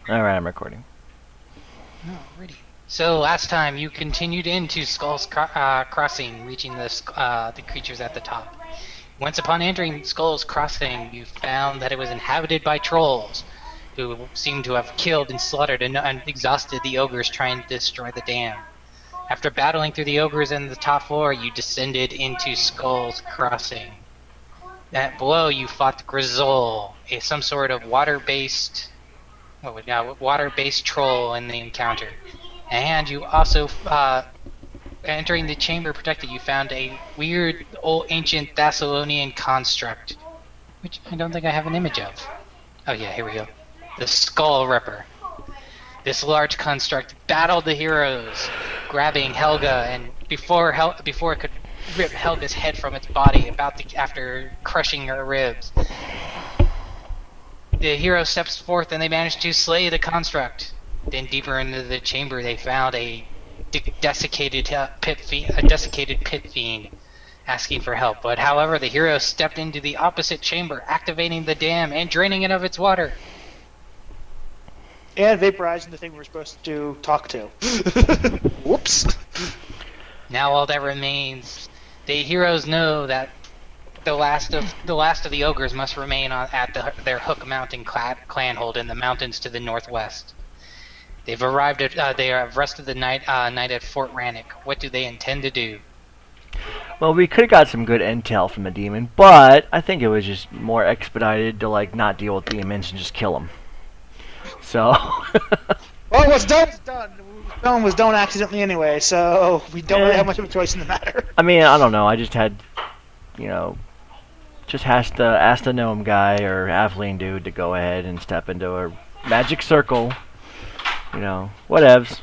Alright, I'm recording. Alrighty. So last time you continued into Crossing, reaching the creatures at the top. Once upon entering Skull's Crossing, you found that it was inhabited by trolls, who seemed to have killed and slaughtered and exhausted the ogres trying to destroy the dam. After battling through the ogres in the top floor, you descended into Skull's Crossing. Below, you fought Grizzle, some sort of water-based troll in the encounter. And you also, entering the chamber protected, you found a weird old ancient Thessalonian construct, which I don't think I have an image of. Oh yeah, here we go. The Skull Ripper. This large construct battled the heroes, grabbing Helga, and before it could rip Helga's head from its body, after crushing her ribs, the hero steps forth and they manage to slay the construct. Then deeper into the chamber, they found a desiccated pit fiend asking for help. But however, the hero stepped into the opposite chamber, activating the dam and draining it of its water. And vaporizing the thing we're supposed to talk to. Whoops. Now all that remains, the heroes know that the last of the ogres must remain at their Hook Mountain clanhold in the mountains to the northwest. They have rested the night at Fort Rannoch. What do they intend to do? Well, we could have got some good intel from the demon, but I think it was just more expedited to, like, not deal with demons and just kill them. So... Well, what's done is done. Done was done accidentally anyway, so we don't really have much of a choice in the matter. I mean, I don't know. I just had, you know, just asked the gnome guy or halfling dude to go ahead and step into a magic circle. You know, whatevs.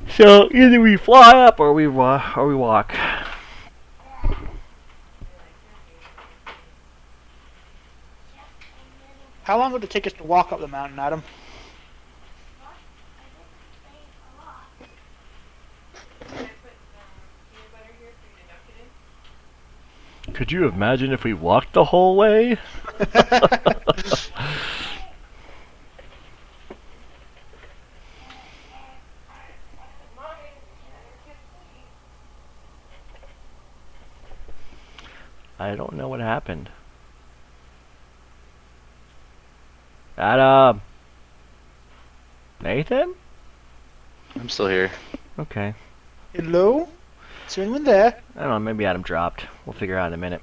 So either we fly up or we walk. How long would it take us to walk up the mountain, Adam? Could you imagine if we walked the whole way? I don't know what happened. Adam? Nathan? I'm still here. Okay. Hello? Is anyone there? I don't know, maybe Adam dropped. We'll figure out in a minute.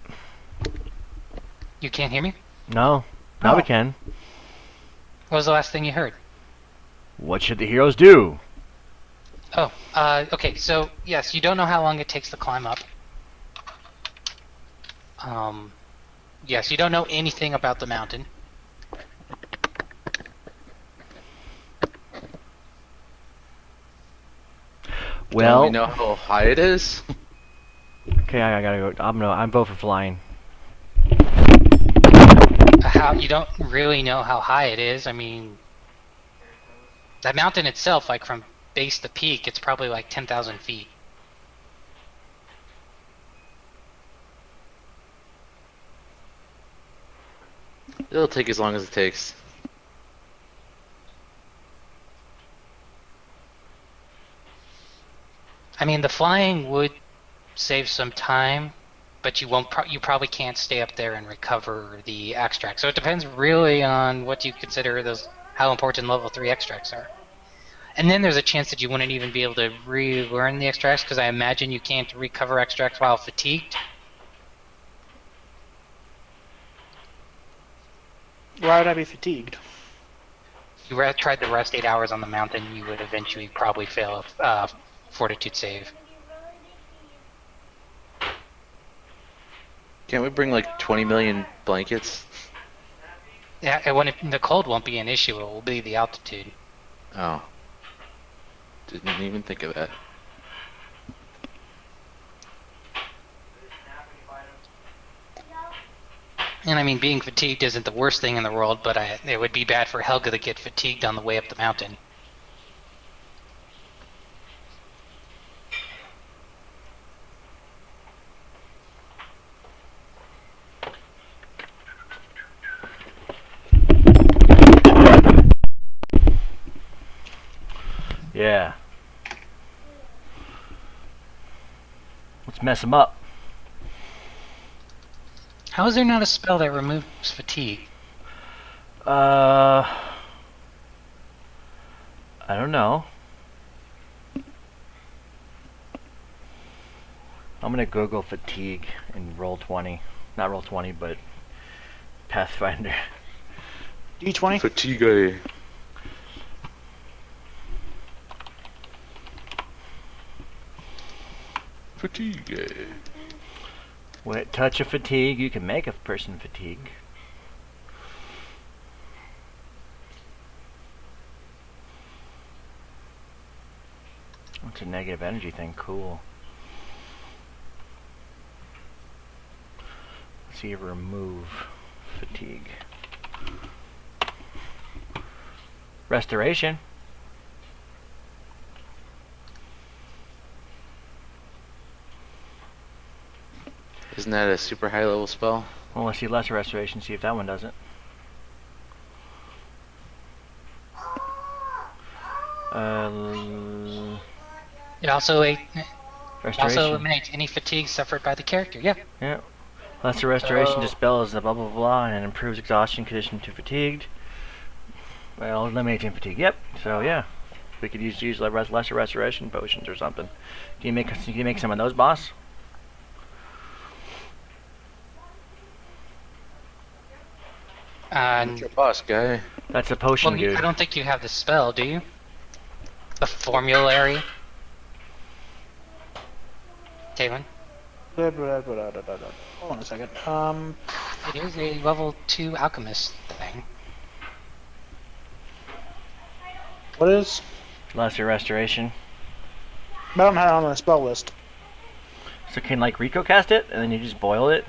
You can't hear me? No. Now we Oh. can. What was the last thing you heard? What should the heroes do? Oh, okay, so, yes, you don't know how long it takes to climb up. Yes, you don't know anything about the mountain. Well, Don't we know how high it is? okay, I gotta go. I'm vote for flying. How you don't really know how high it is. I mean, that mountain itself, like from base to peak, it's probably like 10,000 feet. It'll take as long as it takes. I mean, the flying would save some time, but you probably can't stay up there and recover the extract. So it depends really on what you consider how important level 3 extracts are. And then there's a chance that you wouldn't even be able to relearn the extracts, because I imagine you can't recover extracts while fatigued. Why would I be fatigued? If you tried to rest 8 hours on the mountain, you would eventually probably fail a fortitude save. Can't we bring like 20 million blankets? Yeah, the cold won't be an issue, it will be the altitude. Oh. Didn't even think of that. And I mean, being fatigued isn't the worst thing in the world, but it would be bad for Helga to get fatigued on the way up the mountain. just mess them up. How is there not a spell that removes fatigue? I don't know. I'm gonna Google fatigue in Roll20. Not Roll20, but Pathfinder. D20. Fatigue. Fatigue. With touch of fatigue, you can make a person fatigue. It's a negative energy thing. Cool. Let's see, remove fatigue. Restoration. Isn't that a super high level spell? Well, let's see lesser restoration. See if that one does it. It also Restoration. eliminates any fatigue suffered by the character. Yeah. Yeah. Lesser restoration So- dispels the blah blah blah and improves exhaustion condition to fatigued. Well, eliminating fatigue. Yep. So yeah, we could use lesser restoration potions or something. Can you make some of those, boss? What's your boss, guy? That's a potion, Well, dude. I don't think you have the spell, do you? The formulary. Taven. Hold on a second. It is a level 2 alchemist thing. What is? Lesser restoration. I don't have it on the spell list. So can like Rico cast it and then you just boil it?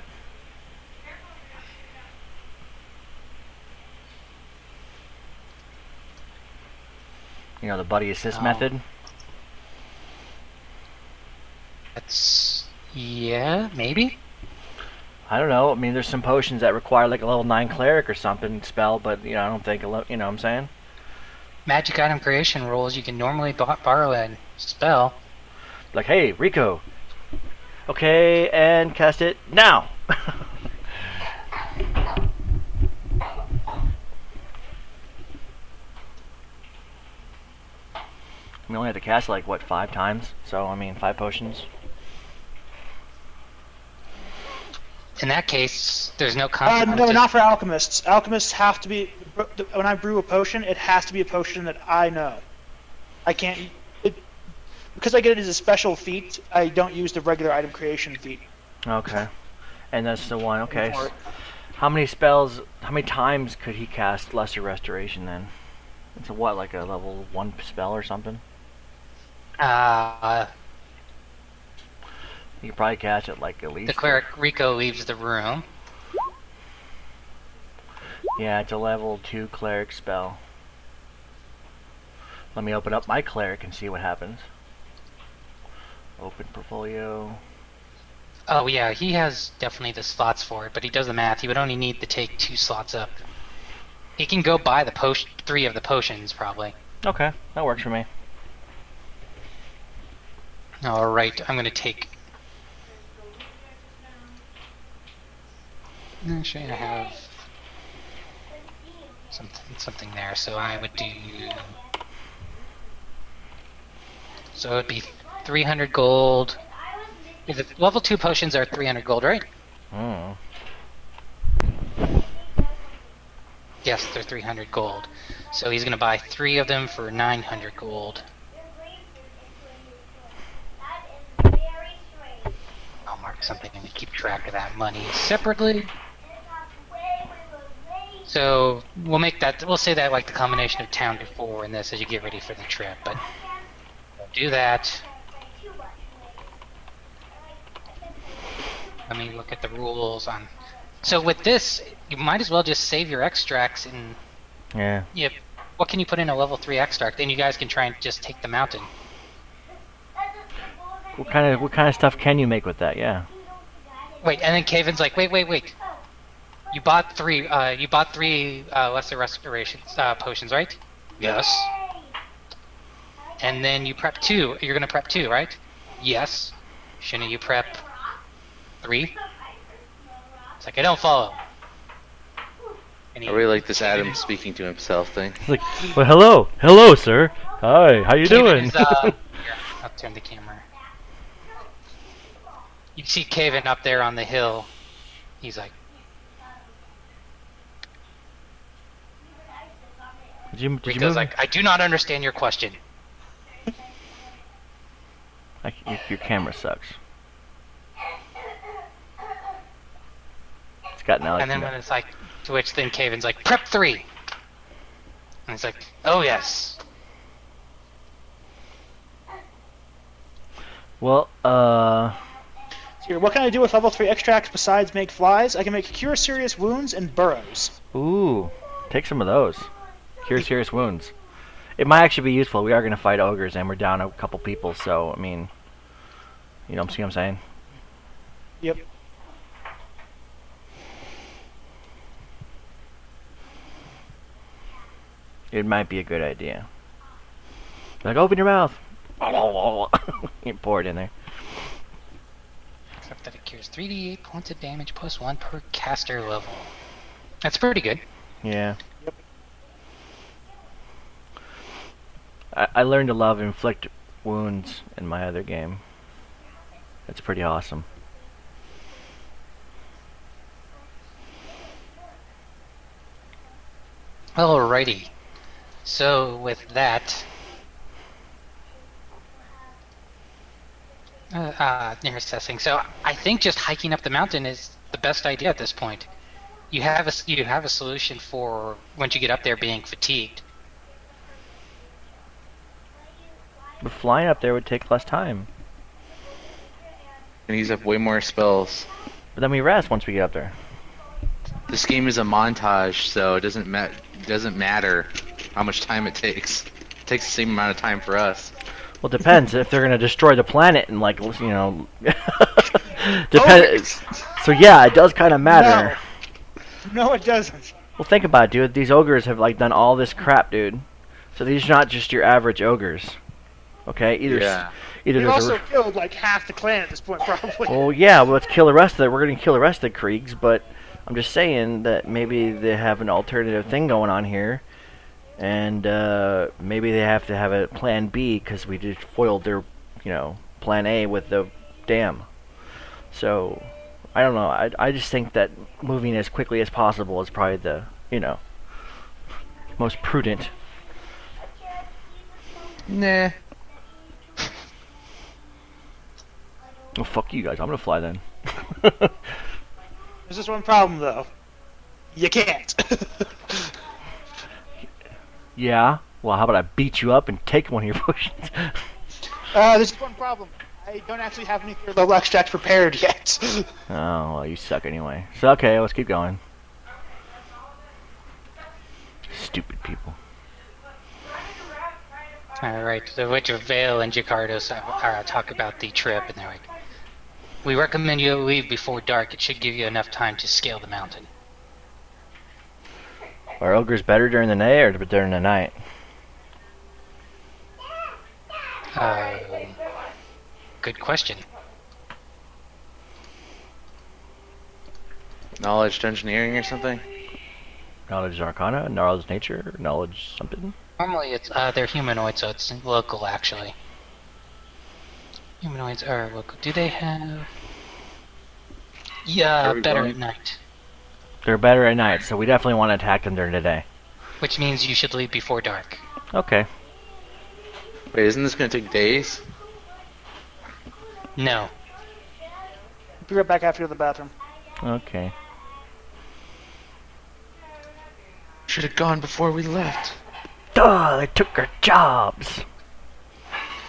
You know, the buddy assist No. method. That's... yeah, maybe? I don't know. I mean, there's some potions that require like a level 9 cleric or something spell, but you know, I don't think you know what I'm saying? Magic item creation rules, you can normally borrow a spell. Like, hey, Rico. Okay, and cast it now. We only had to cast like what 5 times, so I mean 5 potions. In that case, there's no No, consequence. not for alchemists. Alchemists have to be. When I brew a potion, it has to be a potion that I know. I can't. Because I get it as a special feat, I don't use the regular item creation feat. Okay, and that's the one. Okay, For it. how many spells? How many times could he cast Lesser Restoration then? It's a what, like a level 1 spell or something? You could probably cast it like at least. The cleric Rico leaves the room. Yeah, it's a level 2 cleric spell. Let me open up my cleric and see what happens. Open portfolio. Oh yeah, he has definitely the slots for it, but he does the math. He would only need to take 2 slots up. He can go buy the 3 of the potions, probably. Okay, that works for me. Alright, I'm gonna take... Actually, I have... something there, so I would do... So it would be 300 gold. If it, level 2 potions are 300 gold, right? Mm. Yes, they're 300 gold. So he's gonna buy 3 of them for 900 gold. I'll mark something to keep track of that money separately. So we'll make that. We'll say that like the combination of town to 4 and this as you get ready for the trip. But we'll do that. Let me look at the rules on. So with this, you might as well just save your extracts and. Yeah. Yep. What can you put in a level 3 extract? Then you guys can try and just take the mountain. What kind of stuff can you make with that? Yeah. Wait, and then Kaven's like, wait. You bought 3. You bought 3 lesser restoration potions, right? Yes. And then you prep 2. You're gonna prep 2, right? Yes. Shouldn't you prep 3. It's like, I don't follow. And I really like this Adam speaking to himself thing. It's like, well, hello, sir. Hi, how you doing? Here, I'll turn the camera. You see Caven up there on the hill. He's like, did you Rico's move? like, I do not understand your question. Your camera sucks. It's got now. And then when it's like, to which then Caven's like, prep 3. And he's like, oh yes. Well, Here, what can I do with level 3 extracts besides make flies? I can make cure serious wounds and burrows. ooh, take some of those. Cure serious wounds. It might actually be useful. We are going to fight ogres, and we're down a couple people, so, I mean, you know, see what I'm saying? Yep. It might be a good idea. Like, open your mouth. You pour it in there. Except that it cures 3d8 points of damage plus 1 per caster level. That's pretty good. Yeah. I learned to love inflict wounds in my other game. It's pretty awesome. Alrighty. So with that, near assessing. So I think just hiking up the mountain is the best idea at this point. You have a solution for once you get up there being fatigued. But flying up there would take less time. And use up way more spells. But then we rest once we get up there. This game is a montage, so it doesn't matter how much time it takes. It takes the same amount of time for us. Well, it depends if they're gonna destroy the planet and, like, you know. Depends. So yeah, it does kind of matter. No, it doesn't. Well, think about it, dude. These ogres have, like, done all this crap, dude. So these are not just your average ogres. Okay, either Yeah. either We've there's also a. killed like half the clan at this point, probably. Well, yeah, well, let's kill the rest of it. We're gonna kill the rest of the Kriegs, but I'm just saying that maybe they have an alternative thing going on here, and maybe they have to have a plan B because we just foiled their, you know, plan A with the dam. So, I don't know. I just think that moving as quickly as possible is probably the, you know, most prudent. Nah. Well, fuck you guys. I'm gonna fly then. There's just one problem, though. You can't. Yeah. Well, how about I beat you up and take one of your potions? There's just one problem. I don't actually have any third level extracts prepared yet. Oh, well, you suck anyway. So, okay, let's keep going. Stupid people. Alright, so which Vale and Jakardos talk about the trip, and they're like, we recommend you leave before dark. It should give you enough time to scale the mountain. Are ogres better during the day or during the night? Good question. Knowledge engineering or something? Knowledge arcana, knowledge nature, knowledge something? Normally it's they're humanoid, so it's local actually. Humanoids are local. Do they have? Yeah, Are we better going? at night. They're better at night, so we definitely want to attack them during the day. Which means you should leave before dark. Okay. Wait, isn't this gonna take days? No. Be right back after you go to the bathroom. Okay. Should have gone before we left. Duh, they took our jobs.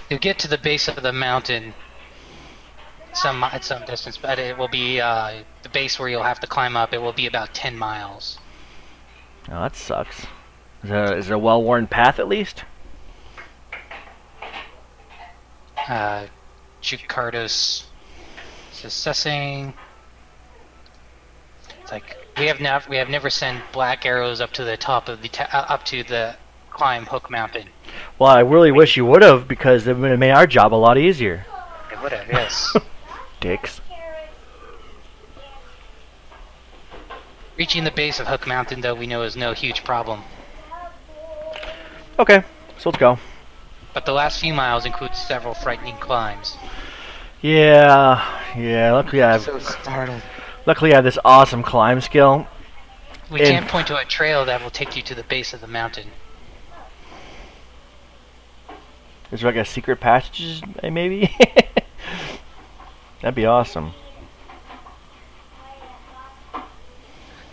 You'll get to the base of the mountain at some distance, but it will be the base where you'll have to climb up. It will be about 10 miles. Oh, that sucks. Is there a well-worn path at least? Jakardos is assessing. It's like we have never sent black arrows up to the top of up to the climb Hook Mountain. Well, I really wish you would have, because it would have made our job a lot easier. It would have, yes. Dicks. Reaching the base of Hook Mountain, though, we know is no huge problem. Okay, so let's go. But the last few miles include several frightening climbs. Yeah. So startled. Luckily, I have this awesome climb skill. We can't point to a trail that will take you to the base of the mountain. Is there like a secret passage, maybe? That'd be awesome.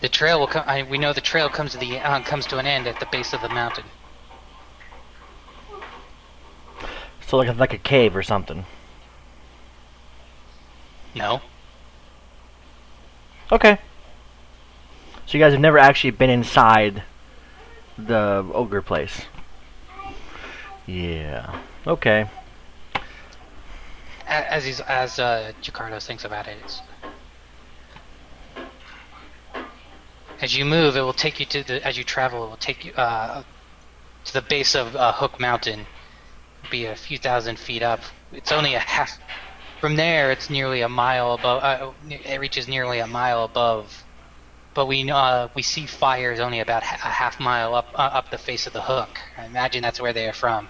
The trail will come. We know the trail comes to an end at the base of the mountain. So like a cave or something. No. Okay. So you guys have never actually been inside the ogre place. Yeah. Okay. As Jakarta thinks about it, as you move, it will take you to the. As you travel, it will take you to the base of Hook Mountain. It'll be a few thousand feet up. It's only a half. From there, it's nearly a mile above. It reaches nearly a mile above. But we see fires only about a half mile up the face of the Hook. I imagine that's where they are from.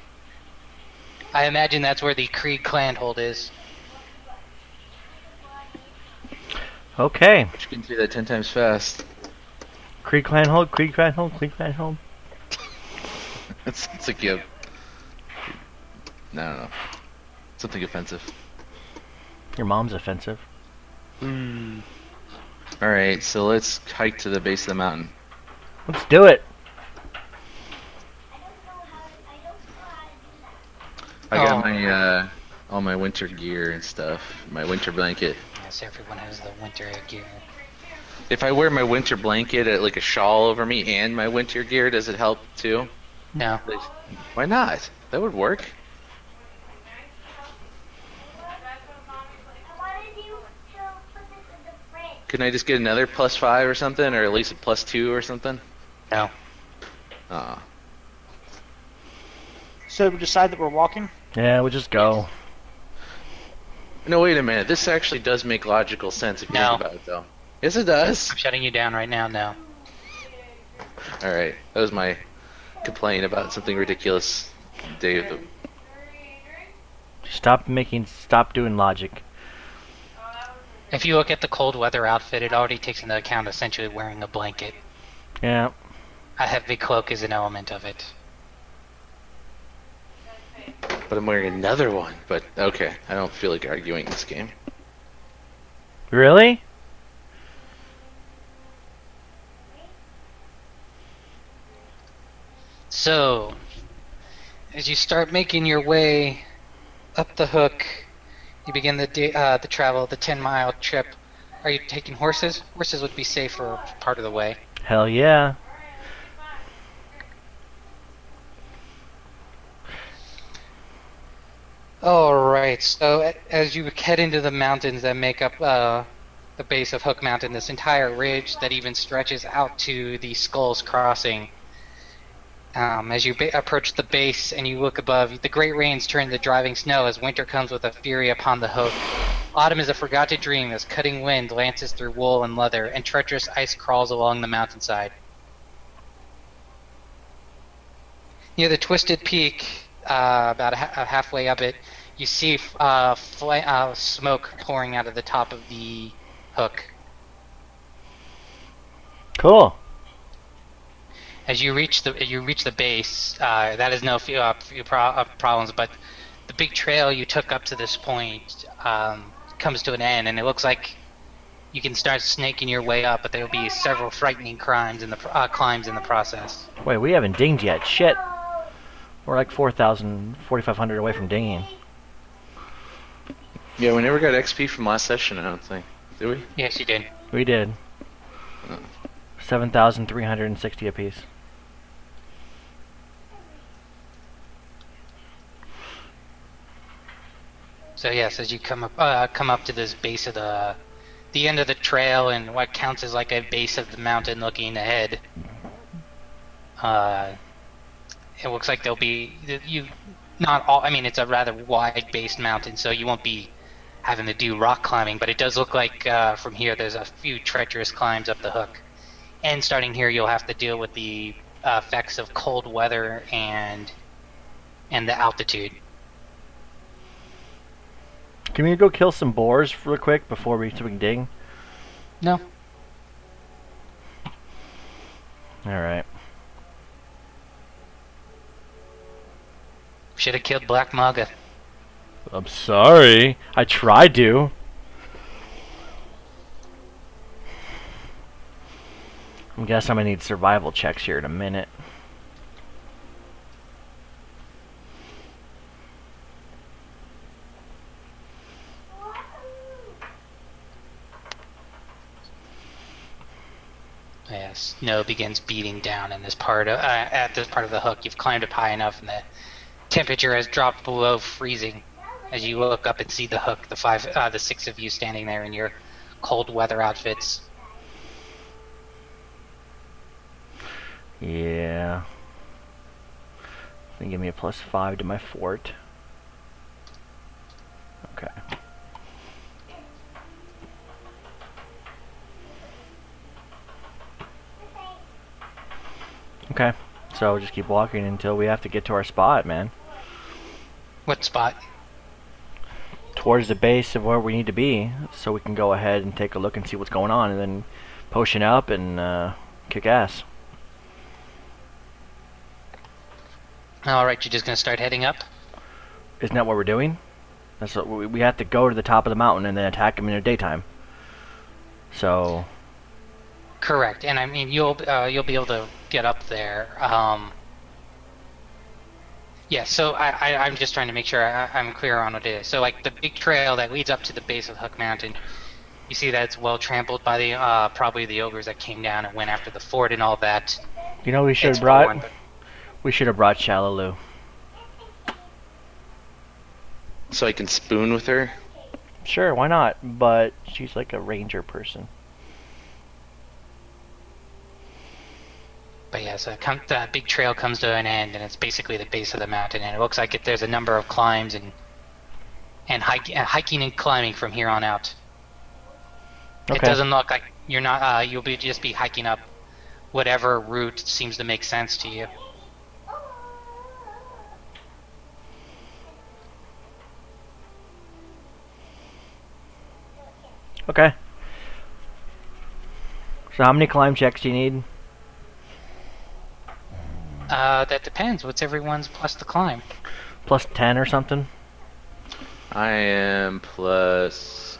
I imagine that's where the Krieg clan hold is. Okay. You can do that 10 times fast. Creek clan hold, Creek clan hold, Creek clan hold. It's like you have... I don't know. Something offensive. Your mom's offensive. Alright, so let's hike to the base of the mountain. Let's do it. I got my all my winter gear and stuff. My winter blanket. Yes, everyone has the winter gear. If I wear my winter blanket like a shawl over me and my winter gear, does it help too? No. Why not? That would work. Couldn't I just get another +5 or something, or at least a +2 or something? No. Ah. So we decide that we're walking. Yeah, we'll just go. No, wait a minute. This actually does make logical sense if you No. think about it, though. Yes, it does. I'm shutting you down right now. No. All right, that was my complaint about something ridiculous. Dave. Stop doing logic. If you look at the cold weather outfit, it already takes into account essentially wearing a blanket. Yeah. A heavy cloak is an element of it. But I'm wearing another one. But okay, I don't feel like arguing this game. Really? So, as you start making your way up the Hook, you begin the travel, the 10-mile trip. Are you taking horses? Horses would be safe for part of the way. Hell yeah. Alright, so as you head into the mountains that make up the base of Hook Mountain, this entire ridge that even stretches out to the Skulls Crossing, as you approach the base and you look above, the great rains turn to driving snow as winter comes with a fury upon the Hook. Autumn is a forgotten dream as cutting wind lances through wool and leather, and treacherous ice crawls along the mountainside. Near the twisted peak, about halfway up it, you see smoke pouring out of the top of the Hook. Cool. As you reach the base, that is no few problems, but the big trail you took up to this point comes to an end, and it looks like you can start snaking your way up, but there will be several frightening climbs in the process. Wait, we haven't dinged yet. Shit. We're like 4,500 away from dinging. Yeah, we never got XP from last session, I don't think. Did we? Yes, you did. We did. 7,360 apiece. So yes, as you come up to this base of the end of the trail and what counts as like a base of the mountain looking ahead, it looks like there'll be not all. I mean, it's a rather wide-based mountain, so you won't be having to do rock climbing. But it does look like from here there's a few treacherous climbs up the Hook. And starting here, you'll have to deal with the effects of cold weather and the altitude. Can we go kill some boars real quick before we can dig? No. Alright. Should have killed Black Maga. I'm sorry. I tried to. I guess I'm gonna need survival checks here in a minute. Yes, snow begins beating down in this part of at this part of the hook. You've climbed up high enough, and the temperature has dropped below freezing. As you look up and see the hook, the six of you standing there in your cold weather outfits. Yeah. Then give me a +5 to my fort. Okay. Okay. So just keep walking until we have to get to our spot, man. What spot? Towards the base of where we need to be, so we can go ahead and take a look and see what's going on, and then potion up and kick ass. Alright, you're just gonna start heading up? Isn't that what we're doing? That's what we have to go to the top of the mountain and then attack them in the daytime. So. Correct, and I mean you'll be able to get up there. Yeah, so I'm just trying to make sure I'm clear on what it is. So like the big trail that leads up to the base of Hook Mountain, you see that it's well trampled by the probably the ogres that came down and went after the fort and all that. You know, we should It's have brought. for one- We should have brought Shalaloo. So I can spoon with her. Sure, why not? But she's like a ranger person. But yeah, so that big trail comes to an end, and it's basically the base of the mountain, and it looks like there's a number of climbs and hiking and climbing from here on out. Okay. It doesn't look like you're not. You'll just be hiking up whatever route seems to make sense to you. Okay. So how many climb checks do you need? That depends. What's everyone's plus the climb? +10 or something? I am plus.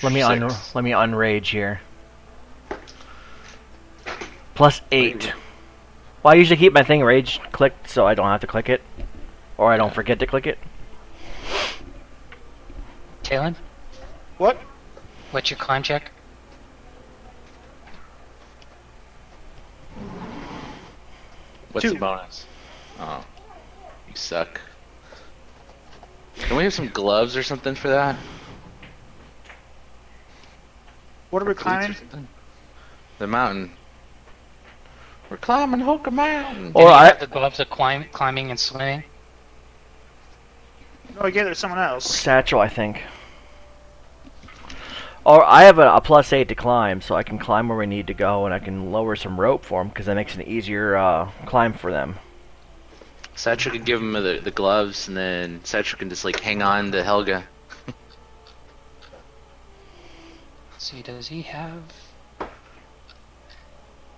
Let me six. let me unrage here. +8. Well, I usually keep my thing rage clicked so I don't have to click it, or I don't forget to click it. Talon, What? what's your climb check? What's 2. the bonus? Oh, you suck. Can we have some gloves or something for that? What are we Boots or climbing? something? The mountain. We're climbing Hoka Mountain. Or Do you I have the gloves of climbing and swimming? No, I gave it to someone else. satchel, I think. Or I have a +8 to climb, so I can climb where we need to go, and I can lower some rope for them because that makes it an easier climb for them. Satchel can give him the gloves, and then Satchel can just like hang on to Helga. Let's see, does he have?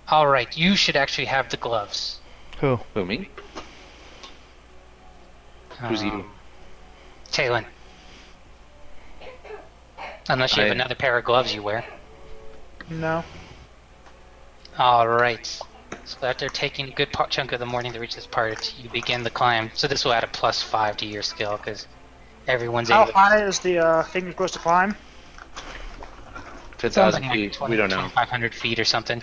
All right, you should actually have the gloves. Who? Who, me? Who's you? Talon. Unless you have I- another pair of gloves you wear. No. All right. So after taking a good chunk of the morning to reach this part, you begin the climb. So this will add a +5 to your skill because everyone's How able. high is the thing you're supposed to climb? 10,000 Something feet. like We don't know. 2,500 feet or something.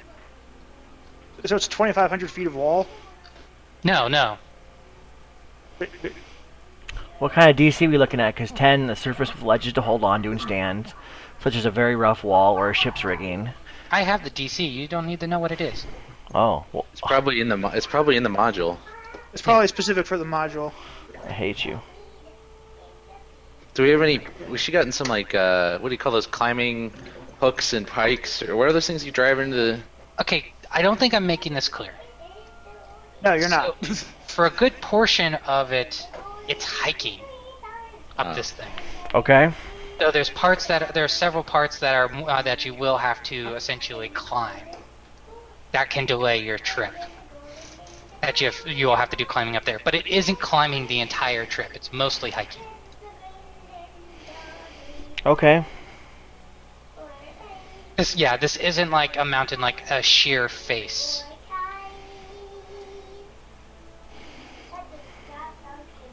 So it's 2,500 feet of wall? No. What kind of DC are we looking at? Because 10, the surface with ledges to hold on to and stand, such as a very rough wall or a ship's rigging. I have the DC. You don't need to know what it is. Oh, well, It's probably in the it's probably in the module. It's probably specific for the module. I hate you. Do we have any? We should gotten some like what do you call those climbing hooks and pikes, or what are those things you drive into Okay, I don't think I'm making this clear. No, you're not. So, for a good portion of it, it's hiking up this thing. Okay. So there are several parts that are that you will have to essentially climb. That can delay your trip. That you will have to do climbing up there, but it isn't climbing the entire trip. It's mostly hiking. Okay. This isn't like a mountain, like a sheer face.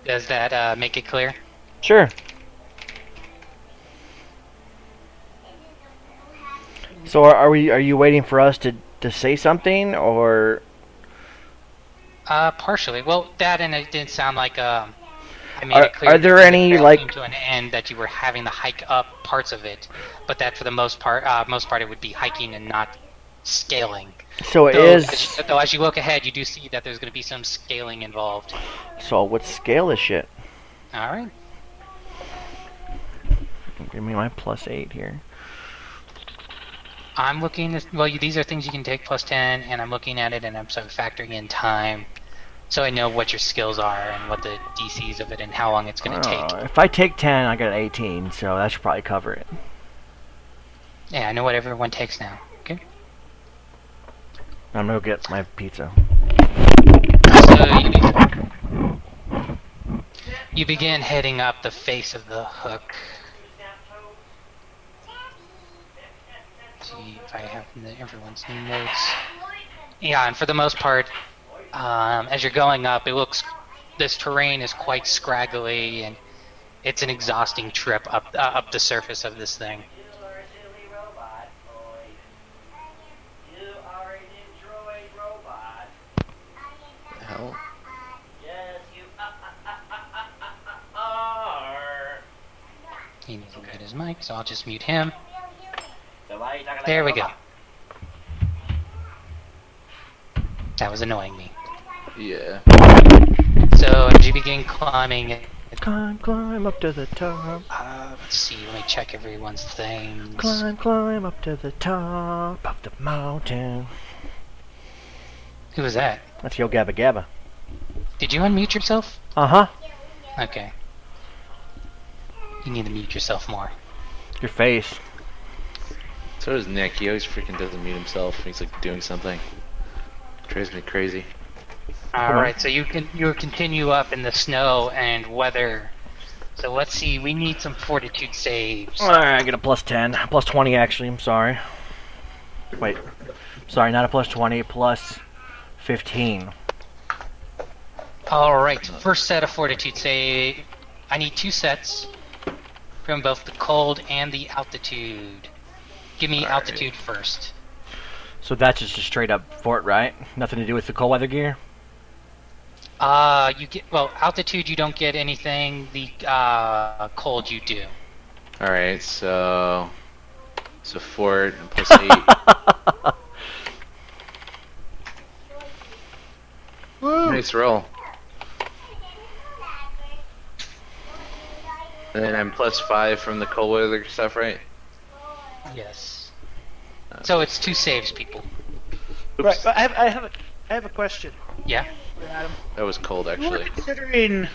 Does that make it clear? Sure. So are you waiting for us to say something, or? Partially. Well, that and it didn't sound like I made it clear. Are there that any, the trail like- came to an end that you were having to hike up parts of it, but that for the most part it would be hiking and not scaling. So it Though, is. though as you look ahead, you do see that there's going to be some scaling involved. So what scale is shit? All right. Give me my +8 here. I'm looking at, well, these are things you can take +10, and I'm looking at it and I'm sort of factoring in time, so I know what your skills are and what the DCs of it and how long it's going to take. If I take 10, I got an 18, so that should probably cover it. Yeah, I know what everyone takes now. Okay. I'm gonna go get my pizza. So you begin heading up the face of the hook. See if I have everyone's notes. Yeah, and for the most part, as you're going up, this terrain is quite scraggly, and it's an exhausting trip up the surface of this thing. The hell? He needs to cut his mic, so I'll just mute him. There we go. That was annoying me. Yeah. So as you begin climbing, Climb up to the top. let's see, let me check everyone's things. Climb up to the top of the mountain. Who was that? That's Yo Gabba Gabba. Did you unmute yourself? Uh-huh. Okay. You need to mute yourself more. Your face. So does Nick. He always freaking doesn't mute himself when he's like doing something. Drives me crazy. Alright, so you continue up in the snow and weather. So let's see, we need some fortitude saves. Alright, I get a +10. +20 actually, I'm sorry. Wait. Sorry, not a +20, +15. Alright, first set of fortitude save. I need 2 sets from both the cold and the altitude. Give me altitude first. So that's just a straight up fort, right? Nothing to do with the cold weather gear? Altitude you don't get anything, the cold you do. Alright, so fort and +8. Nice roll. And then I'm +5 from the cold weather stuff, right? Yes. So it's 2 saves, people. Right, but I have a question, Yeah? Adam. That was cold, You were actually. considering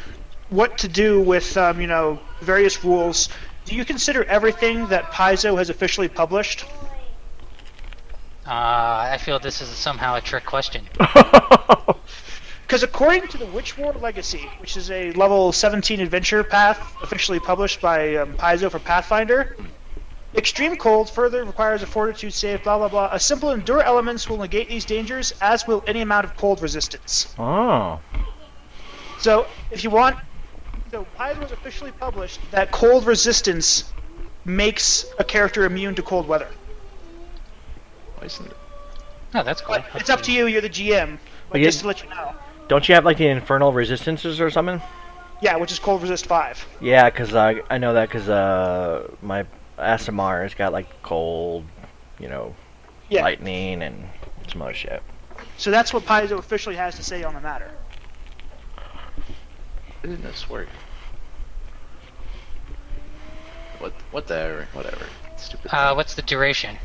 what to do with, various rules. Do you consider everything that Paizo has officially published? I feel this is somehow a trick question. Because according to the Witch War Legacy, which is a level 17 adventure path officially published by Paizo for Pathfinder, extreme cold further requires a fortitude save, blah blah blah. A simple endure elements will negate these dangers, as will any amount of cold resistance. Oh. So, if you want, so Paizo has officially published that cold resistance makes a character immune to cold weather. Why isn't it? Oh, that's cool. But it's up to you. You're the GM. But Yeah. just to let you know. Don't you have like the infernal resistances or something? Yeah, which is cold resist 5. Yeah, because I know that because my ASMR has got like cold, Yeah. lightning and some other shit. So that's what Paizo officially has to say on the matter. Why didn't this work? Whatever. Stupid. What's the duration?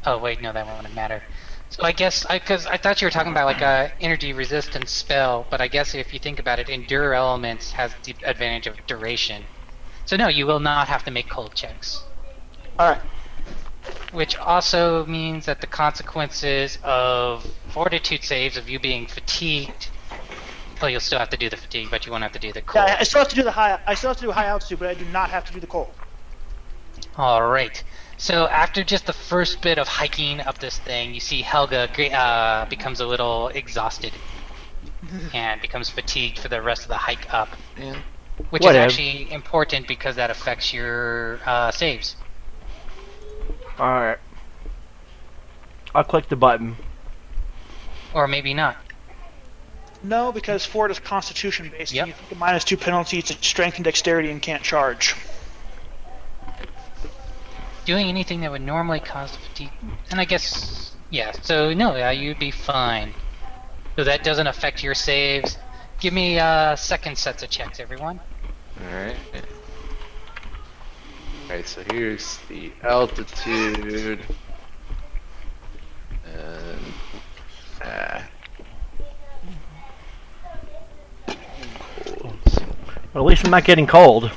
Oh, wait, no, that won't matter. So I guess, because I thought you were talking about like a energy resistance spell, but I guess if you think about it, Endure Elements has the advantage of duration. So no, you will not have to make cold checks. Alright. Which also means that the consequences of fortitude saves of you being fatigued. Well, you'll still have to do the fatigue, but you won't have to do the cold. Yeah, I still have to do high altitude, but I do not have to do the cold. All right. So after just the first bit of hiking up this thing, you see Helga becomes a little exhausted and becomes fatigued for the rest of the hike up, Man. which Whatever. is actually important because that affects your saves. Alright. I'll click the button. Or maybe not. No, because Ford is constitution based. Yep. You take a -2 penalty to strength and dexterity and can't charge. Doing anything that would normally cause fatigue, and I guess, yeah, so no, you'd be fine. So that doesn't affect your saves. Give me second sets of checks, everyone. Alright. Alright, so here's the altitude. And colds. But at least I'm not getting cold.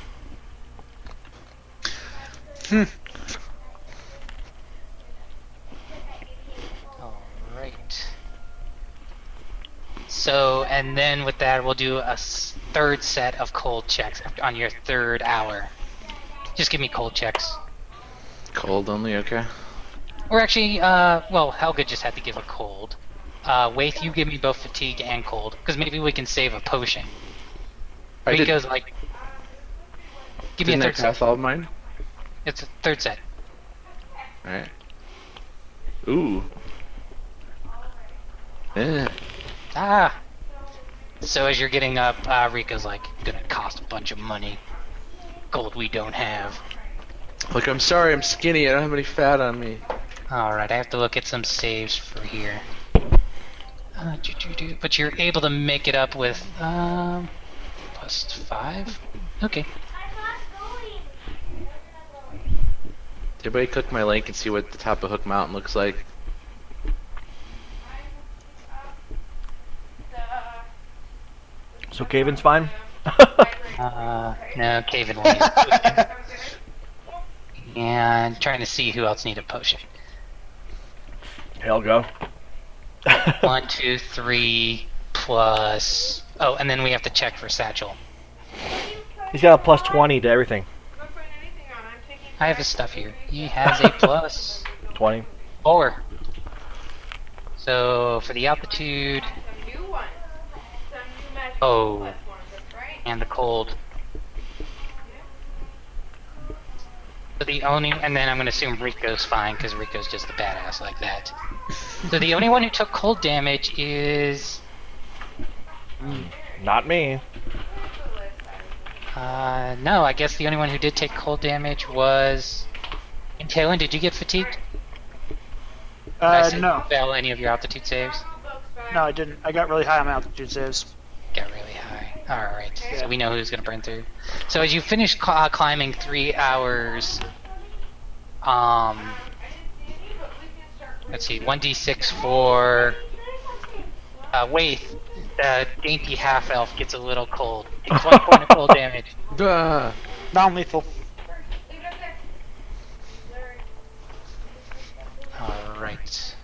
Alright. So, and then with that, we'll do a third set of cold checks on your third hour. Just give me cold checks. Cold only, okay. Or actually, well, Helga just had to give a cold. Waith, you give me both fatigue and cold, because maybe we can save a potion. I did- Rico's like, give me a Didn't I third set. pass all of mine? It's a third set. Alright. Ooh. Yeah. Ah. So as you're getting up, Rico's like, gonna cost a bunch of money. Gold we don't have. Look, I'm sorry, I'm skinny. I don't have any fat on me. Alright, I have to look at some saves for here. But you're able to make it up with, +5? Okay. Did everybody click my link and see what the top of Hook Mountain looks like? So Caven's fine? No, Caven won't use it. And trying to see who else need a potion. Helgo. 1, 2, 3, plus... Oh, and then we have to check for Satchel. He's got a +20 to everything. I have his stuff here. He has a plus 20. 4. So, for the altitude... Oh. And the cold. So the only... And then I'm gonna assume Rico's fine, because Rico's just a badass like that. So the only one who took cold damage is... Not me. No, I guess the only one who did take cold damage was... And Taylor, did you get fatigued? No. Fail any of your altitude saves? No, I didn't. I got really high on my altitude saves. Got really high. Alright, so we know who's gonna burn through. So as you finish climbing 3 hours... Let's see, 1d6 for... Waith, the dainty half-elf gets a little cold. Takes 1 point of cold damage. Duh. Non-lethal. Alright.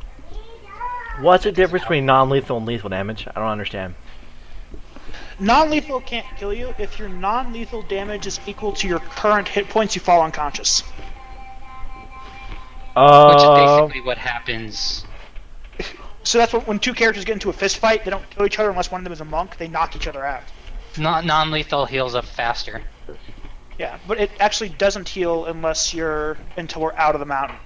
What's the difference between non-lethal and lethal damage? I don't understand. Non-lethal can't kill you. If your non-lethal damage is equal to your current hit points, you fall unconscious. Which is basically what happens. So that's what when two characters get into a fist fight, they don't kill each other unless one of them is a monk. They knock each other out. Non-lethal heals up faster. Yeah, but it actually doesn't heal until we're out of the mountain.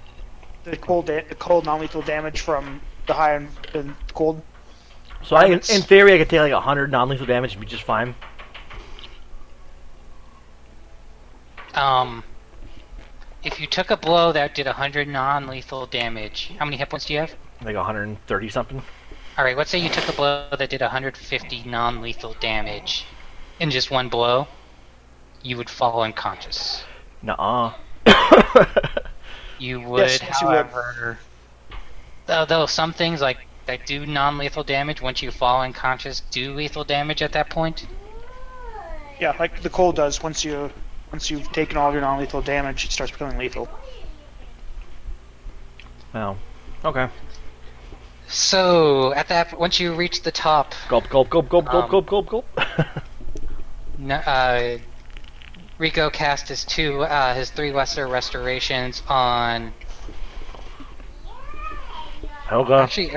The cold non-lethal damage from the high and cold. So in theory, I could take like 100 non-lethal damage and be just fine. If you took a blow that did 100 non-lethal damage, how many hit points do you have? Like 130 something. Alright, let's say you took a blow that did 150 non-lethal damage in just one blow, you would fall unconscious. Nuh-uh. You would, Yes, you would. however... Though some things like that do non-lethal damage once you fall unconscious do lethal damage at that point. Yeah, like the cold does. Once you've taken all your non-lethal damage, it starts becoming lethal. Oh. Okay. So once you reach the top, Gulp, gulp, gulp, gulp, gulp, Um, gulp, gulp, gulp. Rico cast his 3 lesser restorations on Helga. actually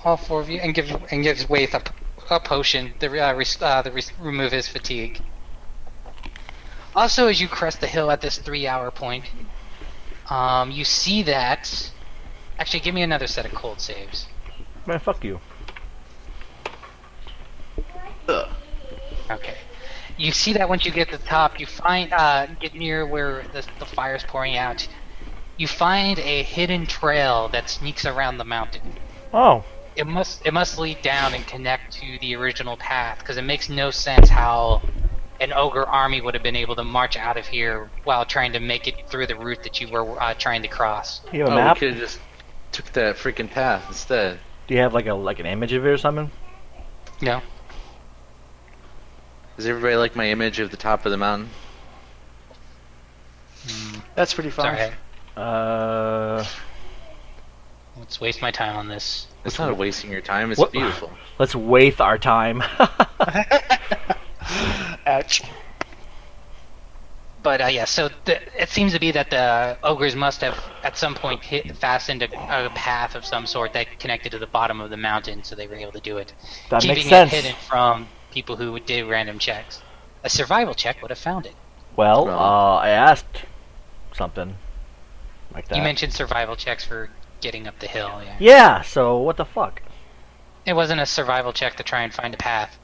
all 4 of you, and gives Waith a potion to remove his fatigue. Also, as you crest the hill at this 3-hour point, you see that. Actually, give me another set of cold saves. Man, fuck you. Ugh. Okay. You see that once you get to the top, you find get near where the fire's pouring out. You find a hidden trail that sneaks around the mountain. Oh. It must lead down and connect to the original path, because it makes no sense how an ogre army would have been able to march out of here while trying to make it through the route that you were trying to cross. You have a Oh, we map? could have just took that freaking path instead. Do you have like an image of it or something? No. Does everybody like my image of the top of the mountain? That's pretty fun. Sorry, let's waste my time on this. It's not wasting your time. It's What? beautiful. Let's waste our time. Ouch. But yeah, so it seems to be that the ogres must have at some point fastened a path of some sort that connected to the bottom of the mountain, so they were able to do it, That keeping makes sense. it hidden from people who did random checks. A survival check would have found it. Well, Well. I asked something like that. You mentioned survival checks for getting up the hill. Yeah. Yeah, so what the fuck? It wasn't a survival check to try and find a path.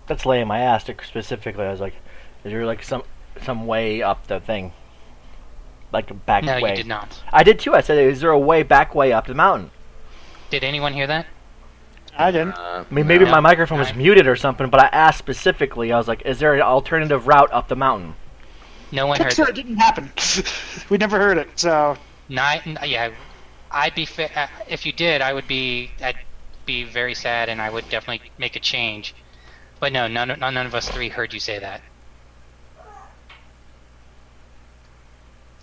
That's lame. I asked it specifically. I was like, is there like some way up the thing? Like a back No, way? you did not. I did too. I said, is there a back way up the mountain? Did anyone hear that? I didn't. I mean, maybe No. my microphone was Right. muted or something, but I asked specifically. I was like, is there an alternative route up the mountain? No one heard Sure, that. it didn't happen. We never heard it, so Yeah, I'd be if you did. I'd be very sad, and I would definitely make a change. But no, none of us 3 heard you say that.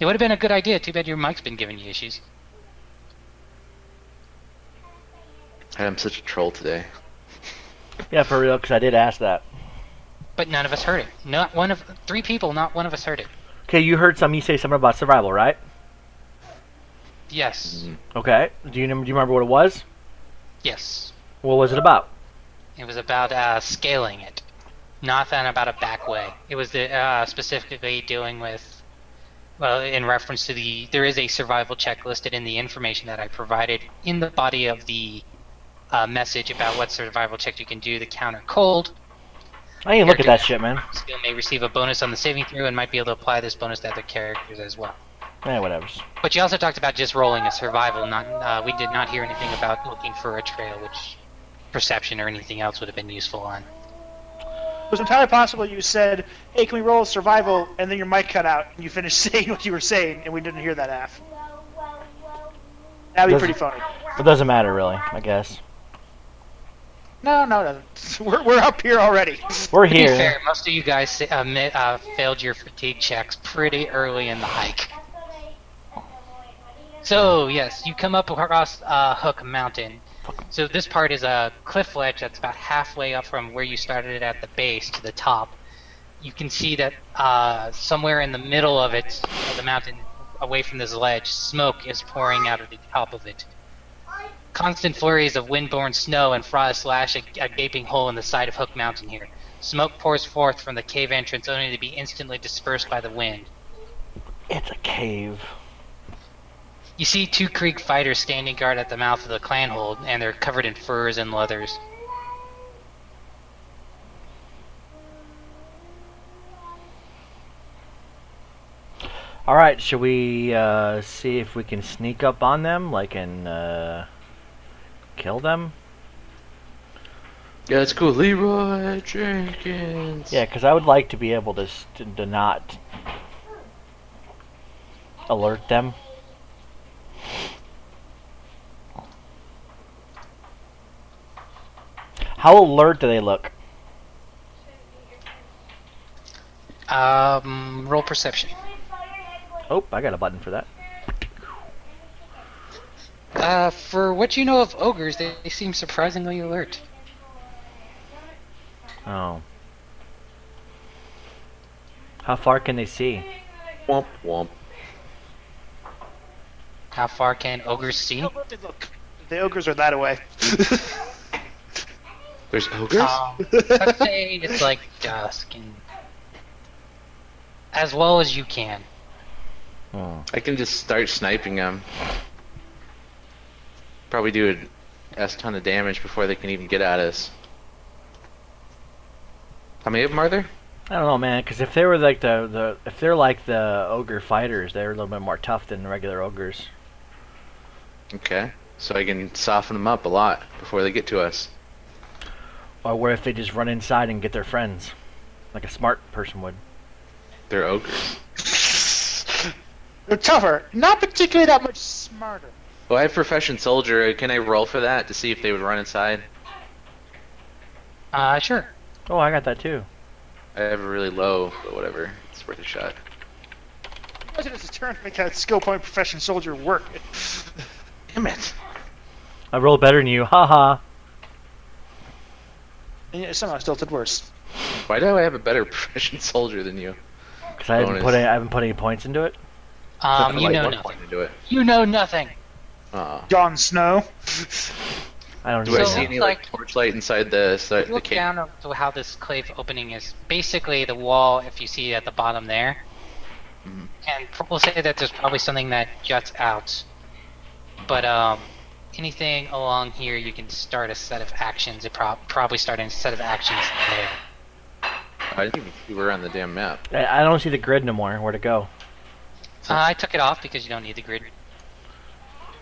It would have been a good idea. Too bad your mic's been giving you issues. I'm such a troll today. Yeah, for real, because I did ask that. But none of us heard it. Not one of 3 people. Not one of us heard it. Okay, you heard you say something about survival, right? Yes. Okay. Do you remember what it was? Yes. What was it about? It was about scaling it, not then about a back way. It was specifically dealing with, well, in reference to there is a survival check listed in the information that I provided in the body of the message about what survival check you can do to counter cold. I didn't look at that shit, man. Skill may receive a bonus on the saving throw and might be able to apply this bonus to other characters as well. Whatever. But you also talked about just rolling a survival. We did not hear anything about looking for a trail, which perception or anything else would have been useful on. it was entirely possible you said, "Hey, can we roll survival?" and then your mic cut out and you finished saying what you were saying, and we didn't hear that half. That'd be pretty funny. It doesn't matter, really, I guess. No, it doesn't. We're up here already. We're To be here. fair, most of you guys failed your fatigue checks pretty early in the hike. So, yes, you come up across Hook Mountain. So this part is a cliff ledge that's about halfway up from where you started at the base to the top. You can see that somewhere in the middle of it, of the mountain, away from this ledge, smoke is pouring out of the top of it. Constant flurries of windborne snow and frost slash a gaping hole in the side of Hook Mountain here. Smoke pours forth from the cave entrance only to be instantly dispersed by the wind. It's a cave. You see 2 Krieg fighters standing guard at the mouth of the clan hold, and they're covered in furs and leathers. Alright, should we see if we can sneak up on them, like, and kill them? Yeah, let's go, Leroy Jenkins. Yeah, because I would like to be able to not alert them? How alert do they look? Roll perception. Oh, I got a button for that. For what you know of ogres, they seem surprisingly alert. Oh. How far can they see? Womp womp. How far can ogres see? Look, the ogres are that away. There's ogres? I'd say it's like dusk and as well as you can. Oh. I can just start sniping them. Probably do a ton of damage before they can even get at us. How many of them are there? I don't know, man. Because if they were like if they're like the ogre fighters, they're a little bit more tough than regular ogres. Okay, so I can soften them up a lot before they get to us. Or what if they just run inside and get their friends, like a smart person would? They're ogres. They're tougher, not particularly that much smarter. Well, I have Profession Soldier. Can I roll for that to see if they would run inside? Sure. Oh, I got that too. I have a really low, but whatever. It's worth a shot. Imagine it's a turn to make that skill point profession soldier work. Damn it. I rolled better than you. Haha. And yet somehow still did worse. Why do I have a better Profession Soldier than you? Because I haven't put any points into it. Put, You like, know 1 nothing. point into it. You know nothing. Jon Snow. I don't Do know. I So see it's any like- torchlight inside the Look cave? down to how this cave opening is. Basically, the wall, if you see at the bottom there, and we'll say that there's probably something that juts out. But anything along here, you can start a set of actions. It probably start a set of actions there. I didn't even see we were on the damn map. I don't see the grid no more. Where to go? I took it off because you don't need the grid.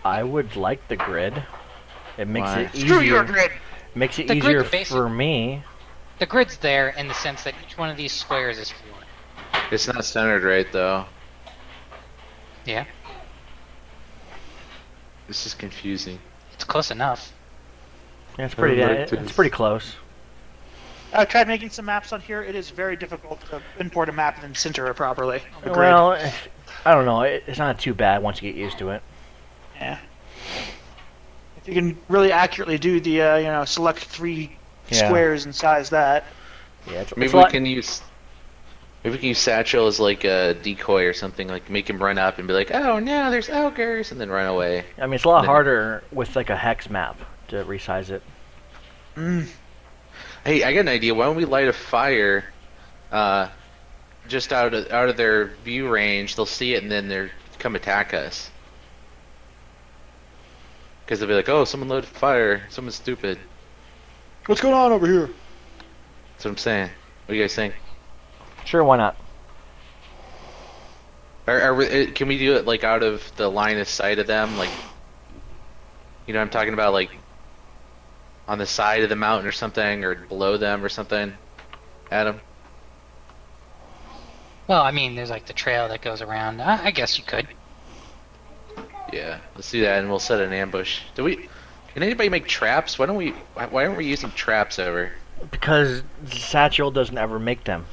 I would like the grid. It makes Why? it Screw your easier. grid. Makes it The easier grid's basic. for me. The grid's there in the sense that each one of these squares is 4. It's not centered right though. Yeah, This is confusing. it's close enough. Yeah, it's pretty. I like It's this. pretty close. I've tried making some maps on here. It is very difficult to import a map and then center it properly on the grid. Well, I don't know. It's not too bad once you get used to it. Yeah. If you can really accurately do the, select 3 Yeah. squares and size that. Yeah, it's Maybe a we lot- can use. Maybe we can use Satchel as like a decoy or something. Like make him run up and be like, "Oh no, there's ogres," and then run away. I mean, it's a lot Then- harder with like a hex map to resize it. Mm. Hey, I got an idea. Why don't we light a fire, just out of their view range? They'll see it and then they'll come attack us. Because they'll be like, "Oh, someone lit a fire. Someone's stupid." What's going on over here? That's what I'm saying. What do you guys think? Sure, why not? Can we do it like out of the line of sight of them? Like, you know what I'm talking about? Like on the side of the mountain or something, or below them or something? Adam? Well, I mean, there's like the trail that goes around. I guess you could. Yeah, let's do that and we'll set an ambush. Can anybody make traps? Why aren't we using traps ever? Because Satchel doesn't ever make them.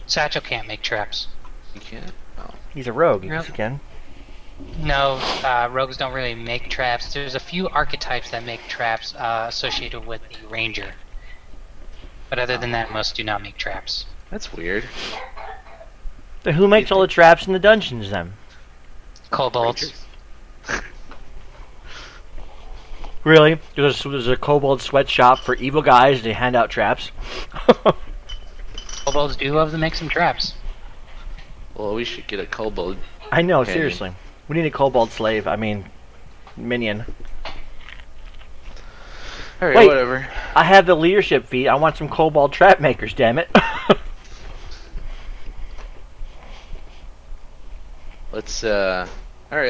Satchel can't make traps. You can't? Oh. He's a rogue. Really? Yes, he can. No, rogues don't really make traps. There's a few archetypes that make traps associated with the ranger. But other than that, most do not make traps. That's weird. Then who makes all the traps in the dungeons then? Kobolds. Really? There's a kobold sweatshop for evil guys. They hand out traps. Kobolds do love to make some traps. Well, we should get a kobold. I know, Okay. seriously. We need a kobold slave. I mean, minion. Alright, Wait. whatever. I have the leadership feat. I want some kobold trap makers. Damn it. Alright,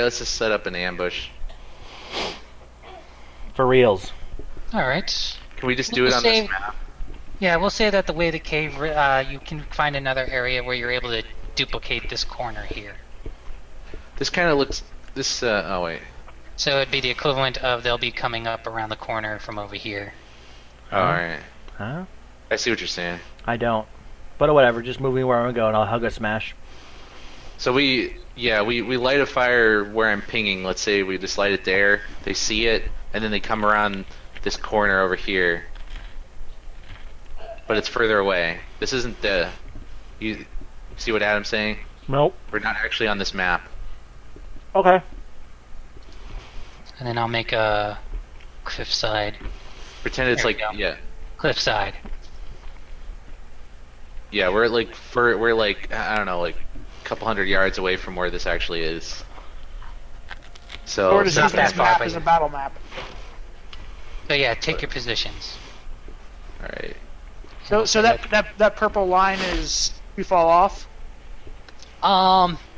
let's just set up an ambush. For reals. Alright. Can we just do it We'll on save- this map? Yeah, we'll say that the way the cave, you can find another area where you're able to duplicate this corner here. This kind of looks. This. Oh wait. So it'd be the equivalent of they'll be coming up around the corner from over here. Oh, all right. Huh? I see what you're saying. I don't. But whatever, just move me where I'm going, I'll go smash. So we light a fire where I'm pinging. Let's say we just light it there. They see it, and then they come around this corner over here. But it's further away. This isn't the. You see what Adam's saying? Nope. We're not actually on this map. Okay. And then I'll make a cliffside. Pretend it's There we like go. yeah. Cliffside. Yeah, we're like I don't know, like a couple hundred yards away from where this actually is. So Or just not using that this far, map but- as a battle map. So yeah, take your positions. all right. So that purple line is we fall off.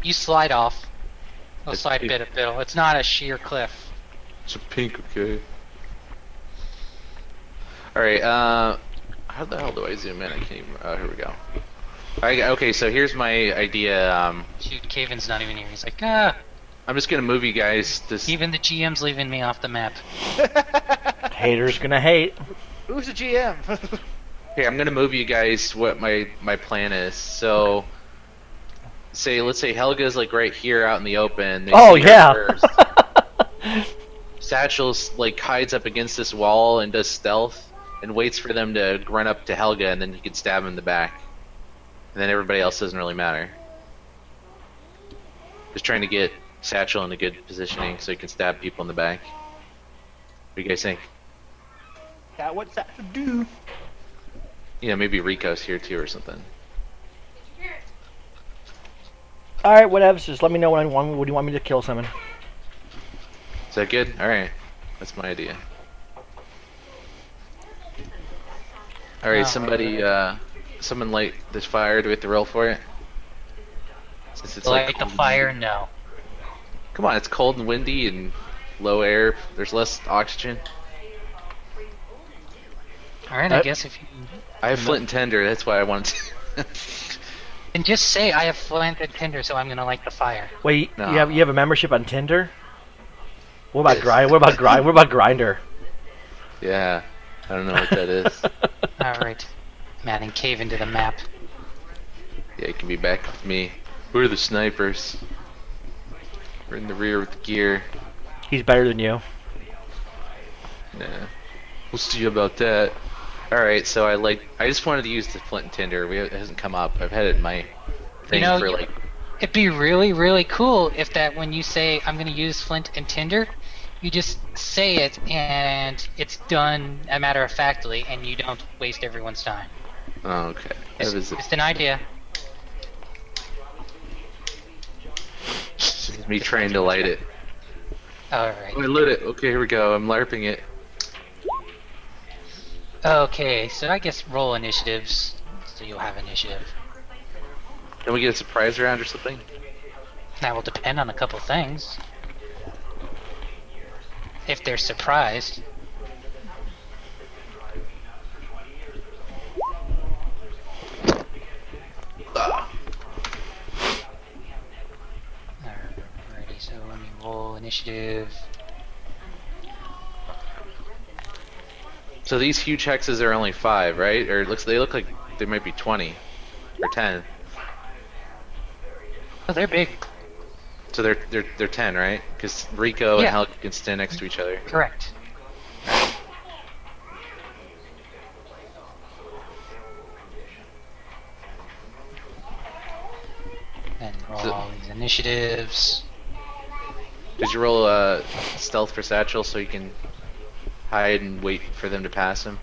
You slide off. I'll It's slide pink. bit of bit. It's not a sheer cliff. It's a pink, okay. All right. How the hell do I zoom in? I can't even. Oh, here we go. Okay, so here's my idea. Shoot, Caven's not even here. He's like, I'm just gonna move you guys this. even the GM's leaving me off the map. Haters gonna hate. Who's the GM? Here, I'm gonna move you guys. What my plan is. So, let's say Helga's like right here out in the open. They Oh see her yeah. first. Satchel's like hides up against this wall and does stealth and waits for them to run up to Helga, and then he can stab him in the back. And then everybody else doesn't really matter. Just trying to get Satchel in a good positioning so he can stab people in the back. What do you guys think? Yeah, what's that to do? You know, maybe Rico's here too or something. Alright, whatever, just let me know when what do you want me to kill someone? Is that good? Alright. That's my idea. Alright, somebody, someone light this fire. Do we have to roll for it? Since it's Light the cold and fire? windy. No. Come on, it's cold and windy and low air. There's less oxygen. Alright, I guess if you... I have flint and tinder, that's why I wanted to. And just say, I have flint and tinder, so I'm gonna light the fire. Wait, No. you have a membership on Tinder? What about Yes. Grind? What about Grinder? Yeah, I don't know what that is. Alright. I'm adding cave into the map. Yeah, it can be back with me. We're the snipers. We're in the rear with the gear. He's better than you. Nah. We'll see about that. Alright, so I just wanted to use the flint and tinder. It hasn't come up. I've had it in my thing know, for like. It'd be really, really cool if that when you say, I'm gonna use flint and tinder, you just say it and it's done a matter of factly and you don't waste everyone's time. Oh, okay. It's, That is it's an idea. me trying to light it. Alright. Oh, I lit it. Okay, here we go. I'm LARPing it. Okay, so I guess roll initiatives, so you'll have initiative. Can we get a surprise round or something? That will depend on a couple things. If they're surprised. Alrighty, so let me roll initiative. So these huge hexes are only 5, right? Or they look like they might be 20 or 10. Oh, they're big. So they're 10, right? Because Rico and Yeah. Helga can stand next to each other. Correct. And roll So- all these initiatives. Did you roll stealth for Satchel so you can hide and wait for them to pass him?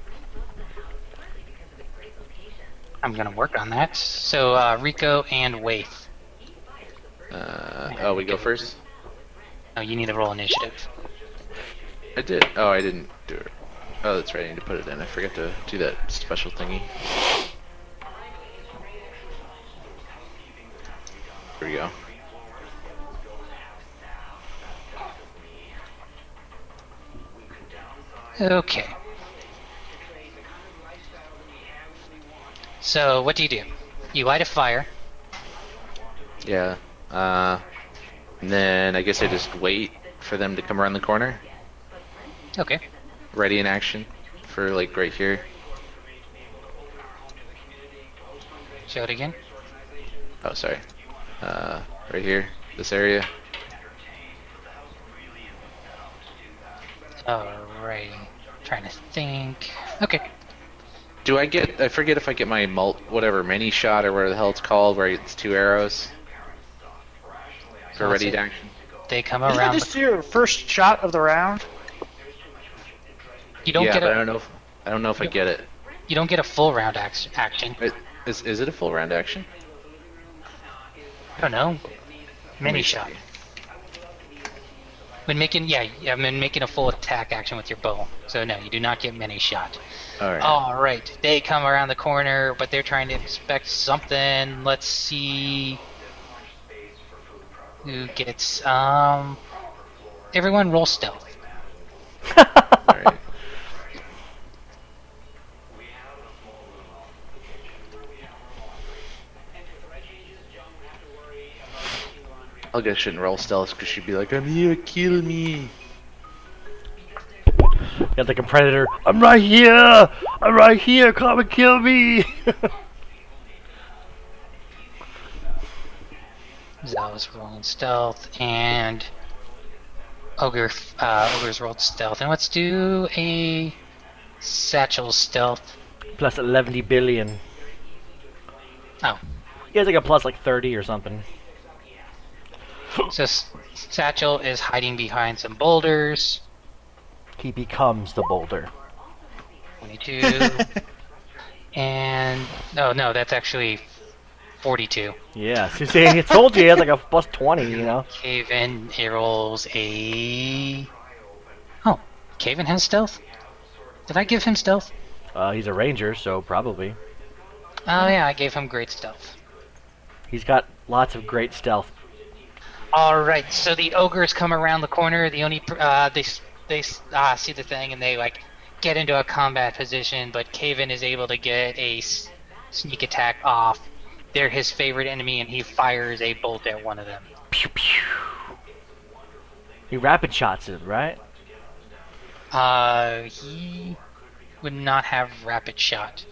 I'm gonna work on that. So Rico and Waith. Oh, we go first? No, you need to roll initiative. I did. Oh, I didn't do it. Oh, that's right. I need to put it in. I forgot to do that special thingy. Here we go. Okay. So what do? You light a fire. Yeah. And then I guess I just wait for them to come around the corner. Okay. Ready in action for like right here. Show it again. Oh, sorry. Right here, this area. Alright. Trying to think. Okay. Do I get? I forget if I get my whatever mini shot or whatever the hell it's called, where it's 2 arrows for So ready let's to see. action. They come Isn't around. this your first shot of the round? You don't Yeah, get but a. I don't know if I get it. You don't get a full round action. Is it a full round action? I don't know. Mini me shot. see. When making when making a full attack action with your bow. So no, you do not get mini shot. All right. All right, they come around the corner, but they're trying to expect something. Let's see who gets. Everyone roll stealth. All right. I guess I shouldn't roll stealth because she'd be like, "I'm here, kill me." Got like a predator. I'm right here. I'm right here. Come and kill me. Zal's rolling stealth, and Ogre's rolled stealth. And let's do a satchel stealth. Plus 11 billion. Oh, He has like a plus like 30 or something. so Satchel is hiding behind some boulders. He becomes the boulder. 22. And no, that's actually 42. Yeah, so see, I told you he has like a plus 20, you know? Caven rolls a. Oh, Caven has stealth? Did I give him stealth? He's a ranger, so probably. Oh, yeah, I gave him great stealth. He's got lots of great stealth. Alright, so the ogres come around the corner. The only. They see the thing and they, like, get into a combat position, but Caven is able to get a sneak attack off. They're his favorite enemy, and he fires a bolt at one of them. Pew pew. He rapid shots it, right? He would not have rapid shot.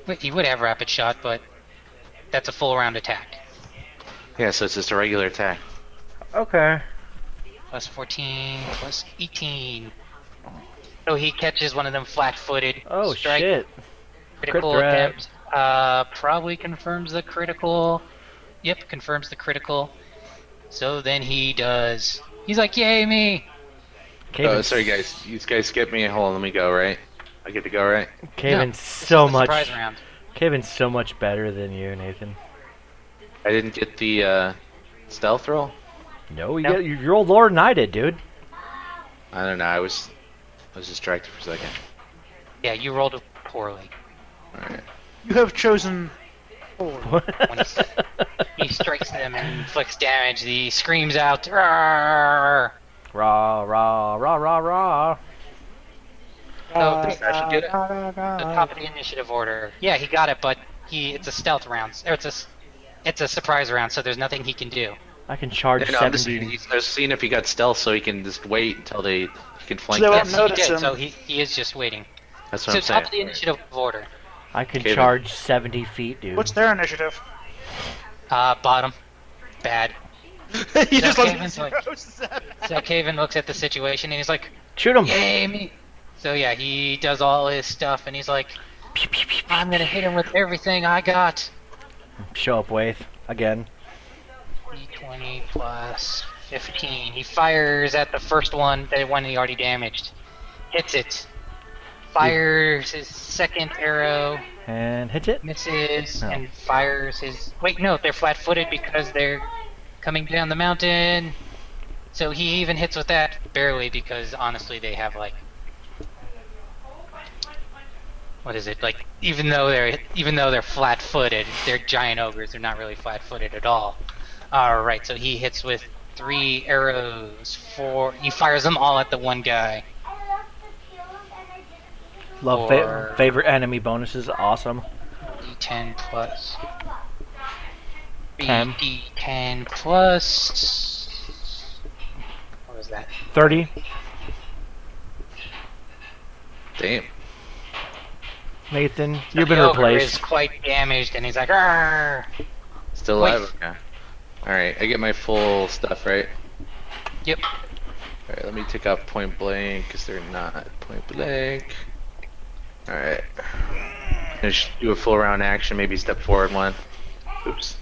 Wait, he would have rapid shot, but that's a full round attack. Yeah, so it's just a regular attack. Okay. Plus 14, plus 18. So he catches one of them flat-footed. Oh strike, shit. Critical Crit threat. attempt. Probably confirms the critical. Yep, confirms the critical. So then he does. He's like, "Yay me!" Caven's, Oh, sorry guys. You guys skip me. Hold on, let me go, right? I get to go, right? Caven's No, this so is the much. surprise round. Caven's so much better than you, Nathan. I didn't get the stealth roll? No, No. you rolled lower than I did, dude. I don't know, I was distracted for a second. Yeah, you rolled it poorly. Alright. You have chosen. Forward. When he strikes them and inflicts damage, he screams out, "Roar!" Rah, rah, rah, rah, rah. So Did Sasha get it? the top of the initiative order. Yeah, he got it, but it's a stealth round. Or it's a surprise round, so there's nothing he can do. I can charge No, I'm just 70. I was seeing if he got stealth so he can just wait until he can flank they them. won't Yes, notice he did, him. so he is just waiting. That's So what I'm top saying. of the initiative order. I can Caven. charge 70 feet, dude. What's their initiative? Bottom. Bad. He just Okay, lets like- zeros. So Caven looks at the situation and he's like, Shoot him! "Yay me!" So yeah, he does all his stuff and he's like, Pew, pew, pew, pew. "I'm gonna hit him with everything I got." Show up, Waith. Again. D20 plus 15. He fires at the first one, the one he already damaged. Hits it. Fires his second arrow, And hits it. misses, Oh. and fires his. Wait, no, they're flat-footed because they're coming down the mountain. So he even hits with that barely because honestly they have like. What is it like? Even though they're flat-footed, they're giant ogres. They're not really flat-footed at all. All right, so he hits with 3 arrows. He fires them all at the one guy. Love Or- favorite enemy bonuses. Awesome. D10 plus. 10. D10 plus. What was that? 30. Damn. Nathan, So you've been the ogre is replaced. quite damaged, and he's like, "Arr!" Still Wait. alive? Okay. Alright, I get my full stuff, right? Yep. Alright, let me take off point blank, because they're not point blank. Alright. Just do a full round action, maybe step forward one. Oops.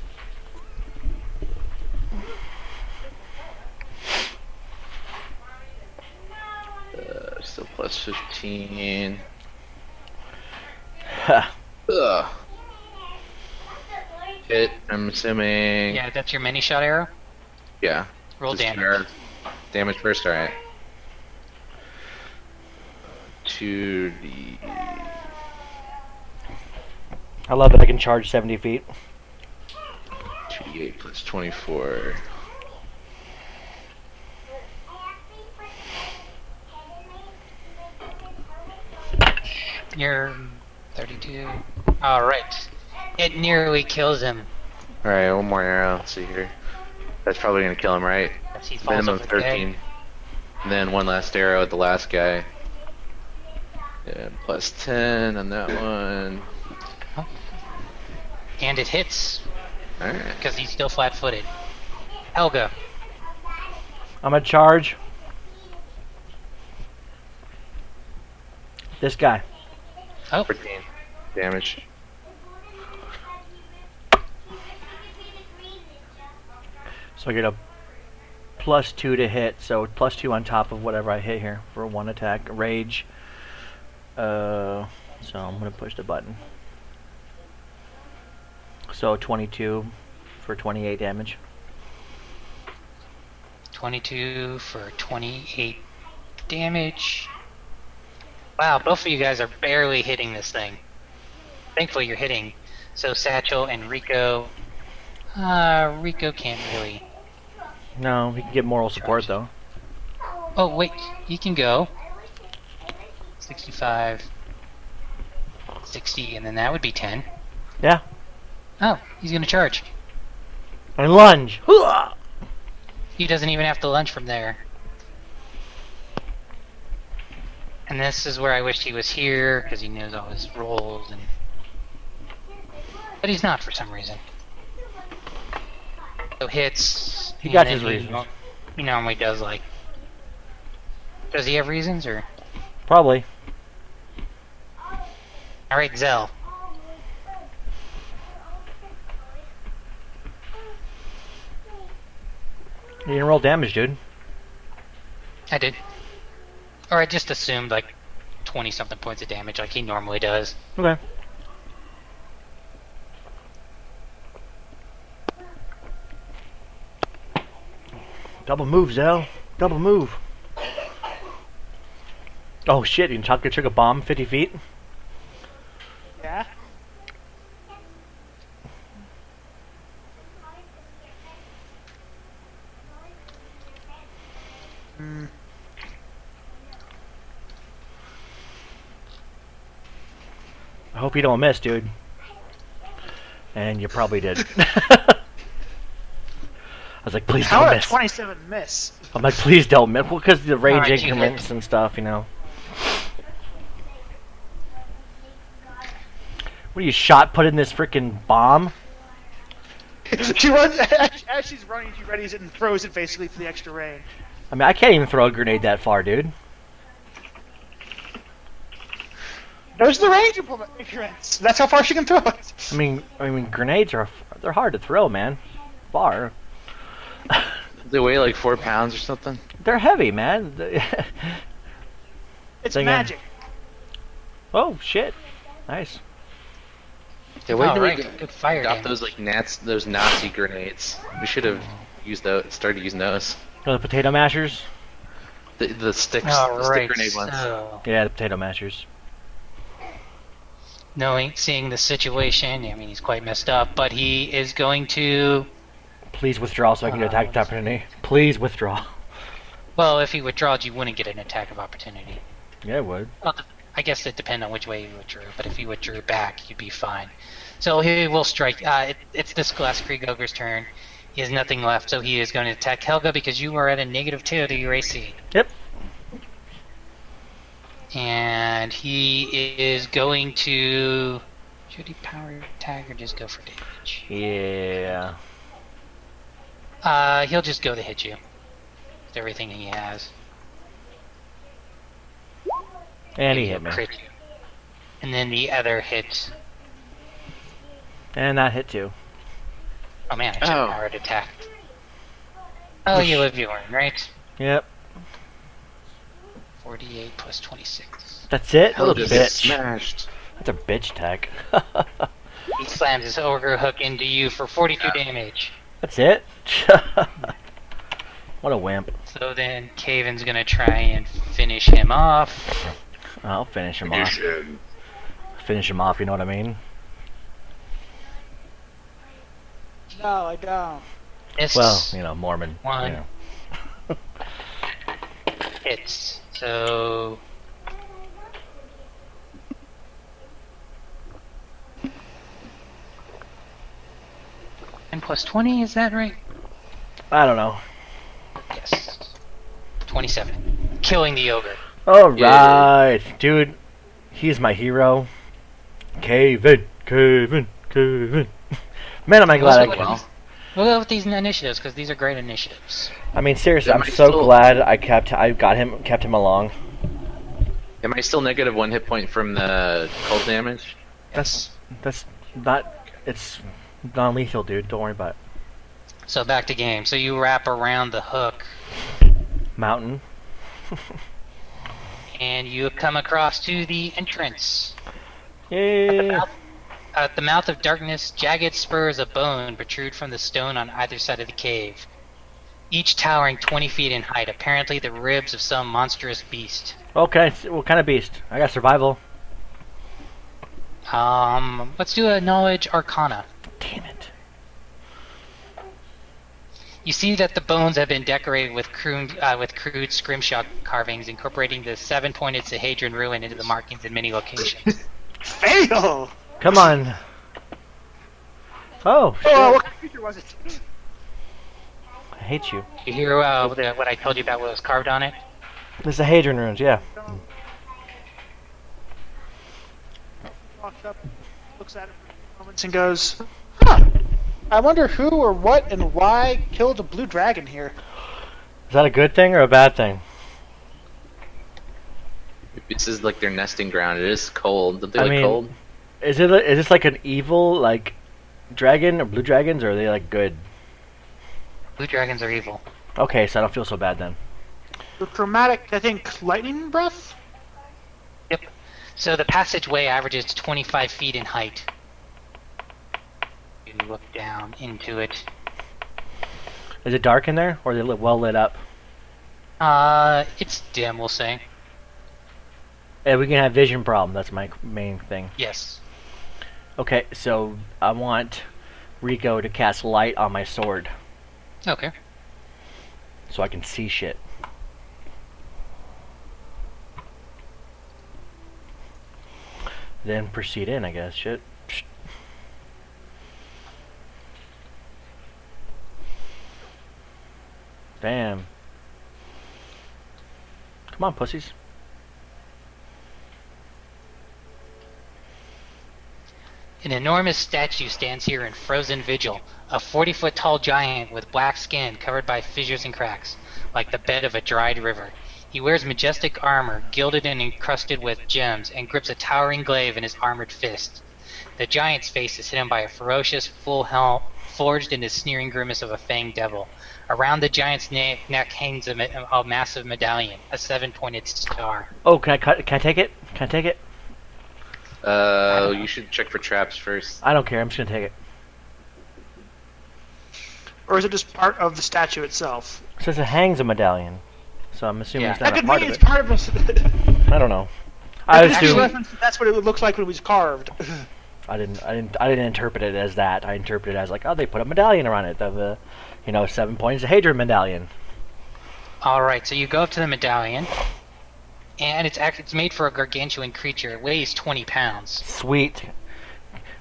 Still plus 15. Ugh. Hit, I'm assuming. Yeah, that's your mini shot arrow. Yeah. Roll Just damage. start. Damage first, alright. 2d. I love that I can charge 70 feet. 2d8 plus 24. You're 32. Alright. It nearly kills him. Alright, one more arrow. Let's see here. That's probably gonna kill him, right? As he falls Minimum over the 13. dead. And then one last arrow at the last guy. And plus 10 on that one. And it hits, Alright. because he's still flat-footed. Helga. I'm gonna charge this guy. Oh, 14 damage. So I get a +2 to hit, so +2 on top of whatever I hit here for one attack. Rage. So I'm gonna push the button. So 22 for 28 damage. 22 for 28 damage. Wow, both of you guys are barely hitting this thing. Thankfully you're hitting. So Satchel and Rico. Rico can't really. No, we can get moral support though. Oh, wait, he can go. 65, 60, and then that would be 10. Yeah. Oh, he's gonna charge. And lunge. Hooah! He doesn't even have to lunge from there. And this is where I wish he was here, because he knows all his rolls, and... But he's not for some reason. So hits... He got and his then reasons. He normally does, like... Does he have reasons, or... Probably. Alright, Zell. You didn't roll damage, dude. I did. Or I just assumed, like, 20-something points of damage, like he normally does. Okay. Double move, Zell. Double move. Oh shit, you took a bomb 50 feet? Yeah. Hmm. I hope you don't miss, dude. And you probably did. I was like, please How don't did a miss. 27 miss? I'm like, please don't miss. Well, because the range Alright, you increments and stuff, you know. What are you, shot put in this freaking bomb? She runs as she's running. She readies it and throws it basically for the extra range. I mean, I can't even throw a grenade that far, dude. There's the range increments. That's how far she can throw it. I mean, grenades they're hard to throw, man. Far. They weigh like 4 pounds or something. They're heavy, man. It's Thing in. magic. Oh shit! Nice. Yeah, why Oh, did right, we good fire got damage. those like those Nazi grenades? We should have used those. Started using those. Oh, the potato mashers. The sticks, Oh, the stick right. grenade ones. So, Yeah, the potato mashers. seeing the situation, I mean, he's quite messed up, but he is going to... Please withdraw so I can get attack opportunity. Please withdraw. Well, if he withdrawed, you wouldn't get an attack of opportunity. Yeah, it would. Well, I guess it depends on which way you withdrew, but if you withdrew back, you'd be fine. So he will strike. It's this Glaskrieg Ogre's turn. He has nothing left, so he is going to attack Helga because you are at a -2 to your AC. Yep. And he is going to... Should he power attack or just go for damage? Yeah. He'll just go to hit you. With everything he has. And he He'll hit me. crit you. And then the other hit... And that hit too. Oh man, I should have powered attack. Oh, you live your one, right? Yep. 48 plus 26. That's it? Hell, Little just get bitch. smashed. That's a bitch tech. He slams his ogre hook into you for 42 damage. That's it? What a wimp. So then Kaven's gonna try and finish him off. I'll finish him off. Finish him off, you know what I mean? No, I don't. It's Well, you know, Mormon. One. You know. hits. So and plus 20, is that right? I don't know. Yes. 27. Killing the ogre. Alright. Dude, he's my hero. Caven. Man, am I glad I can. We'll go with these initiatives because these are great initiatives. I mean, seriously, Am I'm I so still- glad I kept him along. Am I still negative 1 hit point from the cold damage? That's not. It's non-lethal, dude. Don't worry about it. So back to game. So you wrap around the hook Mountain. and you come across to the entrance. Yay! At the mouth of darkness, jagged spurs of bone protrude from the stone on either side of the cave, each towering 20 feet in height, apparently the ribs of some monstrous beast. Okay, what kind of beast? I got survival. Let's do a knowledge arcana. Damn it. You see that the bones have been decorated with crude scrimshaw carvings, incorporating the 7-pointed Sahedron ruin into the markings in many locations. Fail! Come on. Oh, shit. Oh, what kind of creature was it? I hate you. You hear what I told you about what was carved on it? This is the Hadron runes, yeah. Walks up, looks at it for a few moments and goes, huh, I wonder who or what and why killed a blue dragon here. Is that a good thing or a bad thing? This is like their nesting ground. It is cold. Don't they I like mean- cold? Is this like an evil like dragon or blue dragons, or are they like good? Blue dragons are evil. Okay, so I don't feel so bad then. The chromatic, I think, lightning breath? Yep. So the passageway averages 25 feet in height. You look down into it. Is it dark in there, or are they well lit up? It's dim, we'll say. Yeah, we can have vision problem. That's my main thing. Yes. Okay, so I want Rico to cast light on my sword, Okay. so I can see shit. Then proceed in, I guess. Shit. Damn. Come on, pussies. An enormous statue stands here in frozen vigil, a 40-foot tall giant with black skin covered by fissures and cracks, like the bed of a dried river. He wears majestic armor, gilded and encrusted with gems, and grips a towering glaive in his armored fist. The giant's face is hidden by a ferocious, full helm forged in the sneering grimace of a fanged devil. Around the giant's neck hangs a massive medallion, a 7-pointed star. Oh, can I take it? Can I take it? You should check for traps first. I don't care. I'm just gonna take it. Or is it just part of the statue itself? It says it hangs a medallion, so I'm assuming Yeah. it's That not a could part mean of it's it. part of us. I don't know. I assume That's what it looks like when it was carved. I didn't interpret it as that. I interpreted it as like, oh, they put a medallion around it. The 7 points, a Hadron medallion. Alright, so you go up to the medallion, and it's made for a gargantuan creature. It weighs 20 pounds. Sweet.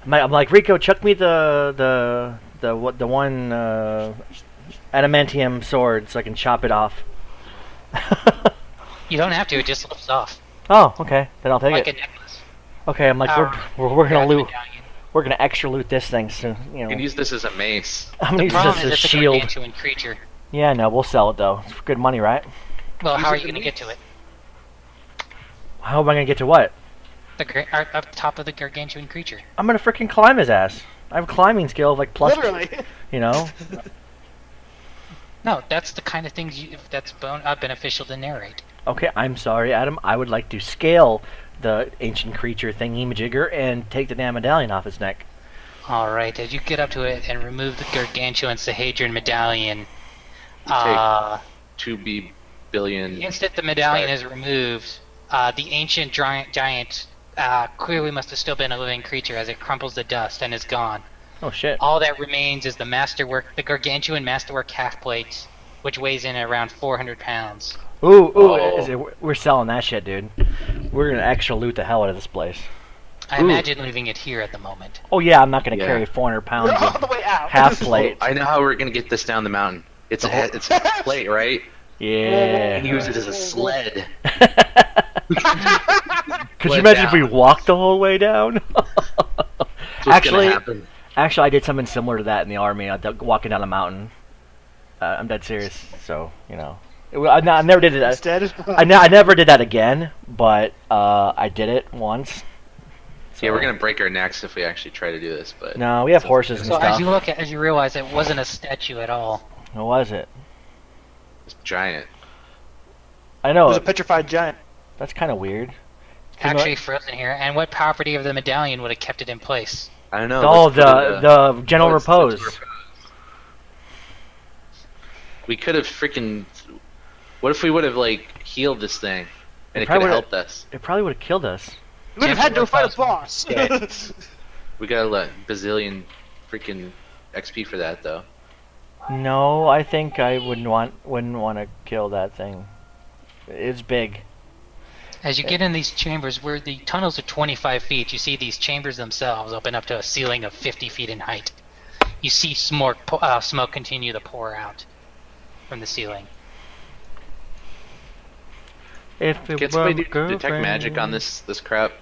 I'm like, Rico, chuck me the one adamantium sword so I can chop it off. You don't have to. It just lifts off Oh, okay. Then I'll take like it. a necklace. Okay, I'm like, Or- we're gonna loot. medallion. We're gonna extra loot this thing, so you You can know. use this as a mace. I'm gonna The use problem this is as a it's a shield. gargantuan creature. Yeah, no, we'll sell it though. It's good money, right? Well, how are Use you it going to get to it? How am I gonna get to what? Up top of the gargantuan creature. I'm gonna freaking climb his ass. I have a climbing skill of like plus. Literally. You know. No, that's the kind of things that's beneficial to narrate. Okay, I'm sorry, Adam. I would like to scale the ancient creature thingy-majigger and take the damn medallion off his neck. Alright, as you get up to it and remove the gargantuan Sahadrian medallion, Take 2 billion. the instant the medallion is removed, the ancient giant clearly must have still been a living creature as it crumples to dust and is gone. Oh shit. All that remains is the gargantuan masterwork half plate, which weighs in at around 400 pounds. Ooh, Oh. we're selling that shit, dude. We're gonna extra loot the hell out of this place. I Ooh. imagine leaving it here at the moment. Oh yeah, I'm not gonna Yeah. carry 400 pounds We're all of the way out. half plate. I know how we're gonna get this down the mountain. It's a plate, right? Yeah. And use it as a sled. Could you Sled imagine if we down. walked the whole way down? That's what's Actually, gonna happen. Actually, I did something similar to that in the army. Walking down a mountain. I'm dead serious. So you know, I never did it. Instead. I never did that again, but I did it once. So, Yeah, we're gonna break our necks if we actually try to do this, but No, we have horses and So stuff. as you realize, it wasn't a statue at all. What was it? it's giant. I It know. was a petrified giant. That's kind of weird. Actually frozen here. And what property of the medallion would have kept it in place? I don't know. Oh, let's put it, the gentle let's repose. We could have freaking. What if we would have like healed this thing, and it could probably have would've- helped us? It probably would have killed us. We would have had to fight a boss. Yeah. We got a bazillion freaking XP for that though. No, I think I wouldn't want to kill that thing. It's big. As you get in these chambers, where the tunnels are 25 feet, you see these chambers themselves open up to a ceiling of 50 feet in height. You see smoke continue to pour out from the ceiling. If it Can were somebody my detect magic on girlfriend. this crap?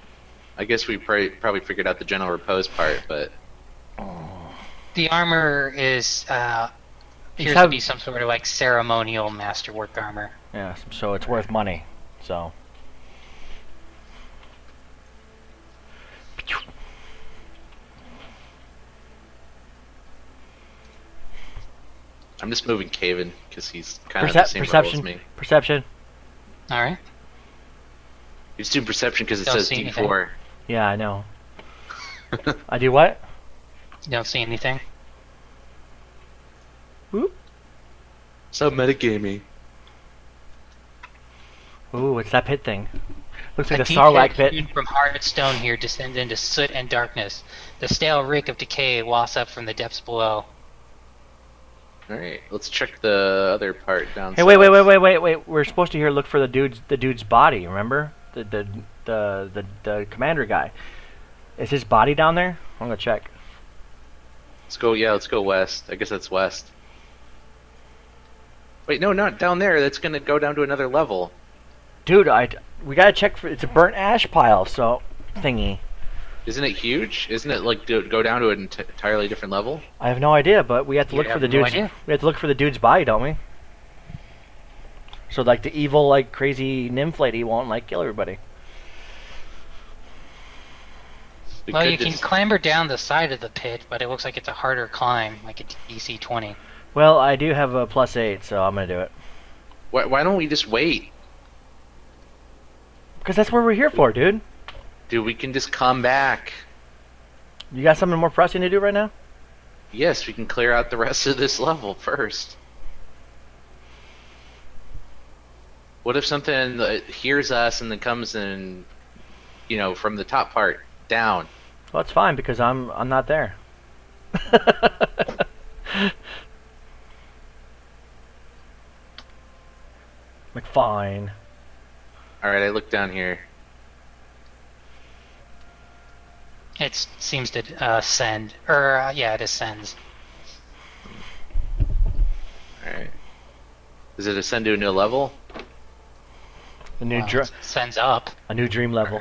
I guess we probably figured out the gentle repose part, but The armor is appears have- to be some sort of like ceremonial masterwork armor. Yeah, so it's worth money. So. I'm just moving Caven because he's kind of the same level as Perception. me. Perception. All right. He's doing perception because it Don't says see anything. D4. Yeah, I know. I do what? You don't see anything. So metagaming. Ooh, it's that pit thing. Looks like A a deep Sarlacc head pit. hewn from hard stone here descends into soot and darkness. The stale reek of decay wafts up from the depths below. All right, let's check the other part down. Hey, wait. We're supposed to look for the dude's body. Remember the commander guy. Is his body down there? I'm gonna check. Let's go. Yeah, let's go west. I guess that's west. Wait, no, not down there. That's gonna go down to another level. Dude, we gotta check for. It's a burnt ash pile. So thingy. Isn't it huge? Isn't it like go down to an entirely different level? I have no idea, but we have to look Yeah, for the I have no dude's. idea. We have to look for the dude's body, don't we? So like the evil, like crazy nymph lady won't like kill everybody. We Well, could you can just- clamber down the side of the pit, but it looks like it's a harder climb, like a DC 20. Well, I do have a +8, so I'm gonna do it. Why don't we just wait? Because that's what we're here for, dude. Dude, we can just come back. You got something more pressing to do right now? Yes, we can clear out the rest of this level first. What if something hears us and then comes in, from the top part down? Well, that's fine because I'm not there. Like fine. Alright, I look down here. It seems to ascend, or yeah, it ascends. Alright. Does it ascend to a new level? A new Well, it ascends up. a new dream level.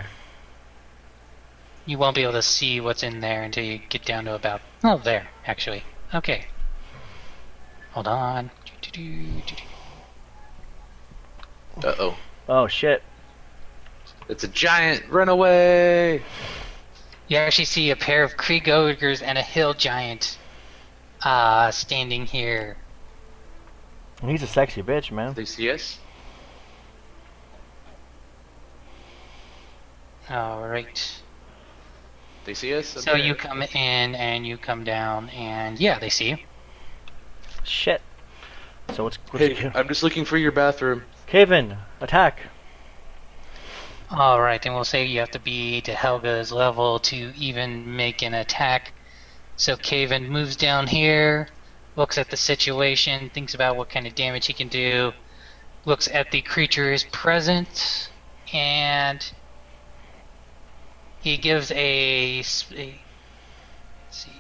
You won't be able to see what's in there until you get down to about... Oh, there, actually. Okay. Hold on. Uh-oh. Oh shit. It's a giant! Run away! You actually see a pair of Krieg ogres and a hill giant standing here. He's a sexy bitch, man. They see us? Alright. They see us? So you come in and you come down and yeah, they see you. Shit. So what's Hey, I'm just looking for your bathroom. Caven, attack. Alright, then we'll say you have to be to Helga's level to even make an attack. So Caven moves down here, looks at the situation, thinks about what kind of damage he can do, looks at the creatures present, and he gives let's see.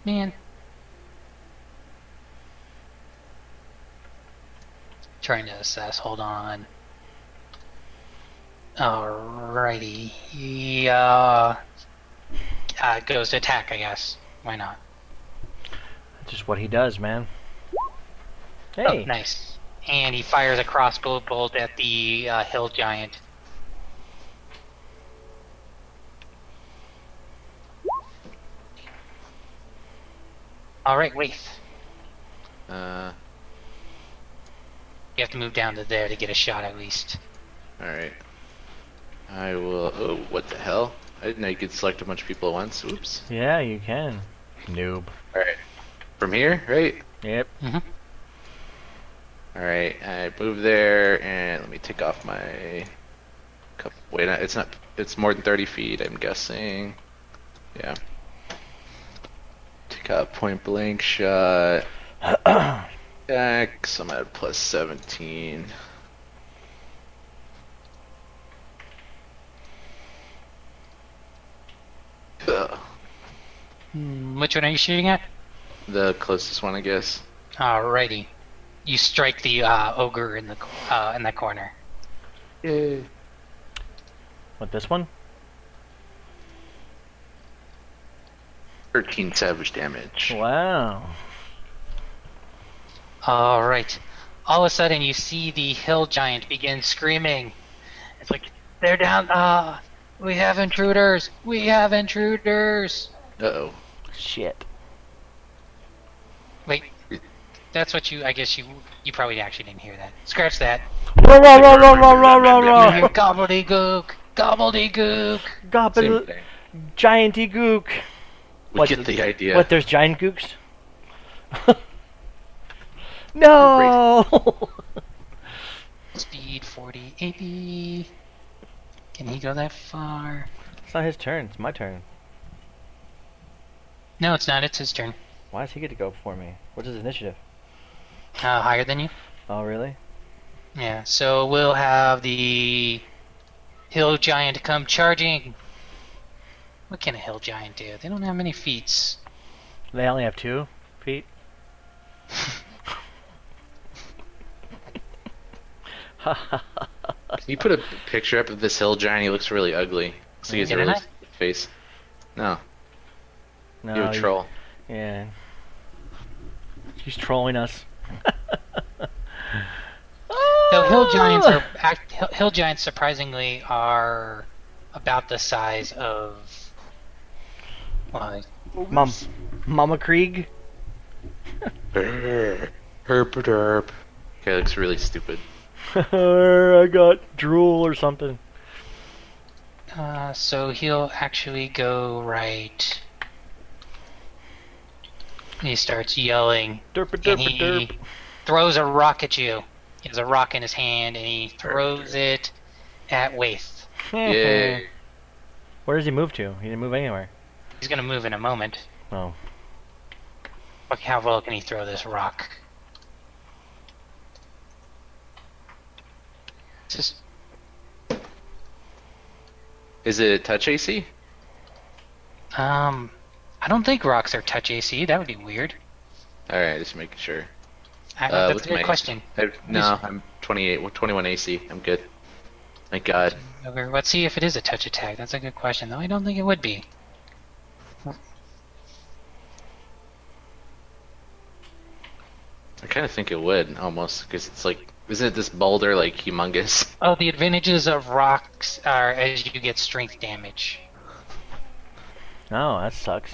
Man. Trying to assess, hold on. Alrighty. He goes to attack, I guess. Why not? That's just what he does, man. Oh, Hey. nice. And he fires a crossbow bolt at the hill giant. Alright, wait. You have to move down to there to get a shot at least. Alright. I will... Oh, what the hell? I didn't know you could select a bunch of people at once. Oops. Yeah, you can. Noob. Alright. From here, right? Yep. Alright, I move there, and let me take off my... Wait, it's not... It's more than 30 feet, I'm guessing. Yeah. Take out point blank shot. X, I'm at plus 17. Ugh. Which one are you shooting at? The closest one, I guess. Alrighty. You strike the ogre in the corner. Yay. What, this one? 13 savage damage. Wow. Alright. All of a sudden you see the hill giant begin screaming. It's like, they're down, we have intruders! We have intruders! Uh-oh. Shit. Wait. That's what I guess you probably actually didn't hear that. Scratch that. Roar, roar, roar, roar, roar, roar, roar, You hear roar. gobbledygook! Gobbledygook! Same Gobble, thing. gianty gook. We What, get the idea. What, there's giant gooks? No! Speed 40, 80. Can he go that far? It's not his turn, it's my turn. No, it's not. It's his turn. Why does he get to go before me? What's his initiative? Higher than you? Oh, really? Yeah, so we'll have the hill giant come charging. What can a hill giant do? They don't have many feats. They only have 2 feet. Can you put a picture up of this hill giant? He looks really ugly. Looks like he has a Didn't really I? stupid face. No, No, you're a troll. Yeah. He's trolling us. So hill giants surprisingly are about the size of well, Mama Krieg? Herp derp. Okay, looks really stupid. I got drool or something. so he'll actually go right. He starts yelling. Derp And derp he derp. throws a rock at you. He has a rock in his hand, and he throws it at Waith. Yay. Where does he move to? He didn't move anywhere. He's gonna move in a moment. Oh. Look how well can he throw this rock? Just Is it touch AC? I don't think rocks are touch AC. That would be weird. All right, just making sure. That's What's a good my- question. No, I'm 28, 21 AC. I'm good. Thank God. Okay, let's see if it is a touch attack. That's a good question, though. I don't think it would be. I kind of think it would almost because it's like, isn't this boulder like humongous? Oh, the advantages of rocks are as you get strength damage. Oh, that sucks.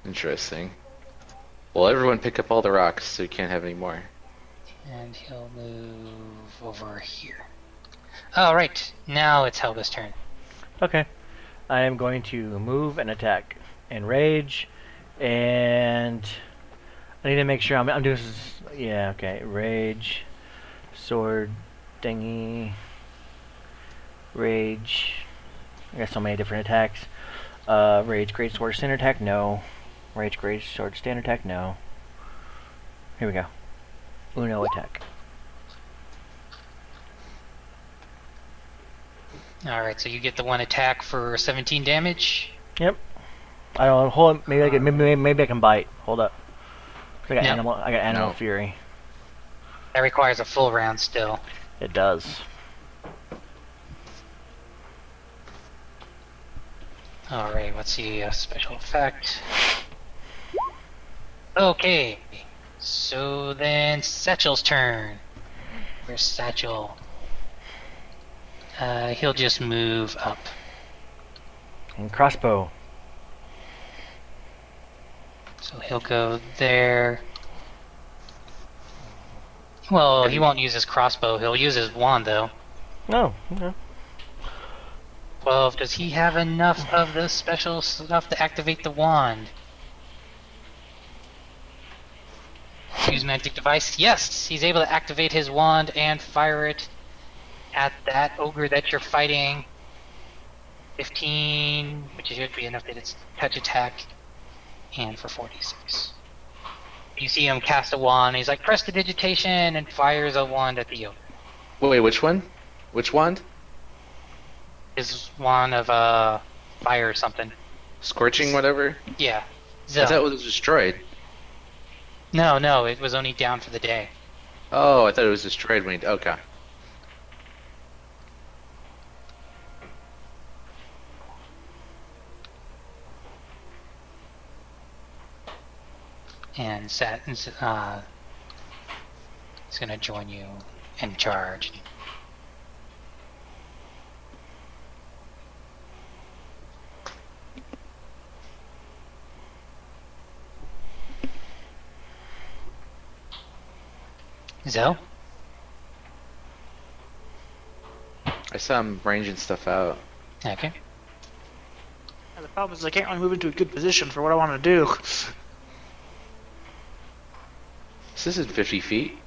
Interesting. Well, everyone pick up all the rocks so you can't have any more. And he'll move over here. Alright, now it's Helga's turn. Okay. I am going to move and attack and rage, and I need to make sure I'm doing this. Yeah, okay. Rage, sword, thingy, rage. I got so many different attacks. Rage, great sword, standard attack, no. Rage, great sword, standard attack, no. Here we go. Uno attack. Alright, so you get the one attack for 17 damage. Yep. I don't hold. Maybe I can. Maybe I can bite. Hold up. I got No. animal. I got animal No. fury. That requires a full round still. It does. Alright, let's see a special effect. Okay, so then Satchel's turn. Where's Satchel? He'll just move up. And crossbow. So he'll go there. Well, he won't use his crossbow. He'll use his wand, though. No. Okay. 12. Does he have enough of the special stuff to activate the wand? Use magic device. Yes, he's able to activate his wand and fire it at that ogre that you're fighting. 15, which should be enough that it's touch attack, and for 46. You see him cast a wand. He's like prestidigitation and fires a wand at the ogre. Wait, which one? Which wand? His wand of fire or something. Scorching, whatever. Yeah. I thought it was destroyed. No, it was only down for the day. Oh, I thought it was destroyed when. Okay. And he's gonna join you and charge. Zell? I saw him ranging stuff out. Okay. And the problem is I can't really move into a good position for what I want to do. This isn't 50 feet.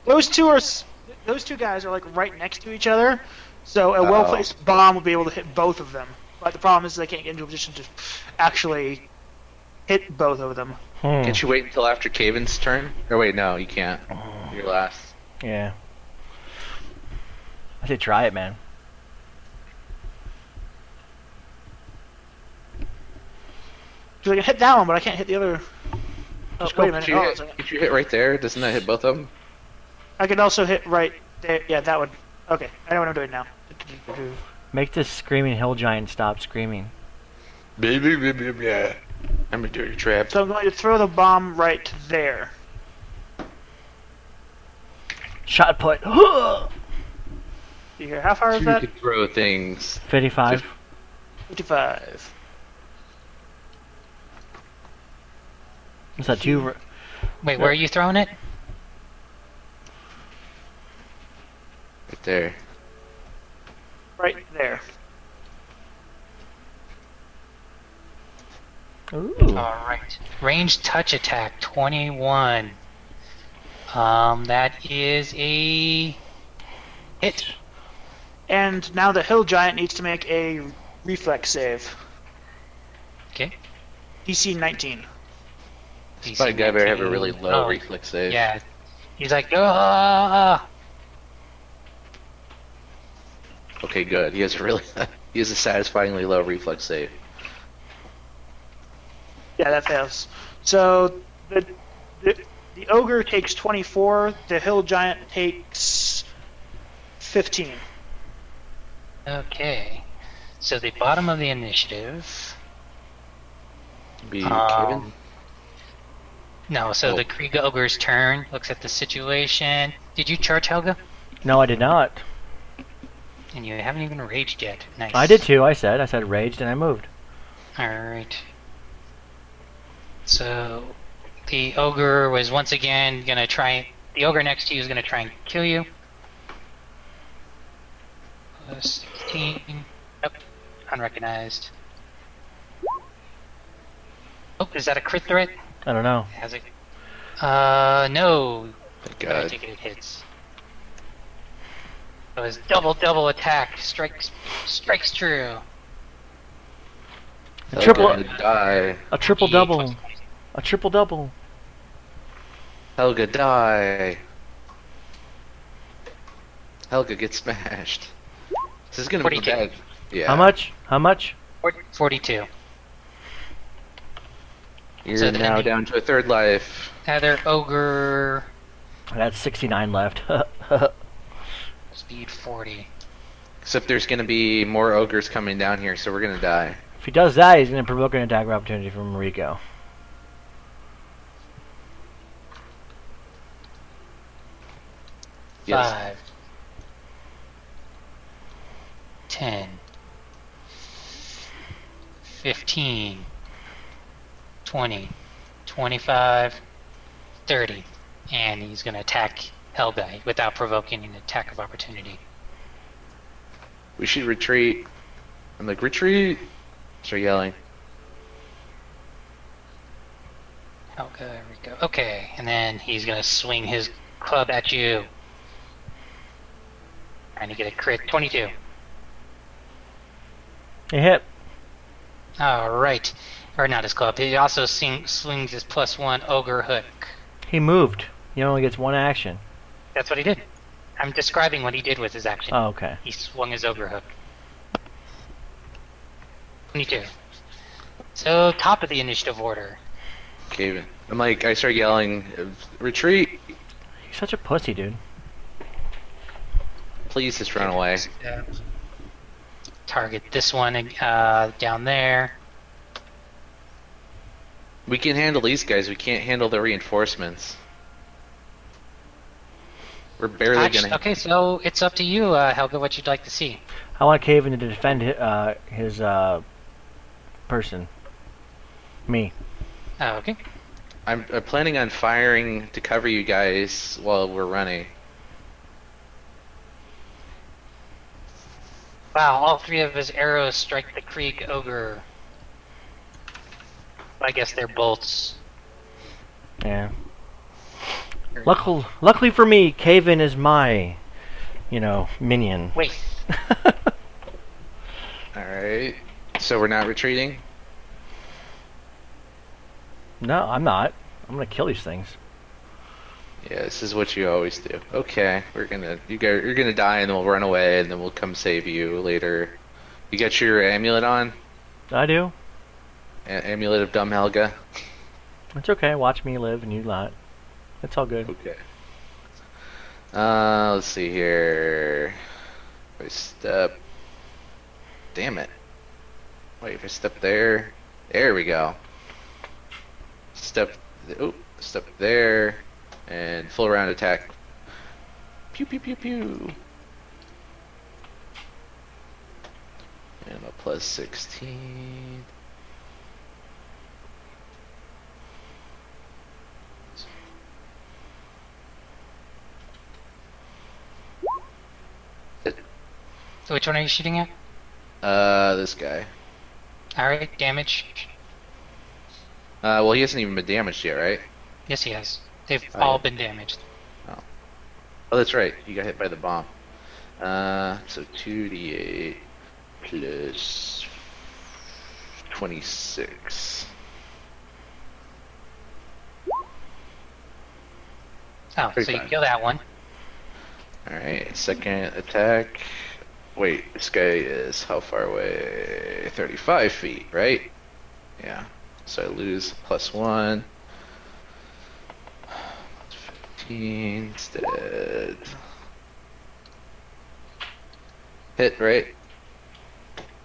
Those two guys are like right next to each other, so a well-placed bomb will be able to hit both of them. But the problem is they can't get into a position to actually hit both of them. Can't you wait until after Caven's turn? Or wait, no, you can't. You're last. Yeah. I should try it, man. Because I can hit that one, but I can't hit the other. Oh, Just wait a go- minute. If you, Hold on a hit, second. if you hit right there, doesn't that hit both of them? I could also hit right there. Yeah, that would. Okay, I know what I'm doing now. Make this screaming hill giant stop screaming. Yeah. I'm a dirty trap. So I'm going to throw the bomb right there. Shot put. You hear how far is You that? can throw things. 55. 55. Is that two? Wait, where are you throwing it? Right there. Right there. Ooh. Alright. Range touch attack, 21. That is a hit. And now the hill giant needs to make a reflex save. Okay. DC 19. DC But guy better have a 19. really low Oh, reflex save. yeah. He's like, ah! Okay, good. He has a really he has a satisfyingly low reflex save. Yeah, that fails. So the ogre takes 24. The hill giant takes 15. Okay. So the bottom of the initiative. Be Um, Kevin. No, so Oh. the Krieg Ogre's turn, looks at the situation. Did you charge Helga? No, I did not. And you haven't even raged yet. Nice. I did too. I said raged and I moved. Alright. So, the ogre was once again gonna try. The ogre next to you is gonna try and kill you. Plus 16. Nope. Unrecognized. Oh, is that a crit threat? I don't know. Has it? No. Thank But I God. take it hits. It was double attack. Strikes true. A triple, Helga die. a triple D double, plus- a triple double. Helga die. Helga gets smashed. This is gonna be 42. bad. Yeah. How much? How much? 42. You're So then now you- down to a third life. Other ogre I got 69 left. speed 40. Except there's gonna be more ogres coming down here, so we're gonna die. If he does that, he's gonna provoke an attack of opportunity from Mariko. Yes. 5. 10. 15. 20. 25. 30. And he's going to attack Helga without provoking an attack of opportunity. We should retreat. I'm like, retreat! Start yelling. Helga, there we go. Okay, and then he's going to swing his club at you. Trying to get a crit. 22. He hit. Alright. Or not his club. He also swings his +1 ogre hook. He moved. He only gets one action. That's what he did. I'm describing what he did with his action. Oh, okay. He swung his ogre hook. 22. So, top of the initiative order. Caven. I'm like, I start yelling, retreat! He's such a pussy, dude. Please just run away. Target this one down there. We can handle these guys, we can't handle the reinforcements. We're barely gonna. Okay, so it's up to you, Helga, what you'd like to see. I want Caven to defend his person. Me. Oh, okay. I'm planning on firing to cover you guys while we're running. Wow, all three of his arrows strike the Krieg ogre. I guess they're bolts. Yeah. Luckily for me, Caven is my, minion. Wait, Alright. So we're not retreating? No, I'm not. I'm gonna kill these things. Yeah, this is what you always do. Okay, you're gonna die and then we'll run away and then we'll come save you later. You got your amulet on? I do. Amulet of Dumb Helga? It's okay. Watch me live and you not. It's all good. Okay. Let's see here. If I step... Damn it. Wait, if I step there... There we go. Step there. And full round attack. Pew pew pew pew. And a plus 16. so which one are you shooting at? This guy. Alright, damage. Well, he hasn't even been damaged yet, right? Yes, he has. They've Oh, all yeah. been damaged. Oh, that's right. He got hit by the bomb. So 2d8 plus 26. Oh, so you 35. kill that one. Alright, second attack. Wait, this guy is how far away? 35 feet, right? Yeah. So I lose +1. 15 instead. Hit, right?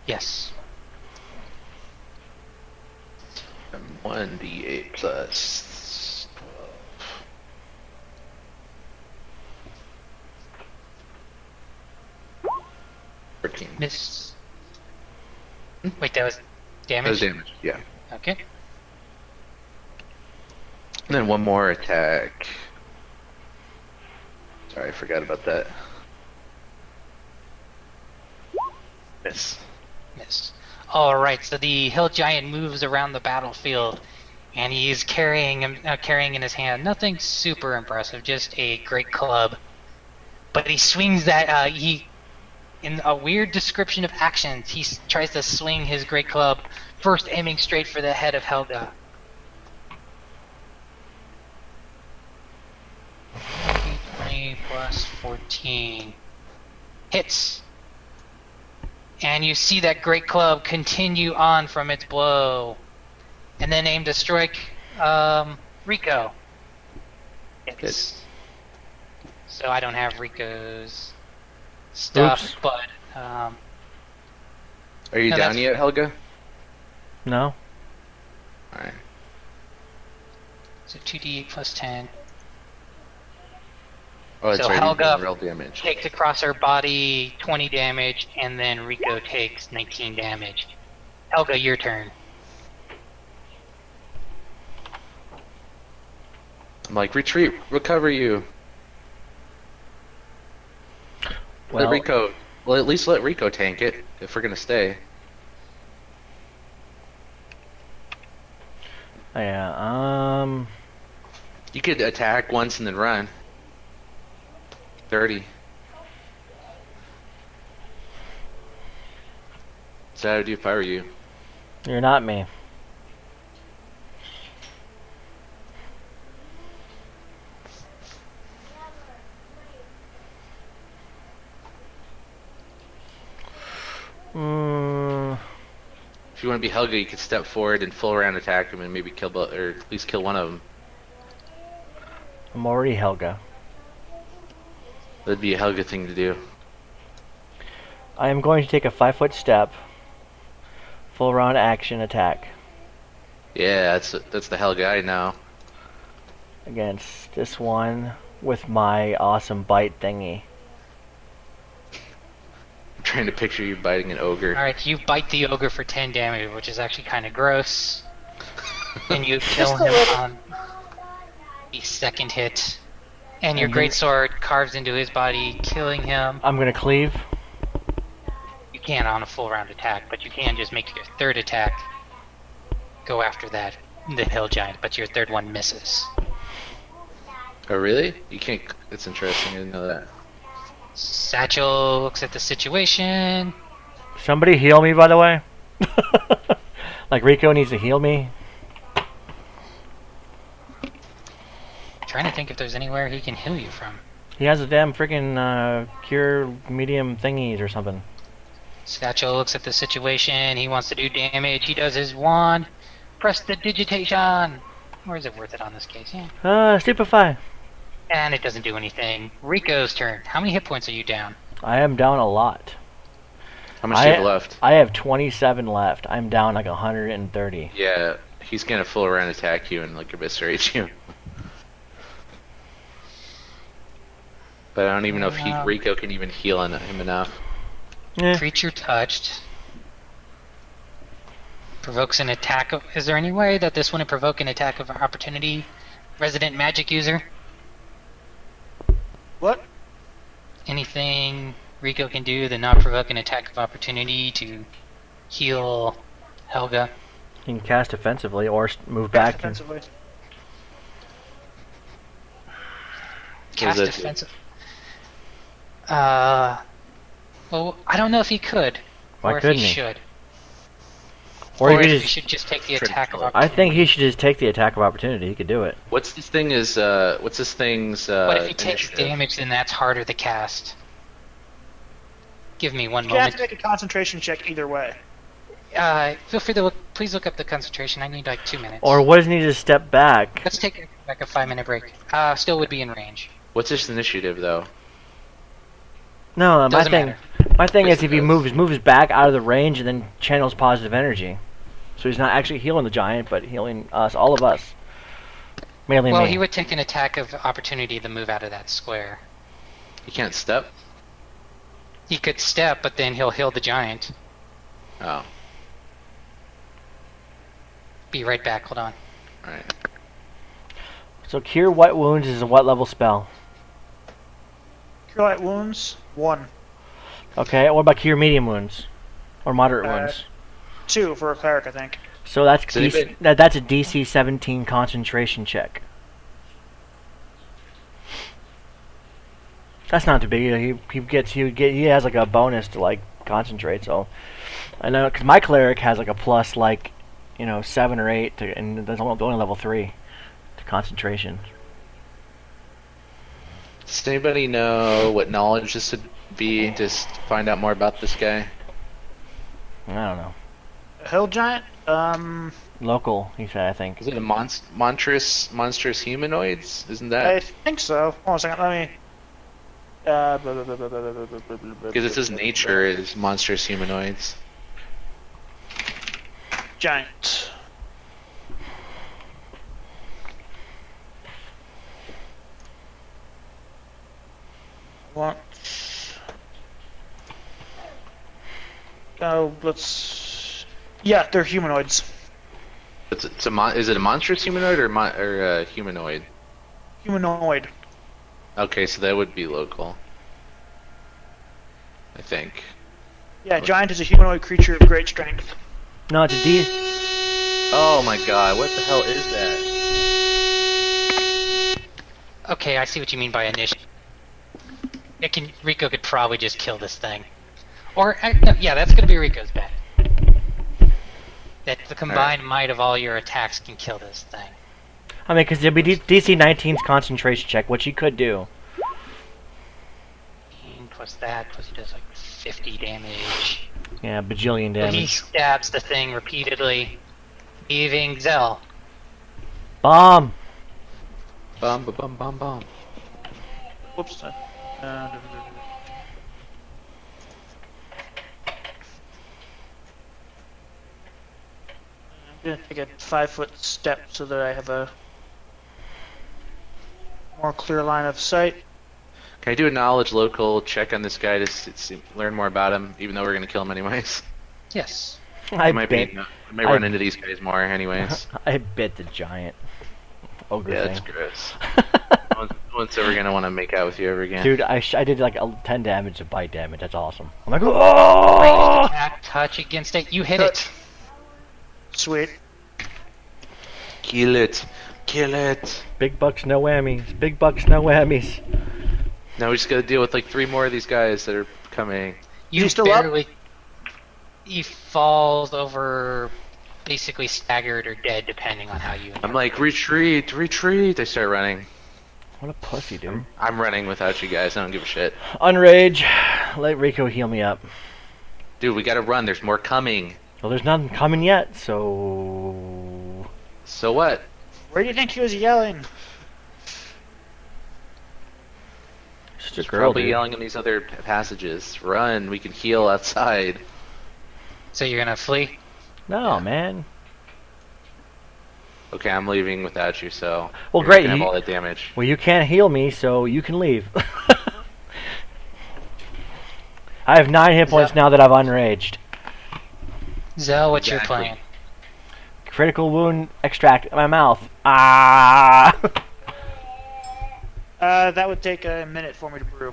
Yes. 1d8 plus 13. Miss. Wait, that was That damage? was damage, yeah. Okay. And then one more attack. Sorry, I forgot about that. Miss. Miss. Alright, so the hill giant moves around the battlefield, and he's carrying in his hand nothing super impressive, just a great club. But he swings that, in a weird description of actions, he tries to swing his great club, first aiming straight for the head of Helga. 20 plus 14. Hits. And you see that great club continue on from its blow. And then aim to strike Rico. Hits. So I don't have Rico's stuff, Oops. but Are you No, down that's- yet, Helga? No. Alright. so 2d8 plus 10. Oh, that's So right. Helga- You're doing real damage. Takes across her body 20 damage, and then Rico takes 19 damage. Helga, your turn. I'm like, retreat, recover you. Let Well, Rico. Well, at least let Rico tank it if we're gonna stay. yeah. You could attack once and then run. 30. So I would do if I were you. You're not me. Mm, If you want to be Helga, you could step forward and full round attack him and maybe kill both, or at least kill one of them. I'm already Helga. That'd be a Helga thing to do. I am going to take a 5-foot step. Full round action attack Yeah, that's the Helga I know. against this one with my awesome bite thingy. I'm trying to picture you biting an ogre. Alright, you bite the ogre for 10 damage, which is actually kind of gross. And you kill him on the second hit. And your And then- greatsword carves into his body, killing him. I'm gonna cleave. You can't on a full round attack, but you can just make your third attack go after that, the hill giant, but your third one misses. Oh really? You can't. That's interesting. I didn't know that. Satchel looks at the situation. Somebody heal me, by the way. Like Rico needs to heal me. Trying to think if there's anywhere he can heal you from. He has a damn freaking cure medium thingies or something. Satchel looks at the situation. He wants to do damage. He does his wand. Press the digitation. Or is it worth it on this case? Yeah. Stupefy. And it doesn't do anything. Rico's turn. How many hit points are you down? I am down a lot. How much do you have left? I have 27 left. I'm down like 130. Yeah, he's gonna full around attack you and like eviscerate you. But I don't even know if Rico can even heal him enough. Eh, Creature touched. Provokes an attack. Is there any way that this wouldn't provoke an attack of opportunity? Resident magic user? What? Anything Rico can do to not provoke an attack of opportunity to heal Helga? you can cast offensively or move Cast back. And, defensively. Cast that do? defensive. Well, I don't know if he could. Why or if couldn't he he? should. Or you if could we just. should just take the Try to attack of kill it. I opportunity. think he should just take the attack of opportunity. He could do it. What's this thing's But if he takes initiative? damage, then that's harder to cast. Give me one You have moment. to make a concentration check either way. Feel free to look. Please look up the concentration. I need like 2 minutes. Or what does he need to step back? Let's take like a 5-minute break. Still would be in range. What's his initiative though? No, my Doesn't thing. matter. My thing Yes, is it if he does. moves back out of the range and then channels positive energy. So he's not actually healing the giant, but healing us, all of us. Mainly Well, me. he would take an attack of opportunity to move out of that square. He can't step. He could step, but then he'll heal the giant. Oh, Be right back. Hold on. all right. So cure what wounds is a what level spell? Cure light wounds, 1. Okay, what about cure medium wounds? Or moderate wounds? 2 for a cleric, I think. So that's Does anybody- that's a DC 17 concentration check. That's not too big. He has like a bonus to like concentrate. So I know because my cleric has like a plus like 7 or 8 to, and that's only level 3 to concentration. Does anybody know what knowledge this would be? Just find out more about this guy. I don't know. A hill giant? Local, he said. I think. Is it a monstrous humanoids? Isn't I that? think so. Hold on a second, let me... Because it says nature is monstrous humanoids. Giant. Want... Oh, let's... Yeah, they're humanoids. Is it a monstrous humanoid or a humanoid? Humanoid. Okay, so that would be local. I think. Yeah, giant is a humanoid creature of great strength. No, it's a D. Oh my god, what the hell is that? Okay, I see what you mean by initiative. Rico could probably just kill this thing. Or, no, yeah, that's gonna be Rico's bet. That the combined might of all your attacks can kill this thing. I mean, because it'd be DC 19's concentration check, which he could do. Plus that, plus he does like 50 damage. Yeah, bajillion But he damage. stabs the thing repeatedly, leaving Zell. Bomb. Bum ba bum bum bum. Whoops. I'm gonna take a 5-foot step so that I have a more clear line of sight. Can I do a knowledge local check on this guy to learn more about him, even though we're gonna kill him anyways? Yes. I might bet. run into these guys more anyways. I bit the giant. Ogre Yeah, thing. that's gross. No one's ever gonna want to make out with you ever again. Dude, I did like 10 damage of bite damage. That's awesome. I'm like, Ranged oh! attack, touch against it. You hit it. Sweet. Kill it. Kill it. Big bucks, no whammies. Big bucks, no whammies. Now we just gotta deal with like 3 more of these guys that are coming. You he still up? barely. He falls over, basically staggered or dead, depending on how you. I'm like, retreat, retreat. I start running. What a pussy, dude. I'm running without you guys. I don't give a shit. Unrage. Let Rico heal me up. Dude, we gotta run. There's more coming. Well, there's nothing coming yet, so... So what? Where do you think he was yelling? She's a Just girl, probably dude. yelling in these other passages. Run. We can heal outside. So you're gonna flee? No, Yeah. man. Okay, I'm leaving without you, so. Well, you're great, gonna have you- all that damage. Well, you can't heal me, so you can leave. I have 9 hit points now that I've unraged. Zell, what's your Exactly. plan? Critical wound extract in my mouth. Ah! That would take a minute for me to brew.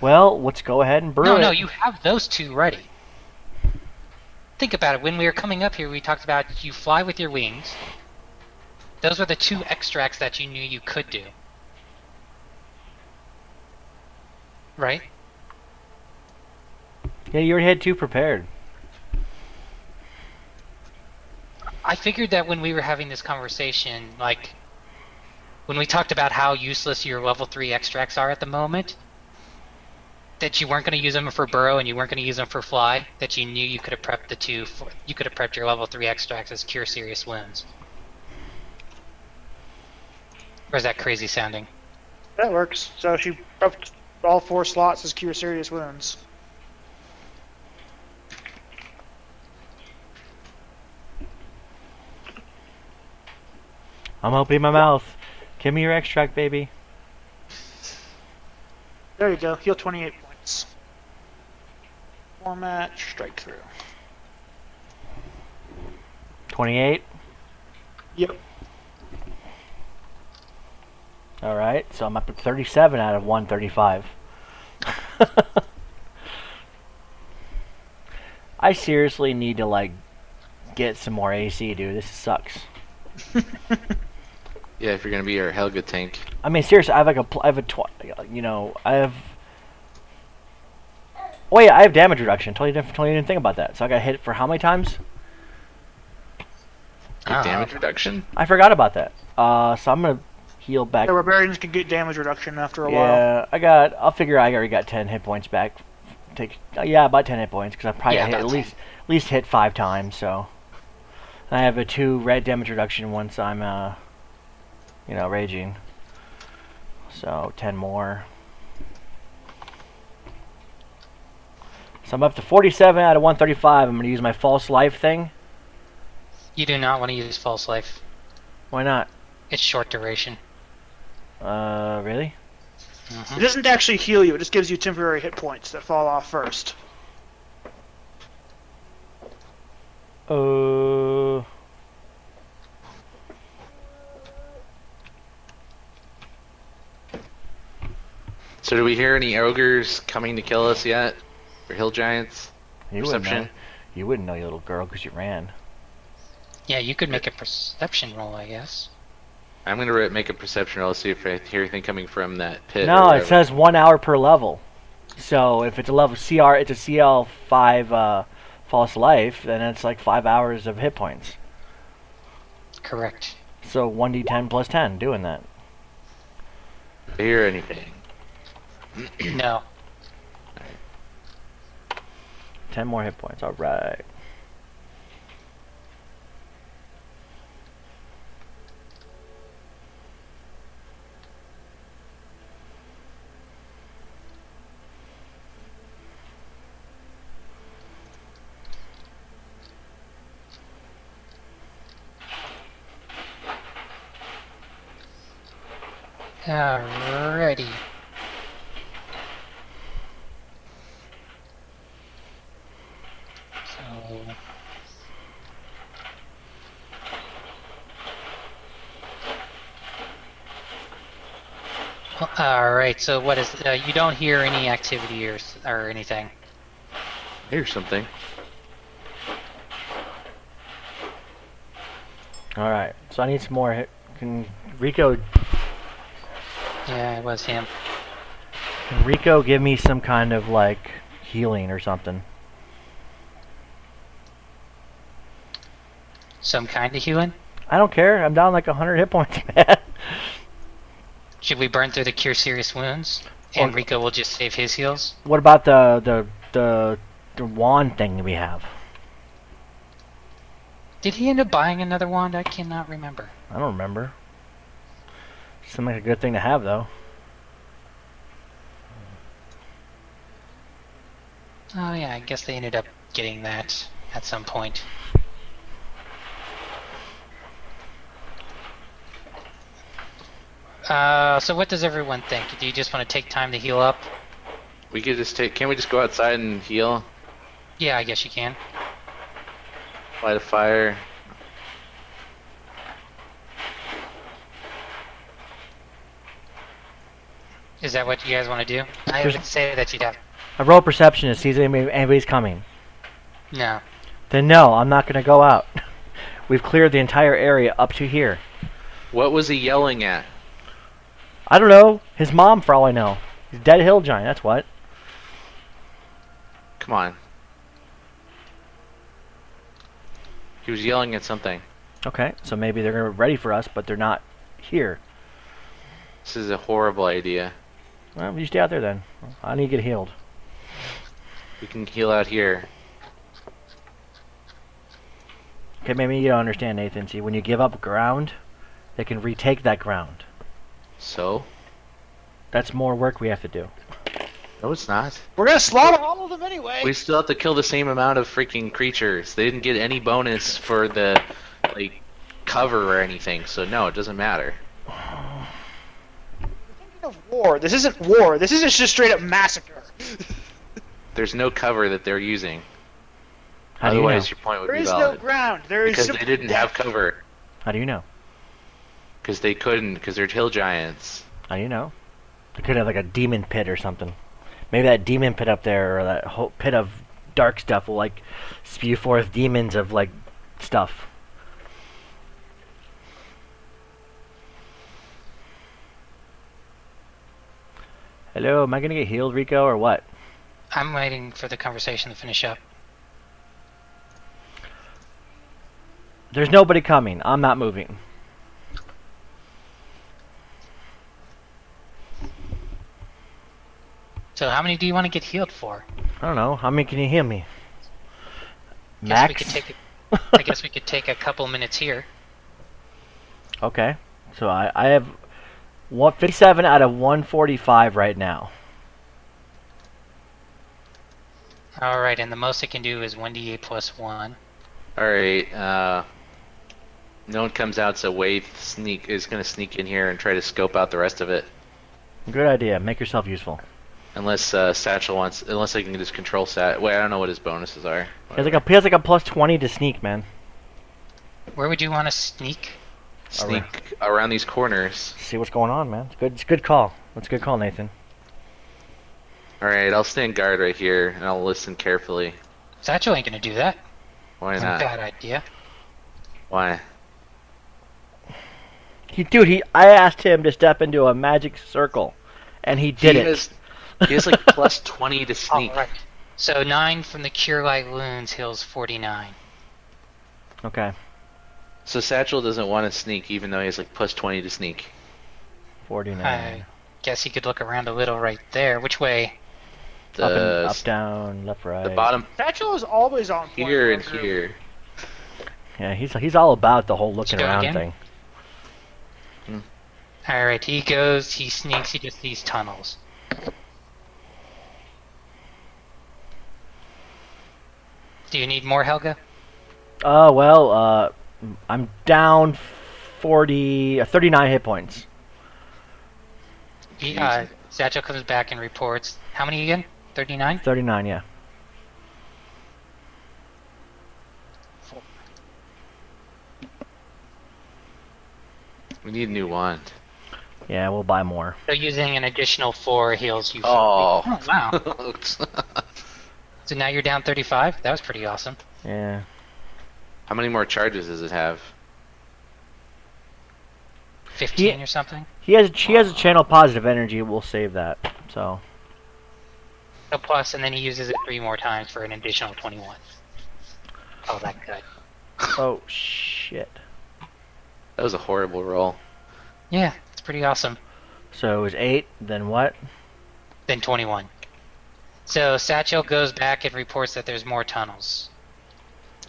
Well, let's go ahead and brew No, it. no, you have those two ready. Think about it. When we were coming up here, we talked about you fly with your wings. Those were the 2 extracts that you knew you could do. Right? Yeah, you already had 2 prepared. I figured that when we were having this conversation, like when we talked about how useless your level 3 extracts are at the moment, that you weren't going to use them for burrow and you weren't going to use them for fly, that you knew you could have prepped you could have prepped your level 3 extracts as cure serious wounds. Or is that crazy sounding? That works. So she prepped all 4 slots as cure serious wounds. I'm opening my mouth. Give me your extract, baby. There you go. Heal 28 points. Format, strike through. 28. Yep. Alright, so I'm up at 37 out of 135. I seriously need to, like, get some more AC, dude. This sucks. Yeah, if you're gonna be our Helga tank. I mean, seriously, I have Oh yeah, I have damage reduction. Totally didn't think about that. So I got hit for how many times? Damage reduction? I forgot about that. So I'm gonna heal back. The barbarians can get damage reduction after a while. Yeah, I'll figure I already got 10 hit points back. About 10 hit points, because I probably hit at least hit 5 times, so. And I have a 2 red damage reduction once I'm, raging. So, 10 more. So I'm up to 47 out of 135. I'm going to use my false life thing. You do not want to use false life. Why not? It's short duration. Really? It doesn't actually heal you, it just gives you temporary hit points that fall off first. So do we hear any ogres coming to kill us yet? Or hill giants? Perception? You wouldn't know, you little girl, because you ran. Yeah, you could make a perception roll, I guess. I'm gonna make a perception roll to see if I hear anything coming from that pit. No, it says 1 hour per level. So if it's a level CR, it's a CL5 false life, then it's like 5 hours of hit points. Correct. So 1d10 plus 10, doing that. Do you hear anything? No. 10 more hit points, alright. Alrighty. So... Alright, so what is... you don't hear any activity or anything. Here's something. Alright, so I need some more hit. Can Rico Yeah, it was him. give me some kind of, like, healing or something? Some kind of healing? I don't care, I'm down like 100 hit points, man. Should we burn through the cure serious wounds? And Rico will just save his heals? What about the wand thing that we have? Did he end up buying another wand? I cannot remember. I don't remember. Seems like a good thing to have, though. Oh yeah, I guess they ended up getting that at some point. So what does everyone think? Do you just want to take time to heal up? We could just can't we just go outside and heal? Yeah, I guess you can. Light a fire. Is that what you guys want to do? I would say that you'd have... I roll perception to see if anybody's coming. No. Then no, I'm not going to go out. We've cleared the entire area up to here. What was he yelling at? I don't know. His mom, for all I know. He's a dead hill giant, that's what. Come on. He was yelling at something. Okay, so maybe they're ready for us, but they're not here. This is a horrible idea. Well, you stay out there then. I need to get healed. We can heal out here. Okay, maybe you don't understand, Nathan. See, when you give up ground, they can retake that ground. So? That's more work we have to do. No, it's not. We're gonna slaughter all of them anyway. We still have to kill the same amount of freaking creatures. They didn't get any bonus for the, like, cover or anything, so no, it doesn't matter. Of war. This isn't war. This isn't just straight up massacre. There's no cover that they're using. How do you know? Otherwise, your point would There be is valid. no ground. There is Because simple they didn't death. have cover. How do you know? Because they couldn't, because they're hill giants. How do you know? They could have like a demon pit or something. Maybe that demon pit up there, or that whole pit of dark stuff, will like spew forth demons of like stuff. Hello, am I gonna get healed, Rico, or what? I'm waiting for the conversation to finish up. There's nobody coming. I'm not moving. So how many do you want to get healed for? I don't know. How many can you heal me? Guess we Max? could take I guess we could take a couple minutes here. Okay. So I have 57 out of 145 right now. Alright, and the most it can do is 1d8 plus 1. Alright, no one comes out, so Wade is going to sneak in here and try to scope out the rest of it. Good idea. Make yourself useful. Unless Satchel wants, unless I can just control Sat. Wait, I don't know what his bonuses are. He has like a plus 20 to sneak, man. Where would you want to sneak? Sneak around these corners. See what's going on, man. It's good. It's a good call. That's a good call, Nathan. Alright, I'll stand guard right here, and I'll listen carefully. Satchel ain't gonna do that. Why That's a not? bad idea. Why? I asked him to step into a magic circle, and he did it. He has like plus 20 to sneak. Alright. So 9 from the Cure Light Wounds heals 49. Okay. So Satchel doesn't want to sneak, even though he has like plus 20 to sneak. 49. I guess he could look around a little right there. Which way? The Up, down, left, right. the bottom Satchel is always on point. here and Andrew. here. Yeah, he's all about the whole looking Let's go around again. thing. Alright, he goes, he sneaks, he just sees tunnels. Do you need more, Helga? I'm down 39 hit points. Satchel comes back and reports. How many again? 39? 39, yeah. We need a new wand. Yeah, we'll buy more. So using an additional 4 heals you. Oh. Wow. So now you're down 35? That was pretty awesome. Yeah. How many more charges does it have? 15 or something? He has a channel positive energy. We'll save that. So. So plus, and then he uses it 3 more times for an additional 21. Oh, that good. Oh shit. That was a horrible roll. Yeah, it's pretty awesome. So it was 8. Then what? Then 21. So Satchel goes back and reports that there's more tunnels.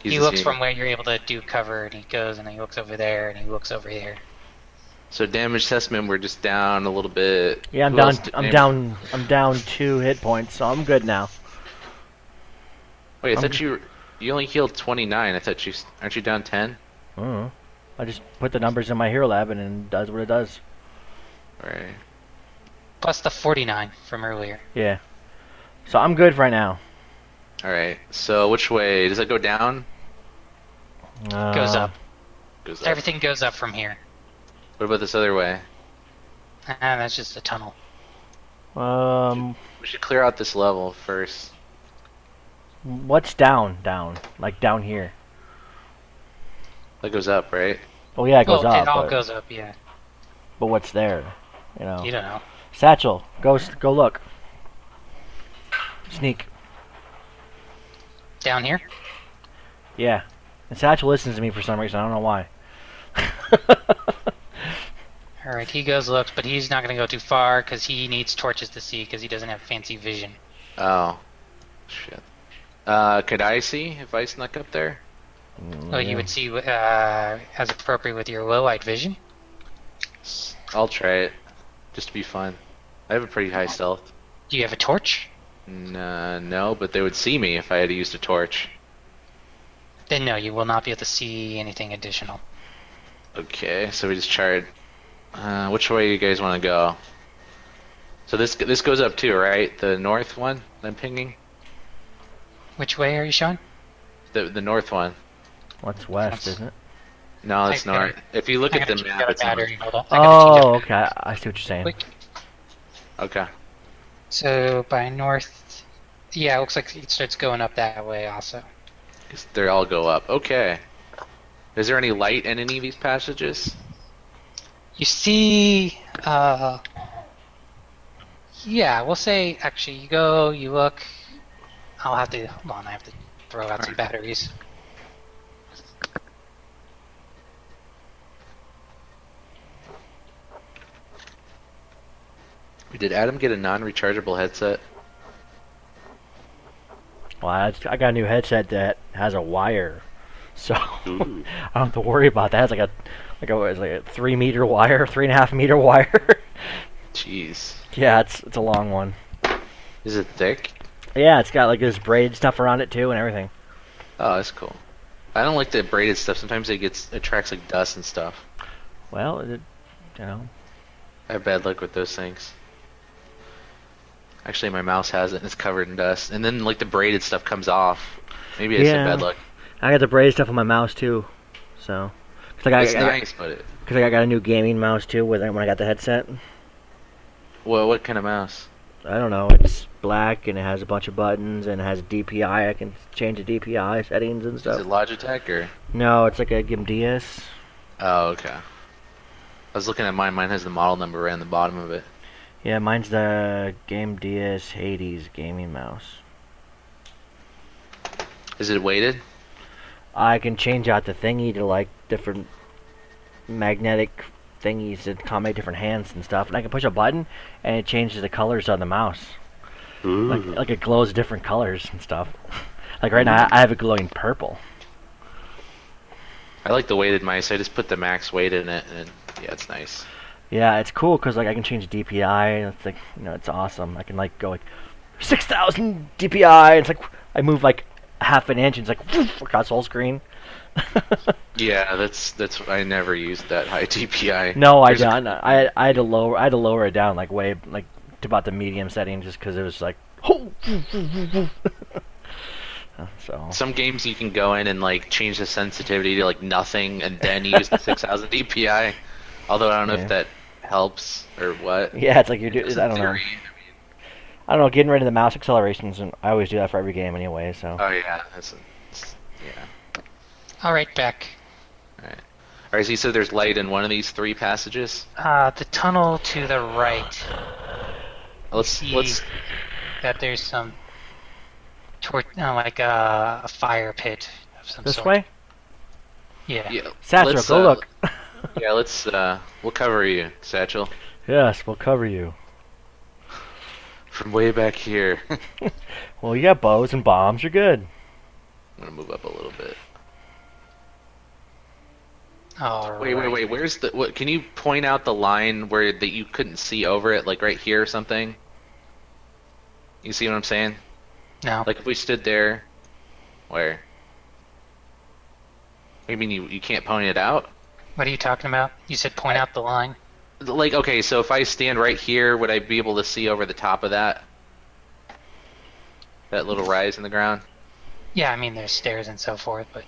He looks from where you're able to do cover, and he goes and he looks over there and he looks over here. So damage assessment, we're just down a little bit. Yeah, I'm Who down. else did I'm damage- down. I'm down 2 hit points, so I'm good now. Wait, I thought you only healed 29. I thought aren't you down 10? I just put the numbers in my hero lab and it does what it does. Right. Plus the 49 from earlier. Yeah. So I'm good right now. All right. So which way does it go down? Goes up. Goes up. Everything goes up from here. What about this other way? Ah, that's just a tunnel. We should clear out this level first. What's down? Down, like down here. That goes up, right? Oh yeah, it goes Well, up. it all but, goes up, yeah. but what's there? You know. You don't know. Satchel, go look. Sneak. Down here? Yeah. And Satchel listens to me for some reason. I don't know why. Alright, he goes looks, but he's not going to go too far because he needs torches to see because he doesn't have fancy vision. Oh, shit. Could I see if I snuck up there? Oh, you would see as appropriate with your low light vision. I'll try it, just to be fun. I have a pretty high stealth. Do you have a torch? No, but they would see me if I had used a torch. Then no, you will not be able to see anything additional. Okay, so we just charted. Which way you guys want to go? So this goes up too, right? The north one I'm pinging? Which way are you showing? The north one. What's west, isn't it? No, it's I not. gotta- If you look I at the gotta change map, out a it's on. battery. Hold on. I gotta change out Oh, okay. I see what you're saying. quick. Okay. So by north, yeah, it looks like it starts going up that way also. 'Cause they all go up. Okay. Is there any light in any of these passages? You see, yeah, we'll say actually you go, you look. I'll have to hold on. I have to throw out some batteries. Did Adam get a non-rechargeable headset? Well, I got a new headset that has a wire, so Ooh. I don't have to worry about that. It's like a 3 meter wire, 3.5 meter wire. Jeez. Yeah, it's a long one. Is it thick? Yeah, it's got like this braid stuff around it too and everything. Oh, that's cool. I don't like the braided stuff. Sometimes attracts like dust and stuff. Well, you know, I have bad luck with those things. Actually, my mouse has it and it's covered in dust. And then like the braided stuff comes off. Maybe it's Yeah. bad luck. I got the braid stuff on my mouse too, so. Cause It's nice, but Because I got a new gaming mouse too when I got the headset. well, what kind of mouse? I don't know. It's black and it has a bunch of buttons and it has DPI. I can change the DPI settings and Is stuff. it Logitech or? No, it's like a GIMDS. Oh, okay. I was looking at mine. Mine has the model number right on the bottom of it. Yeah, mine's the GameDS Hades gaming mouse. Is it weighted? I can change out the thingy to like different magnetic thingies that accommodate different hands and stuff. And I can push a button and it changes the colors on the mouse. Like it glows different colors and stuff. Like right now I have it glowing purple. I like the weighted mice. I just put the max weight in it, and yeah, it's nice. Yeah, it's cool because like I can change DPI. It's like it's awesome. I can like go like 6,000 DPI. It's like I move like half an inch. And it's like woof, across the whole screen. Yeah, that's. I never used that high DPI. No, I There's a- don't. I had to lower it down like way like to about the medium setting just because it was like. So. Some games you can go in and like change the sensitivity to like nothing, and then use the 6,000 DPI. Although I don't know Yeah. if that helps or what. Yeah, it's like you're doing. Just I in don't know. theory. I don't know. Getting rid of the mouse accelerations, and I always do that for every game anyway. So. Oh yeah, yeah. All right, back. All right. So you said there's light in one of these three passages. The tunnel to the right. Let's See that there's some like a fire pit of some This sort. way, Yeah. yeah. Satchel, let's, go look. Yeah, let's we'll cover you, Satchel, Yes, we'll cover you. from way back here. I'm Well, you got bows and bombs. You're good. gonna move up a little bit. All Wait. right. Where's the? What? Can you point out the line where that you couldn't see over it, like right here or something? You see what I'm saying? No. Like if we stood there, where? You mean you can't point it out? What are you talking about? You said point out the line. Like okay, so if I stand right here, would I be able to see over the top of that? That little rise in the ground? Yeah, I mean there's stairs and so forth, but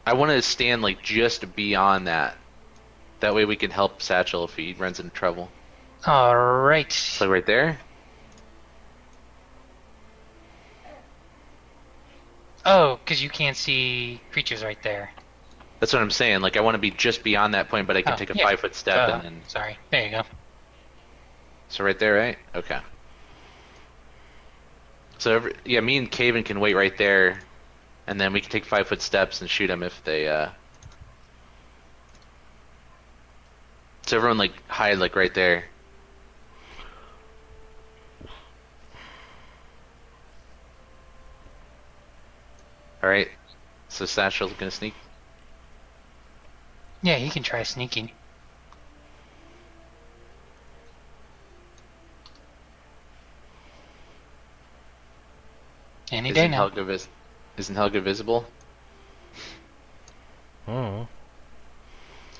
I want to stand like just beyond that. That way we can help Satchel if he runs into trouble. all right. So right there? Oh, because you can't see creatures right there. That's what I'm saying. Like I want to be just beyond that point, but I can Oh, take a yeah. 5-foot step and then. Sorry. There you go. So right there, right? Okay. So yeah, me and Caven can wait right there, and then we can take 5-foot steps and shoot them if they. So everyone like hide like right there. All right. So Satchel's gonna sneak. Yeah, he can try sneaking. Any day now. Isn't Helga visible? Hmm.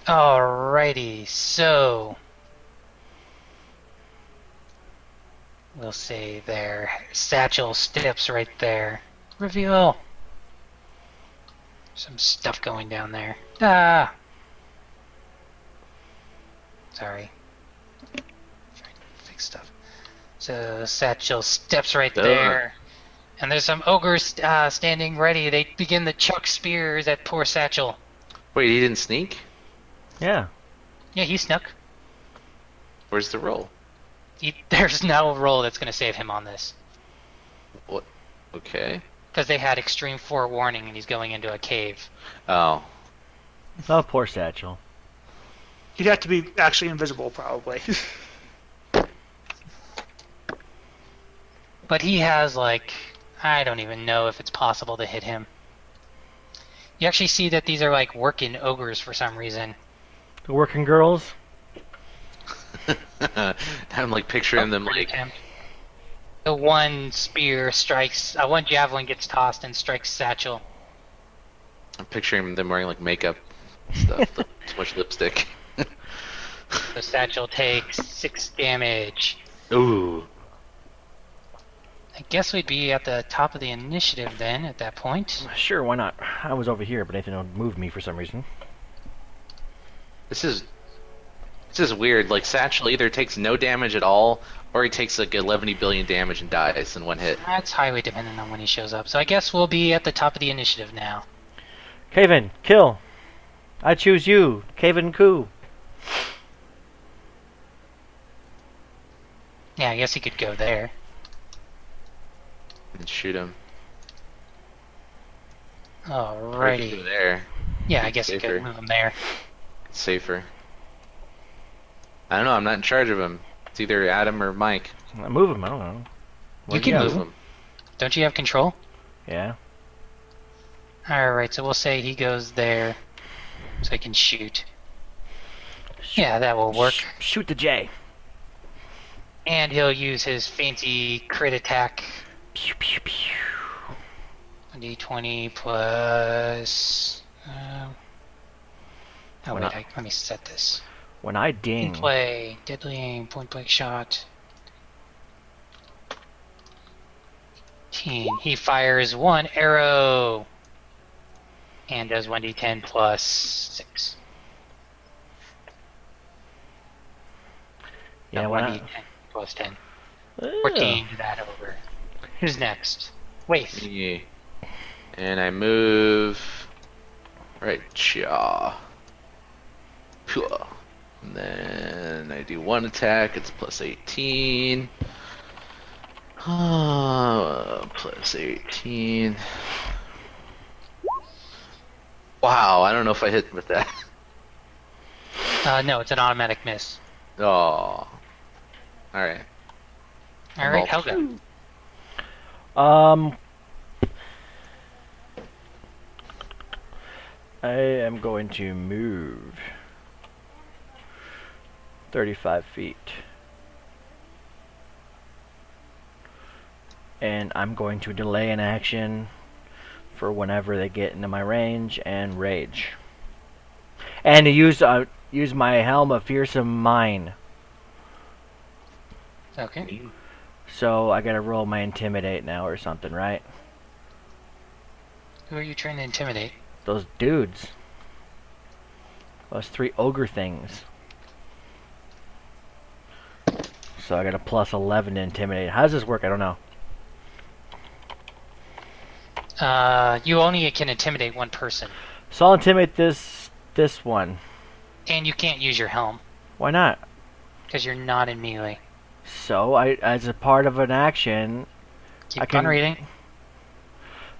Alrighty, so we'll say there. Satchel steps right there. Reveal. Some stuff going down there. Ah. Sorry. Trying to fix stuff. So Satchel steps right there. And there's some ogres standing ready. They begin to chuck spears at poor Satchel. Wait, he didn't sneak? Yeah. Yeah, he snuck. Where's the roll? There's no roll that's going to save him on this. What? Okay. Because they had extreme forewarning and he's going into a cave. Oh. Oh, poor Satchel. He'd have to be actually invisible, probably. But he has, like, I don't even know if it's possible to hit him. You actually see that these are, like, working ogres for some reason. The working girls. I'm like picturing them like. The one spear strikes, one javelin gets tossed and strikes Satchel. I'm picturing them wearing like makeup stuff, too much lipstick. So Satchel takes 6 damage. Ooh. I guess we'd be at the top of the initiative then at that point. Sure, why not? I was over here, but Nathan moved me for some reason. This is weird. Like Satchel either takes no damage at all, or he takes like 11 billion damage and dies in one hit. That's highly dependent on when he shows up. So I guess we'll be at the top of the initiative now. Caven, kill. I choose you, Caven Koo. Yeah, I guess he could go there. And shoot him. Or he could go Alrighty. there. Yeah, I guess he Safer. could move him there. It's safer. I don't know. I'm not in charge of him. It's either Adam or Mike. I move him, I don't know. You can got? move him. Don't you have control? Yeah. Alright, so we'll say he goes there so he can shoot. Yeah, that will work. Shoot the J. And he'll use his fancy crit attack. Pew, pew, pew. D20 plus... oh wait, not? let me set this. When I ding. Play, deadly aim, point blank shot. He fires 1 arrow. And does 1d10 plus 6. Yeah, No, why 1d10 plus 10. 14 to that over. Who's next? Waif. Yeah. And I move right jaw. Phew. And then I do 1 attack. It's plus 18. Plus 18. Wow, I don't know if I hit with that. No, it's an automatic miss. Oh. Alright. Alright, Helga. I am going to move 35 feet. And I'm going to delay an action for whenever they get into my range and rage. And to use my Helm of Fearsome Mine. Okay. So I gotta roll my Intimidate now or something, right? Who are you trying to intimidate? Those dudes. Those 3 ogre things. So I got a plus 11 to intimidate. How does this work? I don't know. You only can intimidate 1 person. So I'll intimidate this one. And you can't use your helm. Why not? Because you're not in melee. So as a part of an action, Keep I can on reading.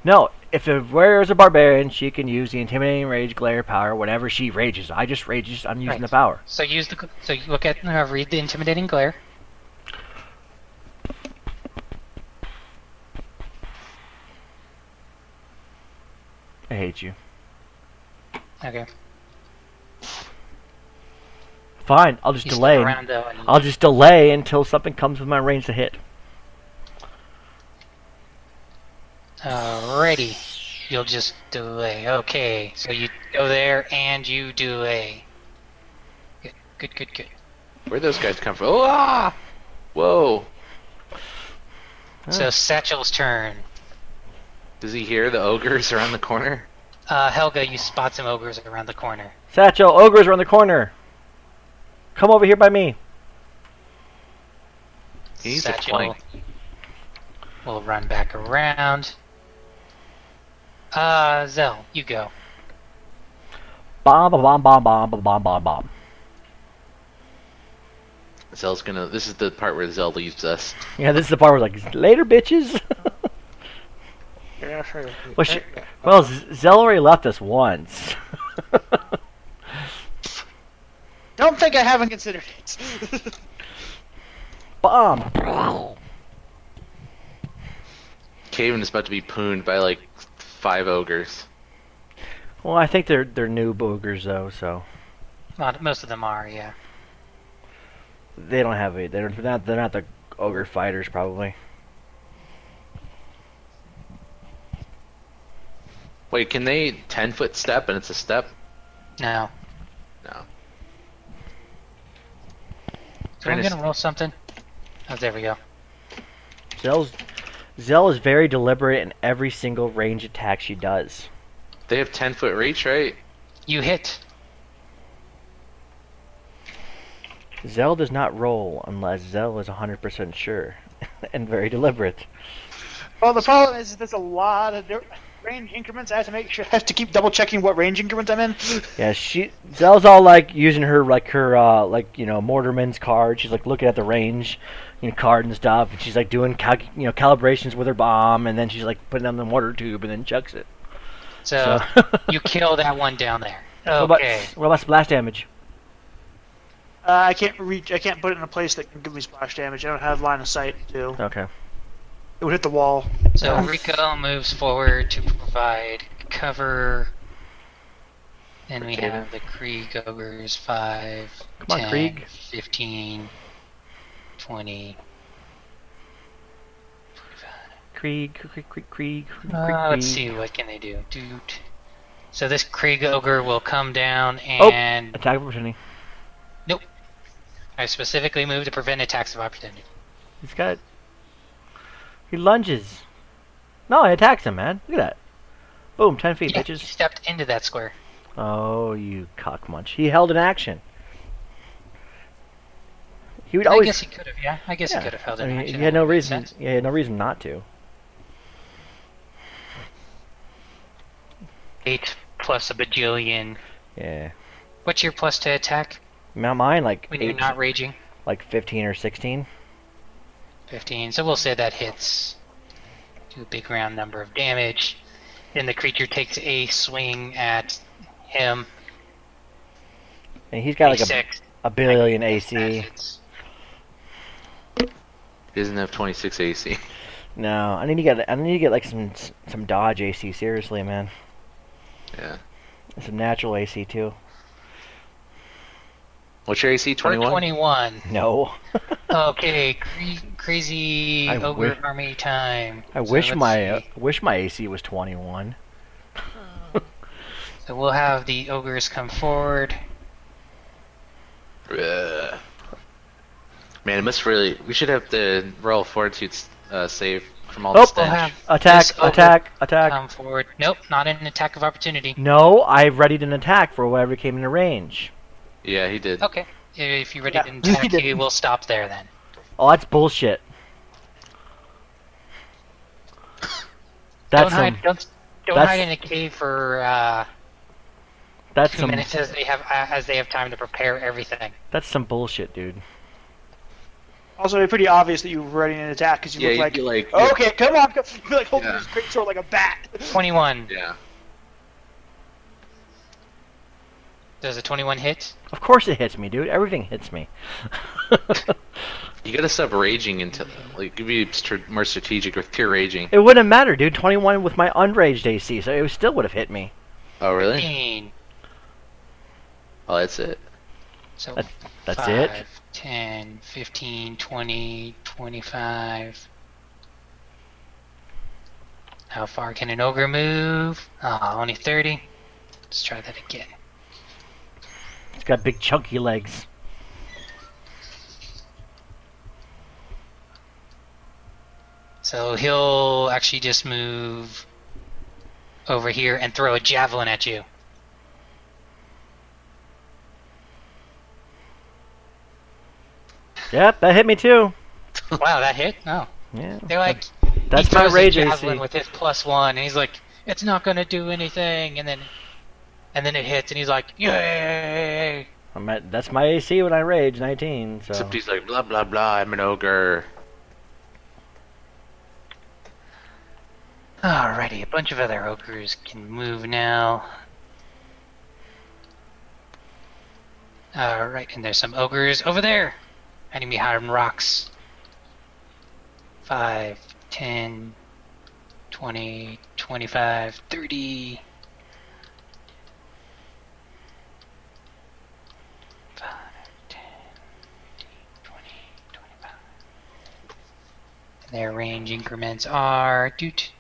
No, if a warrior is a barbarian, she can use the intimidating rage glare power whenever she rages. I just rages. I'm using Right. the power. So use the so you look at read the intimidating glare. I hate you. Okay. Fine, I'll just You stick delay. around, though, and I'll just delay until something comes with my range to hit. Alrighty. You'll just delay. Okay. So you go there and you delay. Good. Good. Good. Good. Where'd those guys come from? Oh, ah! Whoa. So Satchel's turn. Does he hear the ogres around the corner? Helga, you spot some ogres around the corner. Satchel, ogres around the corner. Come over here by me. He needs a Satchel flank. will run back around. Zell, you go. Bomb, bomb, bomb, bomb, bomb, bomb, bomb, bomb. Zell's gonna. This is the part where Zell leaves us. Yeah, this is the part where like later, bitches. Yeah, sure. Well, Zell already left us once. Don't think I haven't considered it. Bomb. Caven is about to be pooned by like 5 ogres. Well, I think they're new boogers though, so Most of them are, yeah. they don't have it. They're not the ogre fighters probably. Wait, can they 10-foot step and it's a step? No. No. So I'm gonna roll something. Oh, there we go. Zell is very deliberate in every single range attack she does. They have 10-foot reach, right? You hit. Zell does not roll unless Zell is 100% sure and very deliberate. Well, the problem is there's a lot of range increments. I have to make sure. I have to keep double checking what range increments I'm in. Yeah, Zell's all like using her Mortarman's card. She's like looking at the range, card and stuff, and she's like doing calibrations with her bomb, and then she's like putting on the mortar tube and then chucks it. So you kill that one down there. What Okay. about splash damage? I can't reach. I can't put it in a place that can give me splash damage. I don't have line of sight to. Okay. It would hit the wall. So Rico moves forward to provide cover. And we have the Krieg ogres 5, Come on, 10, Krieg. 15, 20. Krieg. Let's see, what can they do? So this Krieg ogre will come down and Attack of opportunity. nope. I specifically moved to prevent attacks of opportunity. He lunges. No, he attacks him, man. Look at that. Boom, 10 feet, Yeah, he bitches. stepped into that square. Oh, you cockmunch. He held an action. He would I always. guess he could have. Yeah, I guess he could have held I an mean, action. he had no That makes reason. sense. Yeah, he had no reason not to. 8 plus a bajillion. Yeah. What's your plus to attack Mine like when you're not raging? like 15 or 16. 15. So we'll say that hits. Do a big round number of damage. Then the creature takes a swing at him. And he's got like D6. a billion That AC. hits. He doesn't have 26 AC. No, I need to get like some dodge AC. Seriously, man. Yeah. And some natural AC too. What's your AC? 21? 21. No. Okay, crazy I ogre wish- army time. I So wish let's my see. wish my AC was 21. So we'll have the ogres come forward. Ugh. Man, it must really. We should have the Royal Fortitude save from all the Oh, We'll stench. have Attack! this ogre Attack! come forward. Nope, not an attack of opportunity. No, I readied an attack for whatever came into range. Yeah, he did. Okay, if you ready Yeah, to he attack, didn't. we'll stop there then. Oh, that's bullshit. That's Don't hide. some. Don't that's- hide in a cave for That's 2 some. minutes as they have time to prepare everything. That's some bullshit, dude. Also, it'd be pretty obvious that you were ready an attack because you Yeah, look you'd like, be like, okay, come on, you're like holding Yeah. this great sword like a bat. 21. yeah. Does a 21 hit? Of course it hits me, dude. Everything hits me. You gotta stop raging until, like, be more strategic with pure raging. It wouldn't matter, dude. 21 with my unraged AC, so it still would have hit me. Oh, really? 15. Oh, that's it. So That's 5, it? 10, 15, 20, 25. How far can an ogre move? Ah, only 30. Let's try that again. It's got big chunky legs. So he'll actually just move over here and throw a javelin at you. Yep, that hit me too. Wow, that hit? Oh. Yeah. They're like, That's he my throws rage his AC. javelin with his +1, and he's like, it's not gonna do anything, and then it hits, and he's like, yay! That's my AC when I rage, 19. So. Except he's like, blah, blah, blah, I'm an ogre. Alrighty, a bunch of other ogres can move now. Alright, and there's some ogres over there, hiding behind rocks. 5, 10, 20, 25, 30. 5, 10, 15, 20, 25. And their range increments are doot.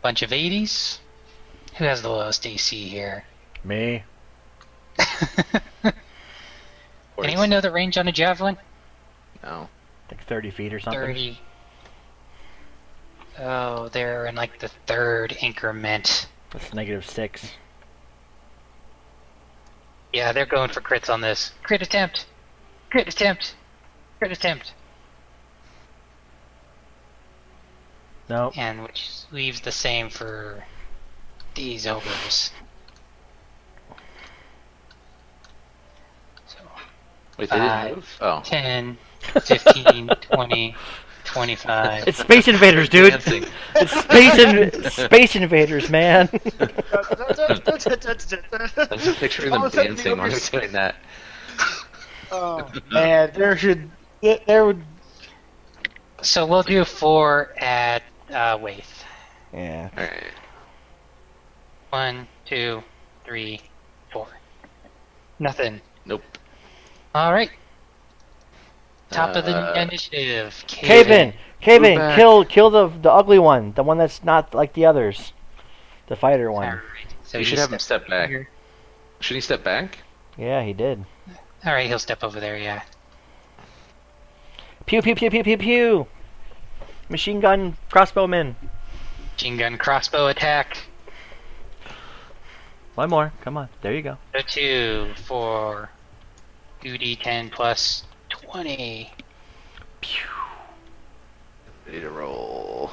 Bunch of 80s. Who has the lowest AC here? Me. Anyone know the range on a javelin? No. Like 30 feet or something. 30. Oh, they're in like the third increment. That's -6. Yeah, they're going for crits on this. Crit attempt! Crit attempt! Crit attempt! No. And which leaves the same for these ogres. So, Wait, they didn't 5, move? Oh. 10, 15, 20, 25. It's Space Invaders, dude. Dancing. It's Space Invaders, man. I'm just picturing them dancing while they're doing that. Oh man, there would. So we'll do 4 at Waith. Yeah. Alright. 1, 2, 3, 4. Nothing. Nope. Alright. Top of the Uh, initiative. Caven, Move back. kill the ugly one, the one that's not like the others, the fighter one. Alright. So You should have him step back. here. Should he step back? Yeah, he did. Alright, he'll step over there, yeah. Pew pew pew pew pew pew. Machine gun crossbowman. Machine gun crossbow attack. One more. Come on. There you go. So 2, 4, 2d10 plus 20. Pew. Ready to roll.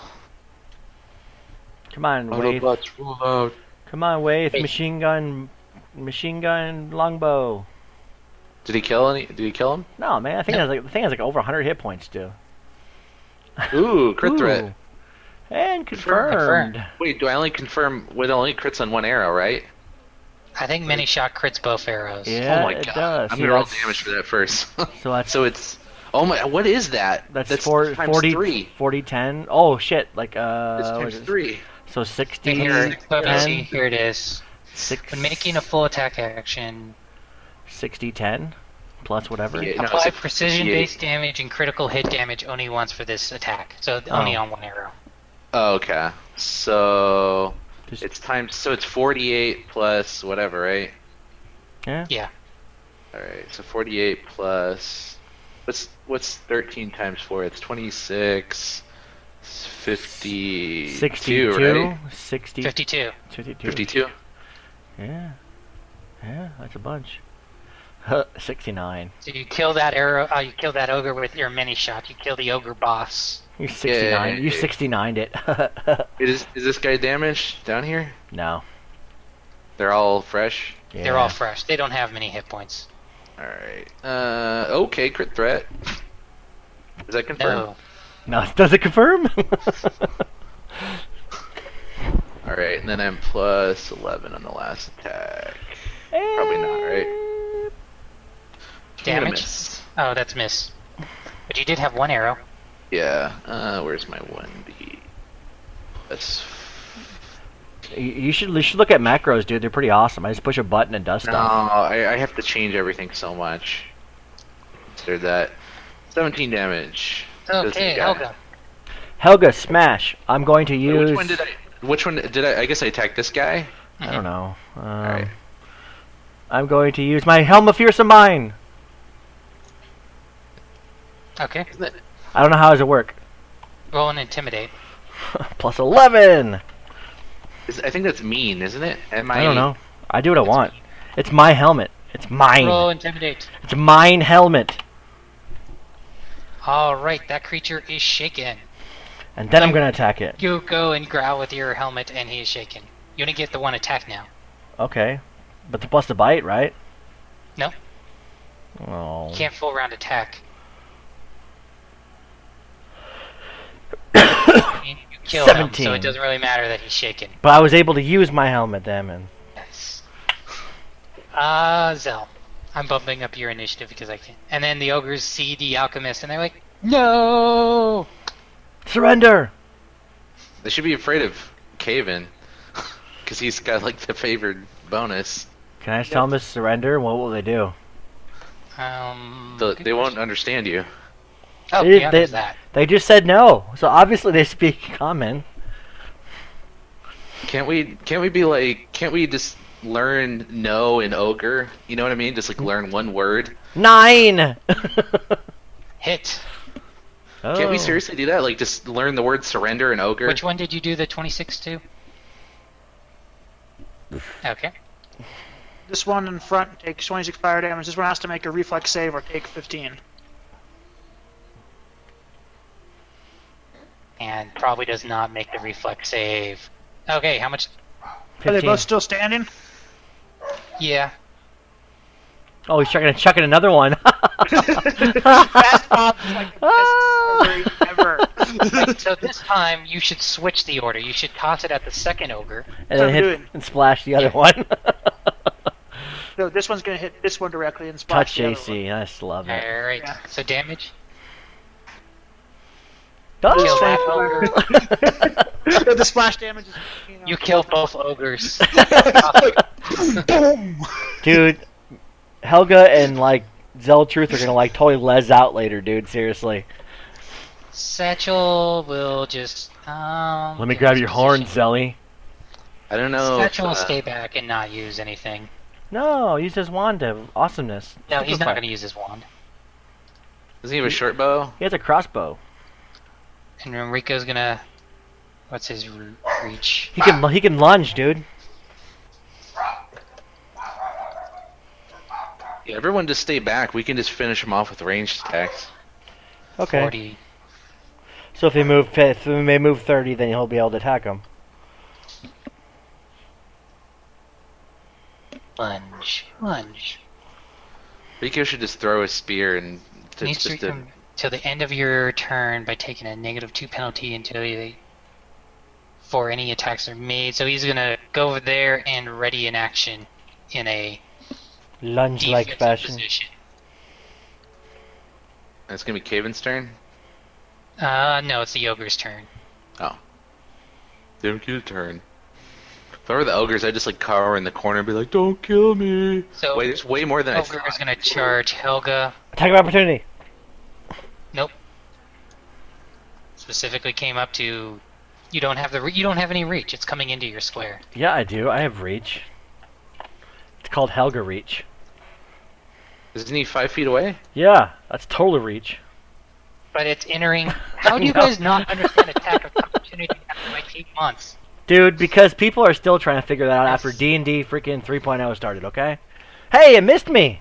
Come on, Wave. Autobots roll out. Come on, Wave. Wait. Machine gun longbow. Did he kill him? No, man. I think No. the thing has like over 100 hit points, too. Ooh, crit threat. Ooh. And Confirmed. confirmed. Wait, do I only confirm with only crits on one arrow, right? I think many shot crits both arrows. Yeah, oh my it god. does. I'm See, gonna roll that's- damage for that first. So that's so it's oh my, what is that? that's times 40 3. 40 10. Oh shit! Like It's what times is it? 3. So 60 Here, let me see. 10, Here it is. 6, When making a full attack action, 60 10 plus whatever. Yeah. No, apply it's a precision-based damage and critical hit damage only once for this attack. So only Oh. on one arrow. Oh, okay. So Just- it's 48 plus whatever, right? Yeah. Yeah. All right. So 48 plus what's 13 times 4? It's 26. It's 52, 62, right? 60, 52. 52. 52. Yeah. Yeah, that's a bunch. 69. So you kill that arrow. You kill that ogre with your mini shot. You kill the ogre boss. You 69. You Yay. 69'd it. Is this guy damaged down here? No. They're all fresh. Yeah. They're all fresh. They don't have many hit points. Alright. Okay, crit threat. Is that confirmed? No. No, does it confirm? Alright, and then I'm plus 11 on the last attack. Probably not, right? I'm gonna Damage? miss. Oh, that's miss. But you did have one arrow. Yeah. Where's my 1d? That's You should look at macros, dude. They're pretty awesome. I just push a button and does no. stuff. I have to change everything so much. Consider that 17 damage. Okay, Helga. Helga, smash. I'm going to Wait, use. Which one did I? I guess I attacked this guy. I don't know. Alright. I'm going to use my Helm of Fearsome Mine. Okay. I don't know how does it work. Roll and intimidate. Plus 11. I think that's mean, isn't it? I don't know. I do what I want. It's my helmet. It's mine. Roll intimidate. It's mine helmet. Alright, that creature is shaken. And then I'm gonna attack it. You go and growl with your helmet and he is shaken. You only get the one attack now. Okay. But the plus the bite, right? No. Oh. You can't full round attack. You killed him, 17. so it doesn't really matter that he's shaken. But I was able to use my helmet then, and Yes. Zell. I'm bumping up your initiative because I can. And then the ogres see the alchemist and they're like, no! surrender. They should be afraid of Caven, because he's got like the favored bonus. Can I just tell them to surrender? What will they do? They won't understand you. Oh, They- yeah, they- there's that. They just said no, so obviously they speak common. Can't we just learn no in ogre? You know what I mean? Just like learn one word. 9. Hit. Can't we Oh. seriously do that? Like just learn the word surrender in ogre? Which one did you do the 26 to? Okay. This one in front takes 26 fire damage. This one has to make a reflex save or take 15. And probably does not make the reflex save. Okay, how much? Are they 15. both still standing? Yeah. Oh, he's gonna chuck in another one. Fast Bob is like the best story ever. So this time you should switch the order. You should toss it at the second ogre. And then I'm hit doing. and splash the other Yeah. one. No, this one's gonna hit this one directly and splash Touch the other AC. I just love it. Alright. Yeah. So damage. Oh! Kill that ogre. one. The splash damage is. You kill both ogres. Boom! Dude, Helga and like Zeltruth are gonna like totally les out later, dude. Seriously. Satchel will just. Let me get grab his your horn, position. Zelly. I don't know. Satchel will if, stay back and not use anything. No, use his wand of awesomeness. No, he's not Simplify. going to use his wand. Doesn't he have a short bow? He has a crossbow. And Enrico's going to. What's his reach? He can lunge, dude. Yeah, everyone just stay back. We can just finish him off with ranged attacks. Okay. 40. So if we may move 30, then he'll be able to attack him. Lunge. Rico should just throw a spear and Needs to come till the end of your turn by taking a -2 penalty until for any attacks are made. So he's going to go over there and ready in action in a Lunge-like defensive fashion. position. It's gonna be Caven's turn. No, it's the ogre's turn. Oh, they don't get a turn. If I were the ogres, I'd just like cower in the corner and be like, "Don't kill me." So Wait, there's way more than I ogre thought. is going to charge Helga. Attack of opportunity. Nope. Specifically came up to. You don't have any reach. It's coming into your square. Yeah, I do. I have reach. It's called Helga reach. Isn't he 5 feet away? Yeah, that's total reach. But it's entering. How do you No. guys not understand attack of opportunity after like 8 months? Dude, because people are still trying to figure that out after D&D freaking 3.0 started, okay? Hey, it missed me!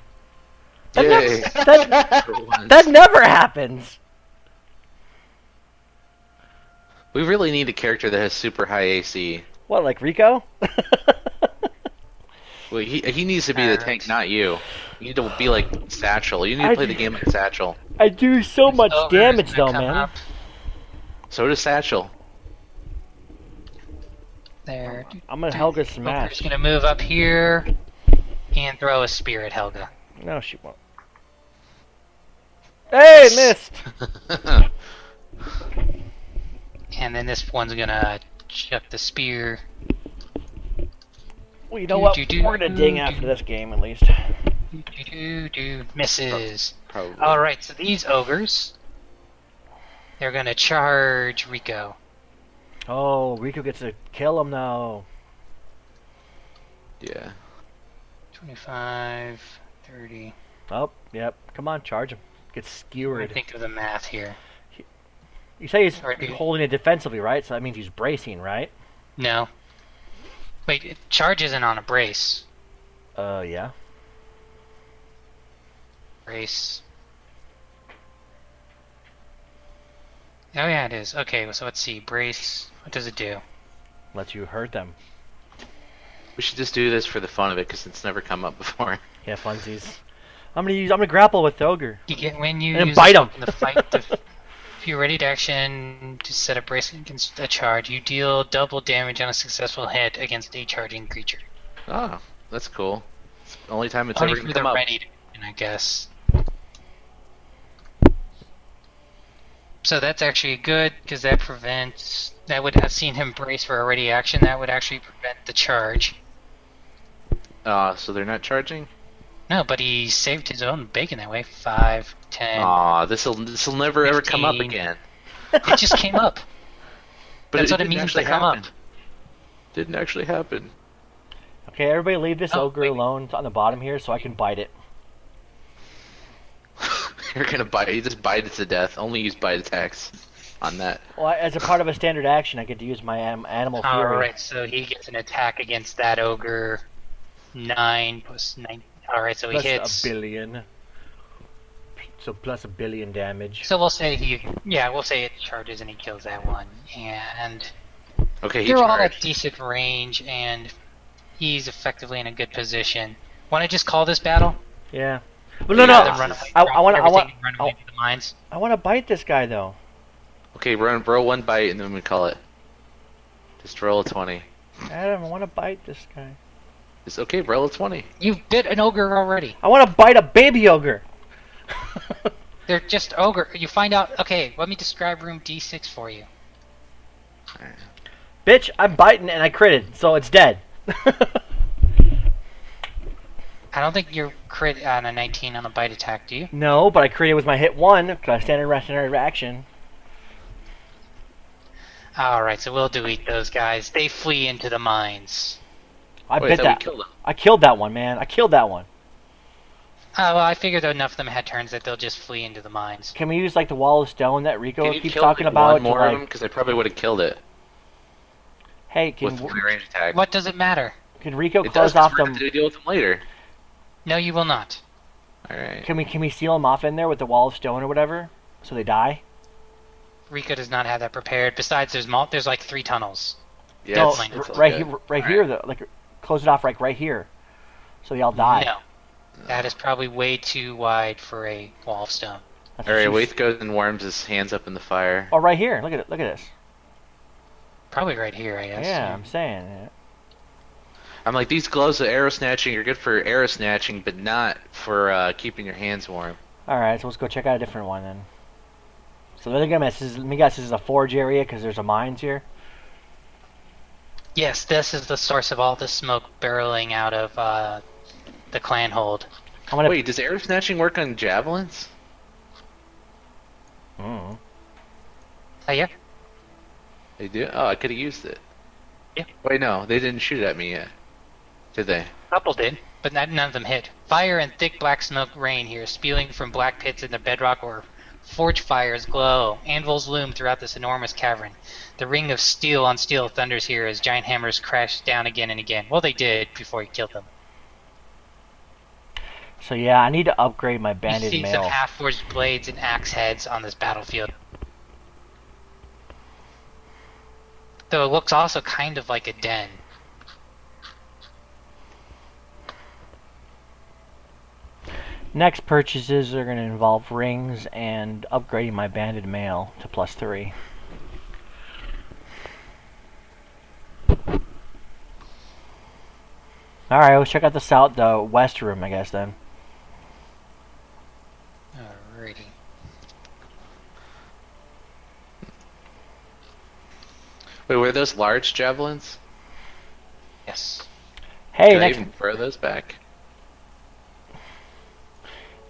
That, Yay. that, For once. that never happens! We really need a character that has super high AC. What, like Rico? Well, he needs to be the tank, not you. You need to be like Satchel. You need to play the game like Satchel. I do so This much ogre is damage gonna though, come man. up So does Satchel. there. I'm gonna Helga Ogre's smash. gonna move up here and throw a spear at Helga. No, she won't. Hey, missed. And then this one's gonna chuck the spear. Well, you know what? Do, We're gonna ding after this game at least. Misses. Probably. Alright, so these ogres, they're gonna charge Rico. Oh, Rico gets to kill him now. Yeah. 25, 30. Oh, yep. Come on, charge him. Get I skewered. think of the math here. You say he's Sorry, dude. holding it defensively, right? So that means he's bracing, right? No. Wait, charge isn't on a brace. Yeah. Brace. Oh yeah, it is. Okay, so let's see. Brace. What does it do? Lets you hurt them. We should just do this for the fun of it, because it's never come up before. Yeah, funsies. I'm gonna grapple with the ogre. You get when you And use bite a him. in the fight. If you're ready to action to set a brace against a charge, you deal double damage on a successful hit against a charging creature. Oh, that's cool. It's the only time it's Only ever for gonna the come up. ready to action, I guess. So that's actually good because that prevents. That would have seen him brace for a ready action. That would actually prevent the charge. So they're not charging? No, but he saved his own bacon that way. 5, 10. Aw, this'll never ever come up 15. again. It just came up. But That's what it didn't means actually to come happen. up. Didn't actually happen. Okay, everybody leave this Oh, ogre wait. alone on the bottom here so I can bite it. You're gonna bite. You just bite it to death. Only use bite attacks on that. Well, as a part of a standard action, I get to use my animal fury. Alright, so he gets an attack against that ogre. 9 plus 9. Alright, so he Plus hits. a billion. So plus a billion damage. So we'll say we'll say it charges and he kills that one. And Okay, he they're all at charged. decent range and he's effectively in a good position. Want to just call this battle? Yeah. But no, Yeah, no. Then run away. I Drop want. everything and run away to the mines. I want to bite this guy though. Okay, roll one bite and then we call it. Just roll a 20. Adam, I want to bite this guy. It's okay, roll a 20. You bit an ogre already. I want to bite a baby ogre. They're just ogre. You find out. Okay, let me describe room D6 for you. Bitch, I'm biting and I critted, so it's dead. I don't think you're crit on a 19 on a bite attack, do you? No, but I critted with my hit 1 because I standard action. Alright, so we'll delete those guys. They flee into the mines. I Wait, bit thought that. we killed him. I killed that one, man. I killed that one. Well, I figured enough of them had turns that they'll just flee into the mines. Can we use like the wall of stone that Rico Can you keeps kill talking like, about? one to, more of them? like, Because I probably would have killed it hey, can with my range attack. What does it matter? Rico It close does, off 'cause we're them? gonna deal with them later. No, you will not. Alright. Can we seal them off in there with the wall of stone or whatever, so they die? Rico does not have that prepared. Besides, there's like 3 tunnels. Yeah, No, it's all right good. here, right All here, though. Like, close it off right here, so they all die. No. That is probably way too wide for a wall of stone. That's what Alright, she's- Waith goes and warms his hands up in the fire. Oh, right here. Look at it. Look at this. Probably right here, I guess. Yeah, I'm saying. Yeah. I'm like, these gloves of arrow snatching are good for arrow snatching, but not for keeping your hands warm. All right, so let's go check out a different one then. So let me guess, this is a forge area because there's a mines here. Yes, this is the source of all the smoke barreling out of the clan hold. I'm gonna. Wait, does arrow snatching work on javelins? Mm. Oh yeah? They do? Oh, I could have used it. Yeah. Wait, no, they didn't shoot at me yet. Did they? A couple did, but none of them hit. Fire and thick black smoke rain here, spewing from black pits in the bedrock or forge fires glow. Anvils loom throughout this enormous cavern. The ring of steel on steel thunders here as giant hammers crash down again and again. Well, they did before he killed them. So yeah, I need to upgrade my You banded see some mail. half-forged blades and axe heads on this battlefield. Though it looks also kind of like a den. Next purchases are going to involve rings and upgrading my banded mail to +3. Alright, let's check out the west room, I guess, then. Alrighty. Wait, were those large javelins? Yes. Hey, Can I next even throw those back?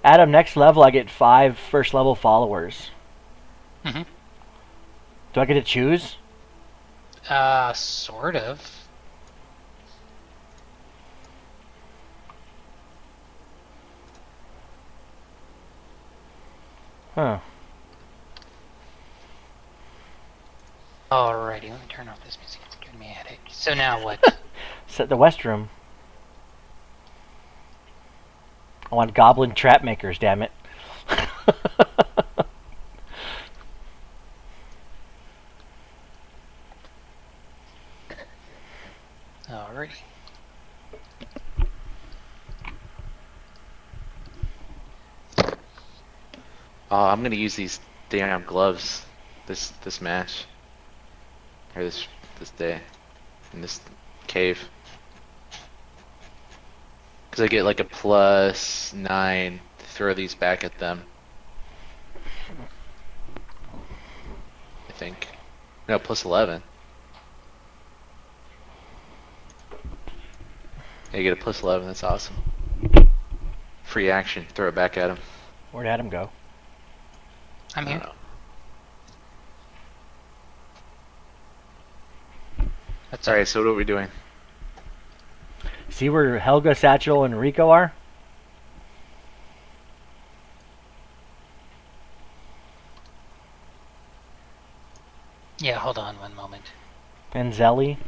Adam, next level I get 5 first level followers. Mm-hmm. Do I get to choose? Sort of. Huh. Alrighty, let me turn off this music. It's giving me a headache. So now what? Set the west room. I want goblin trap makers, damn it. Alrighty. Oh, I'm gonna use these damn gloves this match. Or this day. In this cave. Because I get like a +9 to throw these back at them. I think. No, +11. Yeah, you get a +11, that's awesome. Free action, throw it back at him. Where'd Adam go? I'm I here. don't know. That's Alright, so what are we doing? See where Helga, Satchel, and Rico are? Yeah, hold on one moment. And Zelly?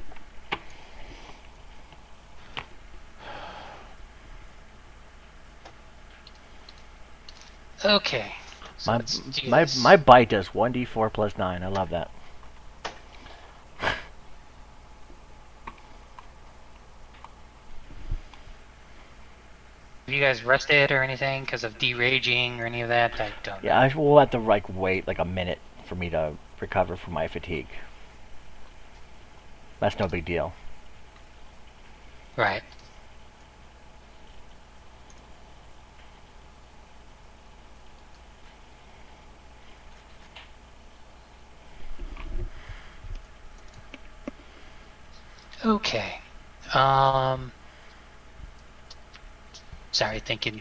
Okay. So My, let's do my, this. my bite does 1d4 + 9. I love that. Have you guys rested or anything because of deraging or any of that? I don't know. Yeah, I will have to wait like a minute for me to recover from my fatigue. That's no big deal. Right. Okay. Sorry, thinking.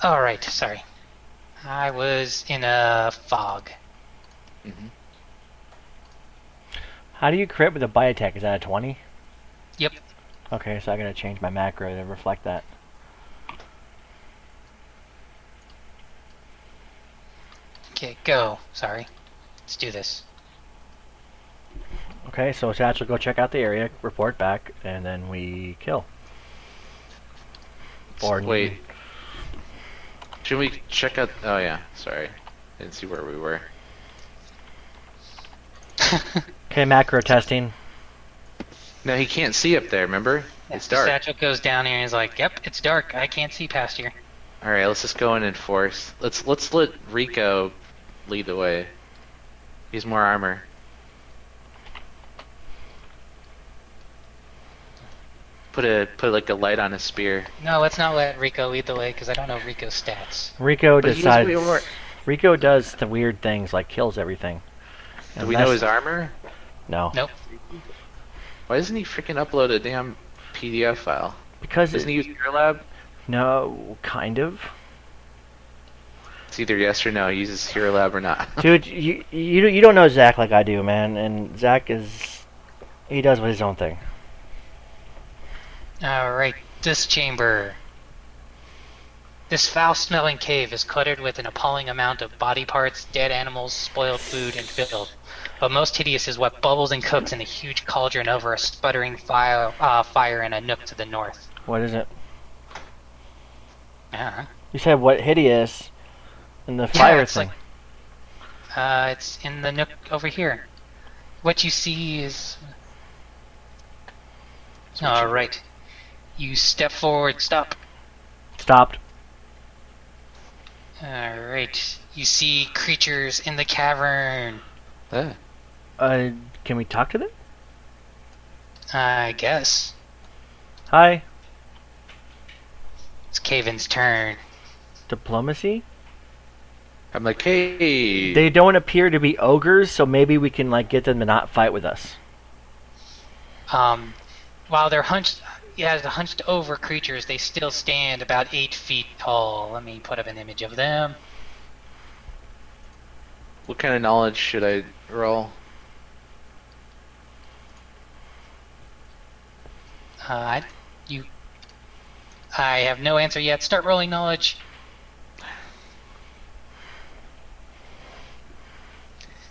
Alright, sorry. I was in a fog. Mm-hmm. How do you crit with a bite attack? Is that a 20? Yep. Okay, so I gotta change my macro to reflect that. Okay, go. Sorry. Let's do this. Okay, so Satchel, go check out the area, report back, and then we kill. Or Wait. Should we check out... Oh yeah, sorry. Didn't see where we were. Okay, macro testing. No, he can't see up there, remember? It's dark. Satchel goes down here and he's like, yep, it's dark. I can't see past here. Alright, let's just go in and force. Let's let Rico lead the way. He's more armor. Put like a light on his spear. No, let's not let Rico lead the way because I don't know Rico's stats. Rico But he's decides. way more- Rico does the weird things, like kills everything. Do And we know his armor? No. Nope. Why doesn't he freaking upload a damn PDF file? Because Doesn't he use Pure Lab? no, kind of. It's either yes or no. He uses Hero Lab or not. Dude, you don't know Zach like I do, man. And Zach he does his own thing. Alright, this chamber. This foul-smelling cave is cluttered with an appalling amount of body parts, dead animals, spoiled food, and filth. But most hideous is what bubbles and cooks in a huge cauldron over a sputtering fire in a nook to the north. What is it? Yeah. You said what hideous in the fire it's thing. It's in the nook over here. What you see is... Alright. You step forward, stop. Stopped. Alright. You see creatures in the cavern. Ah. Can we talk to them? I guess. Hi. It's Caven's turn. Diplomacy? I'm like, hey. They don't appear to be ogres, so maybe we can like get them to not fight with us. While they're hunched over creatures, they still stand about 8 feet tall. Let me put up an image of them. What kind of knowledge should I roll? I have no answer yet. Start rolling knowledge.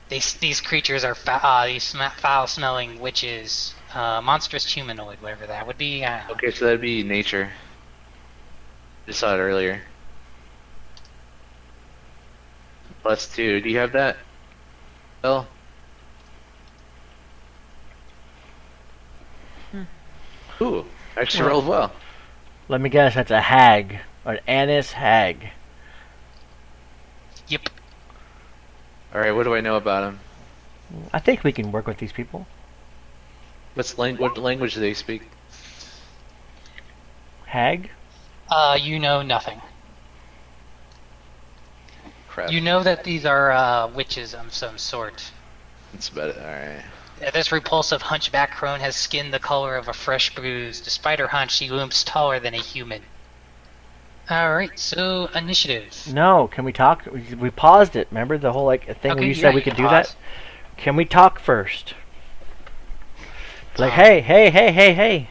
These creatures are foul-smelling witches, monstrous humanoid, whatever that would be. Okay, so that'd be nature. Just saw it earlier. +2. Do you have that? Bill? Ooh, actually rolled well. Let me guess, that's a hag. An anise hag. Yep. Alright, what do I know about him? I think we can work with these people. What language do they speak? Hag? You know nothing. Crap. You know that these are witches of some sort. That's about it. Alright. This repulsive hunchback crone has skin the color of a fresh bruise. Despite her hunch, she looms taller than a human. Alright, so initiative. No, can we talk? We paused it. Remember the whole like thing where Okay, you yeah, said we you could can do pause. that? Can we talk first? Like, hey, hey, hey, hey, hey.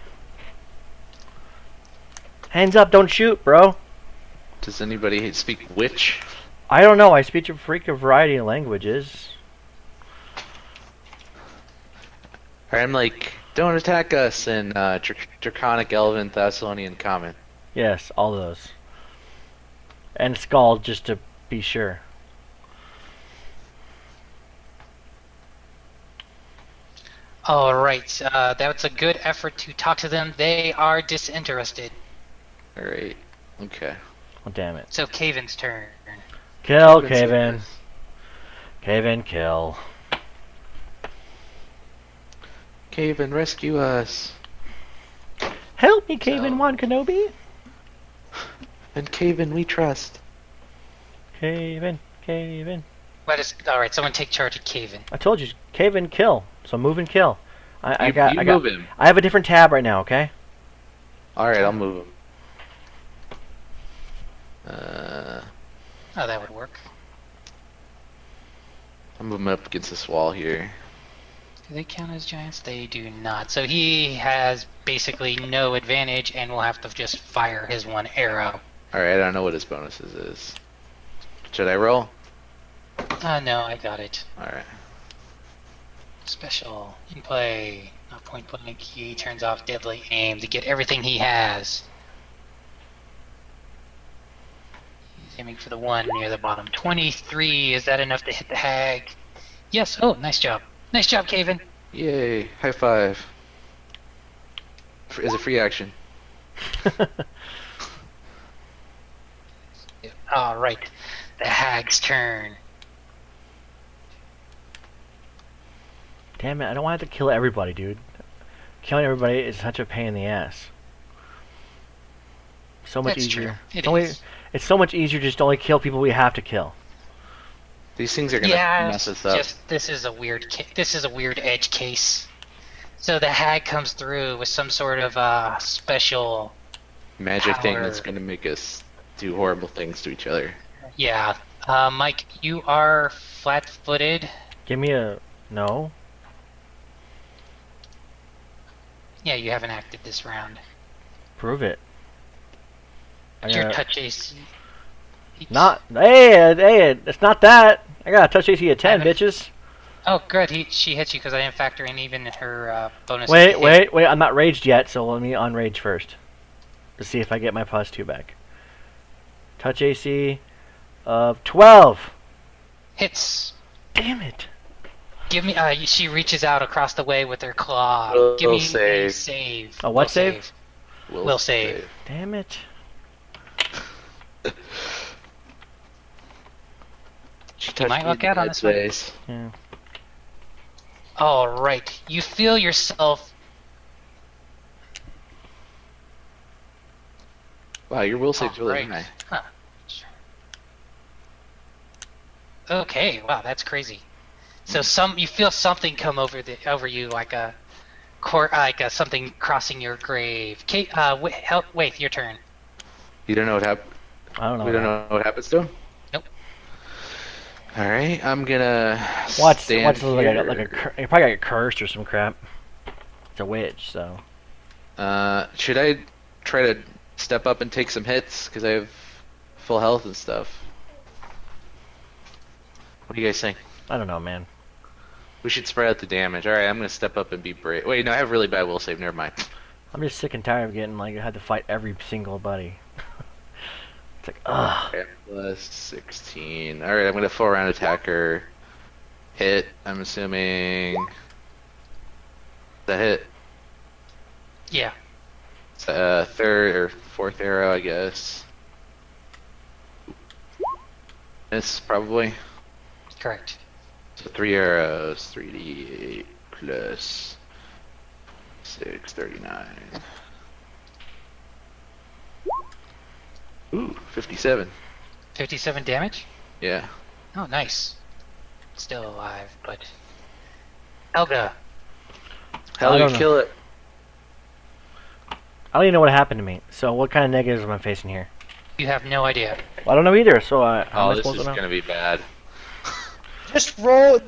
Hands up, don't shoot, bro. Does anybody speak witch? I don't know, I speak a freak of variety of languages. Alright, I'm like, don't attack us in Draconic, Elven, Thessalonian Common. Yes, all those. And Scald, just to be sure. Alright, that's a good effort to talk to them. They are disinterested. Alright, okay. Oh, damn it. So Caven's turn. Kill, Caven's Caven. service. Caven, kill. Caven, rescue us. Help me, Caven, So- Wan Kenobi. And Caven, we trust. Caven, Caven. Alright, someone take charge of Caven. I told you, Caven, kill. So move and kill. I You got. move him. I have a different tab right now. Okay. Alright, I'll move him. Oh, that would work. I'll move him up against this wall here. Do they count as giants? They do not. So he has basically no advantage and will have to just fire his one arrow. Alright, I don't know what his bonuses is. Should I roll? No, I got it. Alright. Special. In play. Not point blank. He turns off deadly aim to get everything he has. He's aiming for the one near the bottom. 23. Is that enough to hit the hag? Yes. Oh, nice job. Nice job, Caven. Yay, high five. As a free action. Alright. The hag's turn. Damn it! I don't want to have to kill everybody, dude. Killing everybody is such a pain in the ass. So much That's easier. true. It Only- is. It's so much easier just to only kill people we have to kill. These things are gonna Yeah, mess it's us up. just this is a weird edge case. So the hag comes through with some sort of special. Magic thing power. that's gonna make us do horrible things to each other. Yeah, Mike, you are flat-footed. Give me a no. Yeah, you haven't acted this round. Prove it. I Your gotta- touch AC. Not hey, it's not that. I got a touch AC of 10, Damn it. bitches. Oh, good. She hits you because I didn't factor in even her bonus. to Wait, hit. wait. I'm not raged yet, so let me unrage first. to see if I get my +2 back. Touch AC of 12. Hits. Damn it. Give me. She reaches out across the way with her claw. Will Give me a save. save. A what Will save? Will save. Damn it. You might look out on this one. Yeah. All right. You feel yourself. Wow, your will save's really Alright. high. Huh. Okay. Wow, that's crazy. So you feel something come over you like a something crossing your grave. Kate, wait, your turn. You don't know what happened? I don't know. We don't know what happens to him? Nope. Alright, I'm gonna What's stand like here. you probably got cursed or some crap. It's a witch, so. Should I try to step up and take some hits? Because I have full health and stuff. What do you guys think? I don't know, man. We should spread out the damage. Alright, I'm gonna step up and be brave. Wait, no, I have really bad will save. Never mind. I'm just sick and tired of getting like I had to fight every single buddy. It's like, ugh. Okay, plus 16. Alright, I'm gonna full round attacker. Hit, I'm assuming. That hit. Yeah. It's a third or fourth arrow, I guess. Miss, probably. Correct. So 3 arrows, 3d8 plus 639. Ooh, 57. 57 damage. Yeah. Oh, nice. Still alive, but Helga. Hell, I you don't know. kill it. I don't even know what happened to me. So what kind of negatives am I facing here? You have no idea. I don't know either. So how am Oh, I this supposed is to know? gonna be bad. Just roll.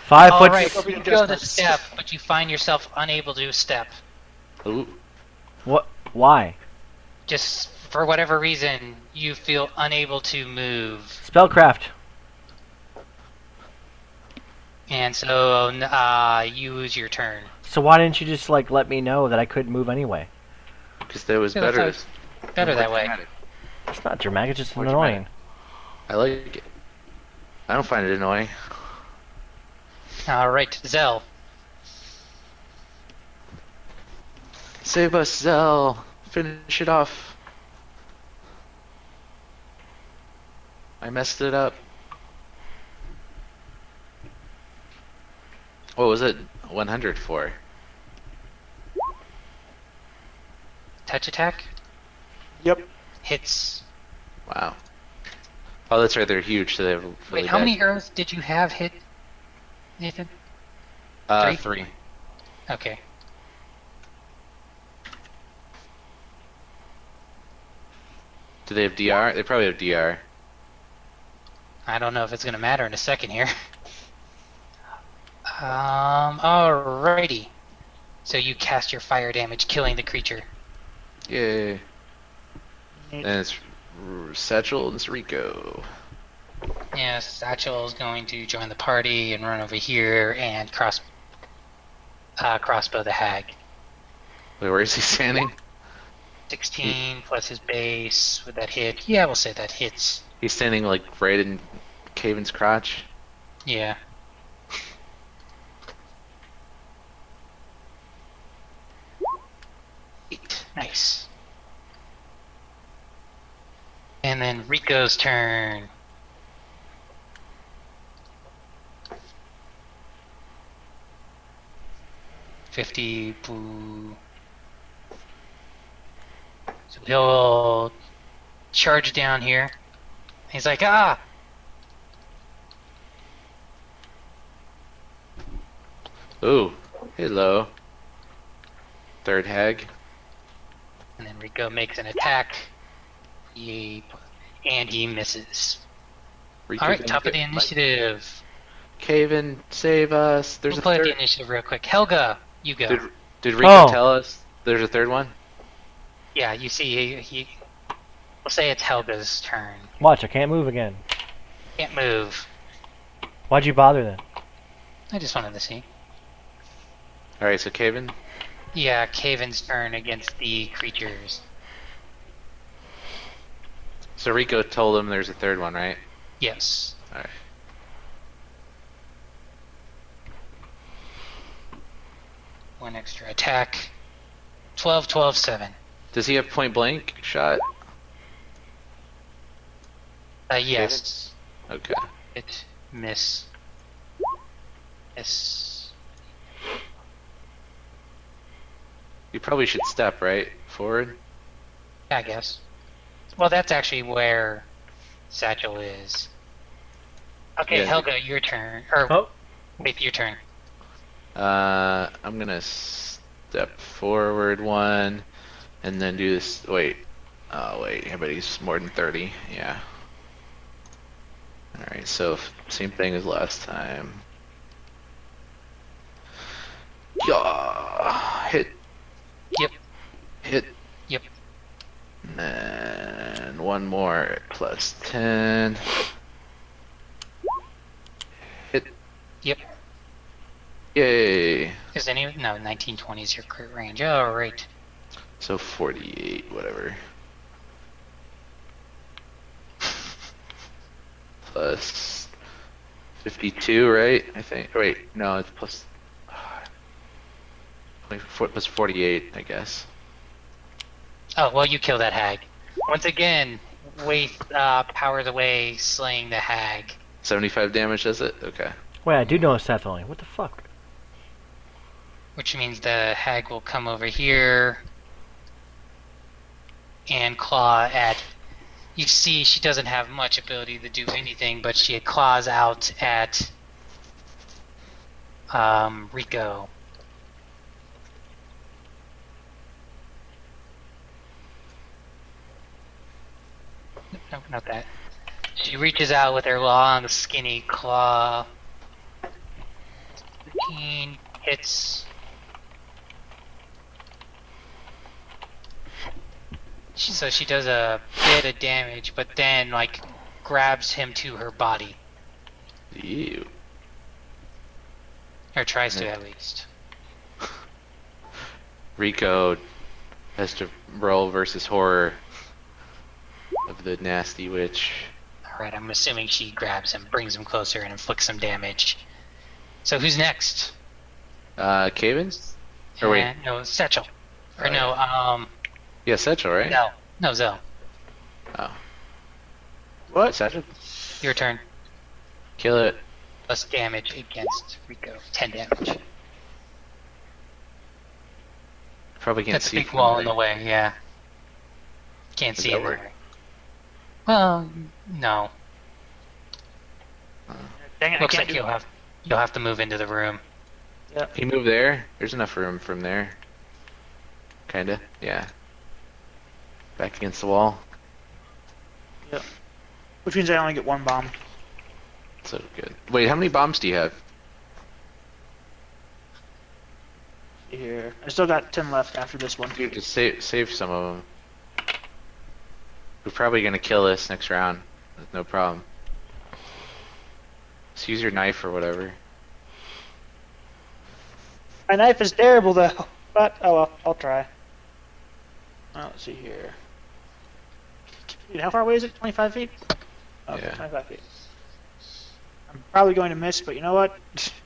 5 All foot. right, Appropriate you go to adjustments. step, but you find yourself unable to step. Ooh. What? Why? Just for whatever reason, you feel unable to move, Spellcraft. and so you lose your turn. So why didn't you just like let me know that I couldn't move anyway? Because that was Yeah, better. that's Better that way. Dramatic. It's not dramatic. It's just More annoying. I like it. I don't find it annoying. All right, Zell. Save us, Zell. Finish it off. I messed it up. What was it? 100 for? Touch attack Yep. hits. Wow. Oh, that's right. They're huge, so they have really Wait, how bad- many arrows did you have hit, Nathan? 3. Okay. Do they have DR? They probably have DR. I don't know if it's gonna matter in a second here. Alrighty. So you cast your fire damage, killing the creature. Yay. And it's Satchel and it's Rico. Yes, Satchel is going to join the party and run over here and crossbow the hag. Wait, where is he standing? 16 plus his base with that hit. Yeah, we'll say that hits. He's standing like right in Caven's crotch. Yeah. Nice. And then Rico's turn. $50. Boo. So he'll charge down here. He's like, ah! Ooh, hello. Third hag. And then Rico makes an attack. And he misses. Rico Alright, gonna top of the get- initiative. Caven, save us. There's We'll a play third. the initiative real quick. Helga, you go. Did Rico Oh. tell us there's a third one? Yeah, you see, we'll say it's Helga's turn. Watch, I can't move again. Can't move. Why'd you bother then? I just wanted to see. Alright, so Caven. Yeah, Caven's turn against the creatures. So Rico told him there's a third one, right? Yes. Alright. One extra attack. 12, 12, 7. Does he have point blank shot? Yes. Okay. Hit, miss. Miss. You probably should step, right? Forward? Yeah, I guess. Well, that's actually where Satchel is. Okay, Yeah. Helga, your turn. Or, Oh, wait, your turn. I'm gonna step forward one, and then do this. Wait. Oh, wait. Everybody's more than 30. Yeah. Alright, so same thing as last time. Yeah. Hit. Yep. Hit. Yep. And one more at plus 10. Hit. Yep. Yay. Is any no 1920 is your crit range? Oh, right. So 48, whatever. Plus 52, right? I think. Wait, no, it's plus. Plus 48, I guess. Oh well, you kill that hag. Once again, Waith powers away, slaying the hag. 75 damage, does it? Okay. wait, I do know a Seth only. What the fuck? Which means the hag will come over here and claw at. You see, she doesn't have much ability to do anything, but she claws out at Rico. No, not that. She reaches out with her long, skinny claw. 15 hits. So she does a bit of damage, but then like grabs him to her body, Ew. or tries to at least. Rico has to roll versus horror of the nasty witch. All right, I'm assuming she grabs him, brings him closer, and inflicts some damage. So who's next? Caven? Or wait. No, Satchel. Or Oh, no, Yeah, Satchel, right? no, Zoe. Oh. What? Satchel? Your turn. Kill it. Plus damage against Rico. 10 damage. Probably can't That's a see big from wall there. in the way, yeah. Can't Does see that it work? there. Well, no. Dang it, Looks I like can't you'll have to move into the room. do. Can you move there? There's enough room from there. Kinda, yeah. Back against the wall. Yep. Which means I only get one bomb. So good. Wait, how many bombs do you have? Here, I still got 10 left after this one. Dude, just save some of them. We're probably gonna kill this next round. No problem. Just use your knife or whatever. My knife is terrible though, but oh well, I'll try. Let's see here. Dude, how far away is it? 25 feet? Oh, Yeah. 25 feet. I'm probably going to miss, but you know what?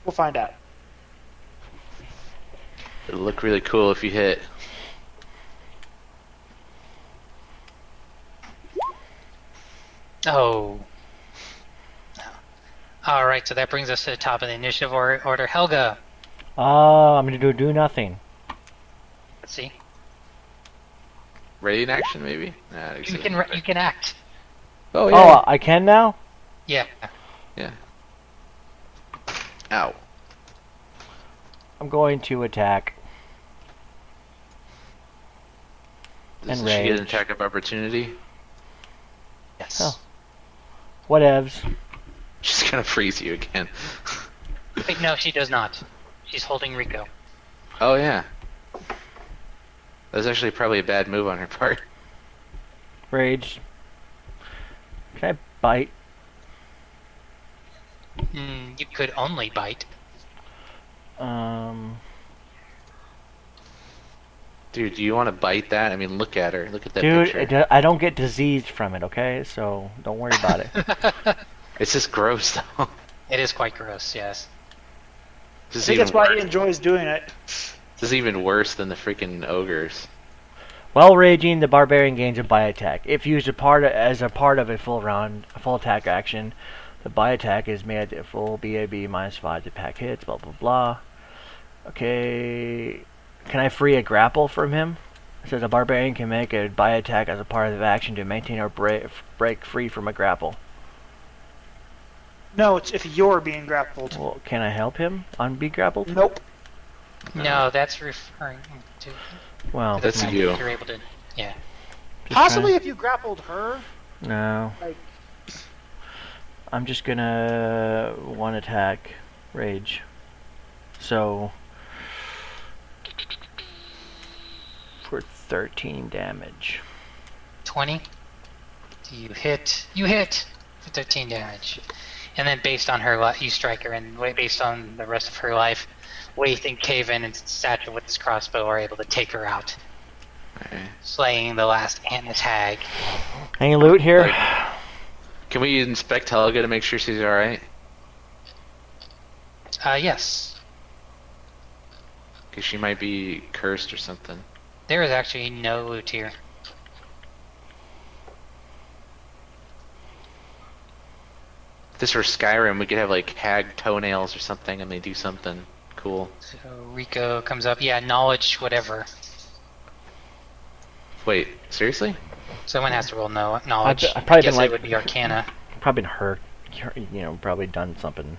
We'll find out. It'll look really cool if you hit. Oh. No. Alright, so that brings us to the top of the initiative order. Helga. I'm gonna do nothing. Let's see. Ready in action, maybe? Nah, You can act. Oh, yeah. Oh, I can now? Yeah. Yeah. Ow. I'm going to attack. Does And she get an rage. attack of opportunity? Yes. Oh. Whatevs. She's gonna freeze you again. Wait, no, she does not. She's holding Rico. Oh, yeah. That was actually probably a bad move on her part. Rage. Can I bite? You could only bite. Dude, do you want to bite that? I mean, look at her. Look at that Dude, picture. I don't get diseased from it, okay? So don't worry about it. It's just gross, though. It is quite gross, yes. I This is think even that's why he worse. enjoys doing it. This is even worse than the freaking ogres. While raging, the barbarian gains a bite attack. If used as a part of a full attack action, the bite attack is made at full BAB -5 to pack hits. Blah blah blah. Okay, can I free a grapple from him? It says a barbarian can make a bite attack as a part of the action to maintain or break free from a grapple. No, it's if you're being grappled. Well, can I help him be grappled? Nope. No, that's referring to Well, the That's fact you. that you're able to. Yeah. just Possibly trying- if you grappled her. No. Like- I'm just gonna one attack rage. So for 13 damage. 20. You hit. You hit for 13 damage. And then based on her you strike her, and based on the rest of her life, Waith and Caven and Satchel with his crossbow are able to take her out, Okay. slaying the last Anna's hag. Any loot here? Like- Can we inspect Helga to make sure she's alright? Yes. Because she might be cursed or something. There is actually no loot here. If this were Skyrim, we could have like hag toenails or something and they do something cool. So Rico comes up. Yeah, knowledge, whatever. Wait, seriously? Someone has to roll knowledge. I've probably I guess been like- it would be Arcana. Probably been hurt. You know, probably done something.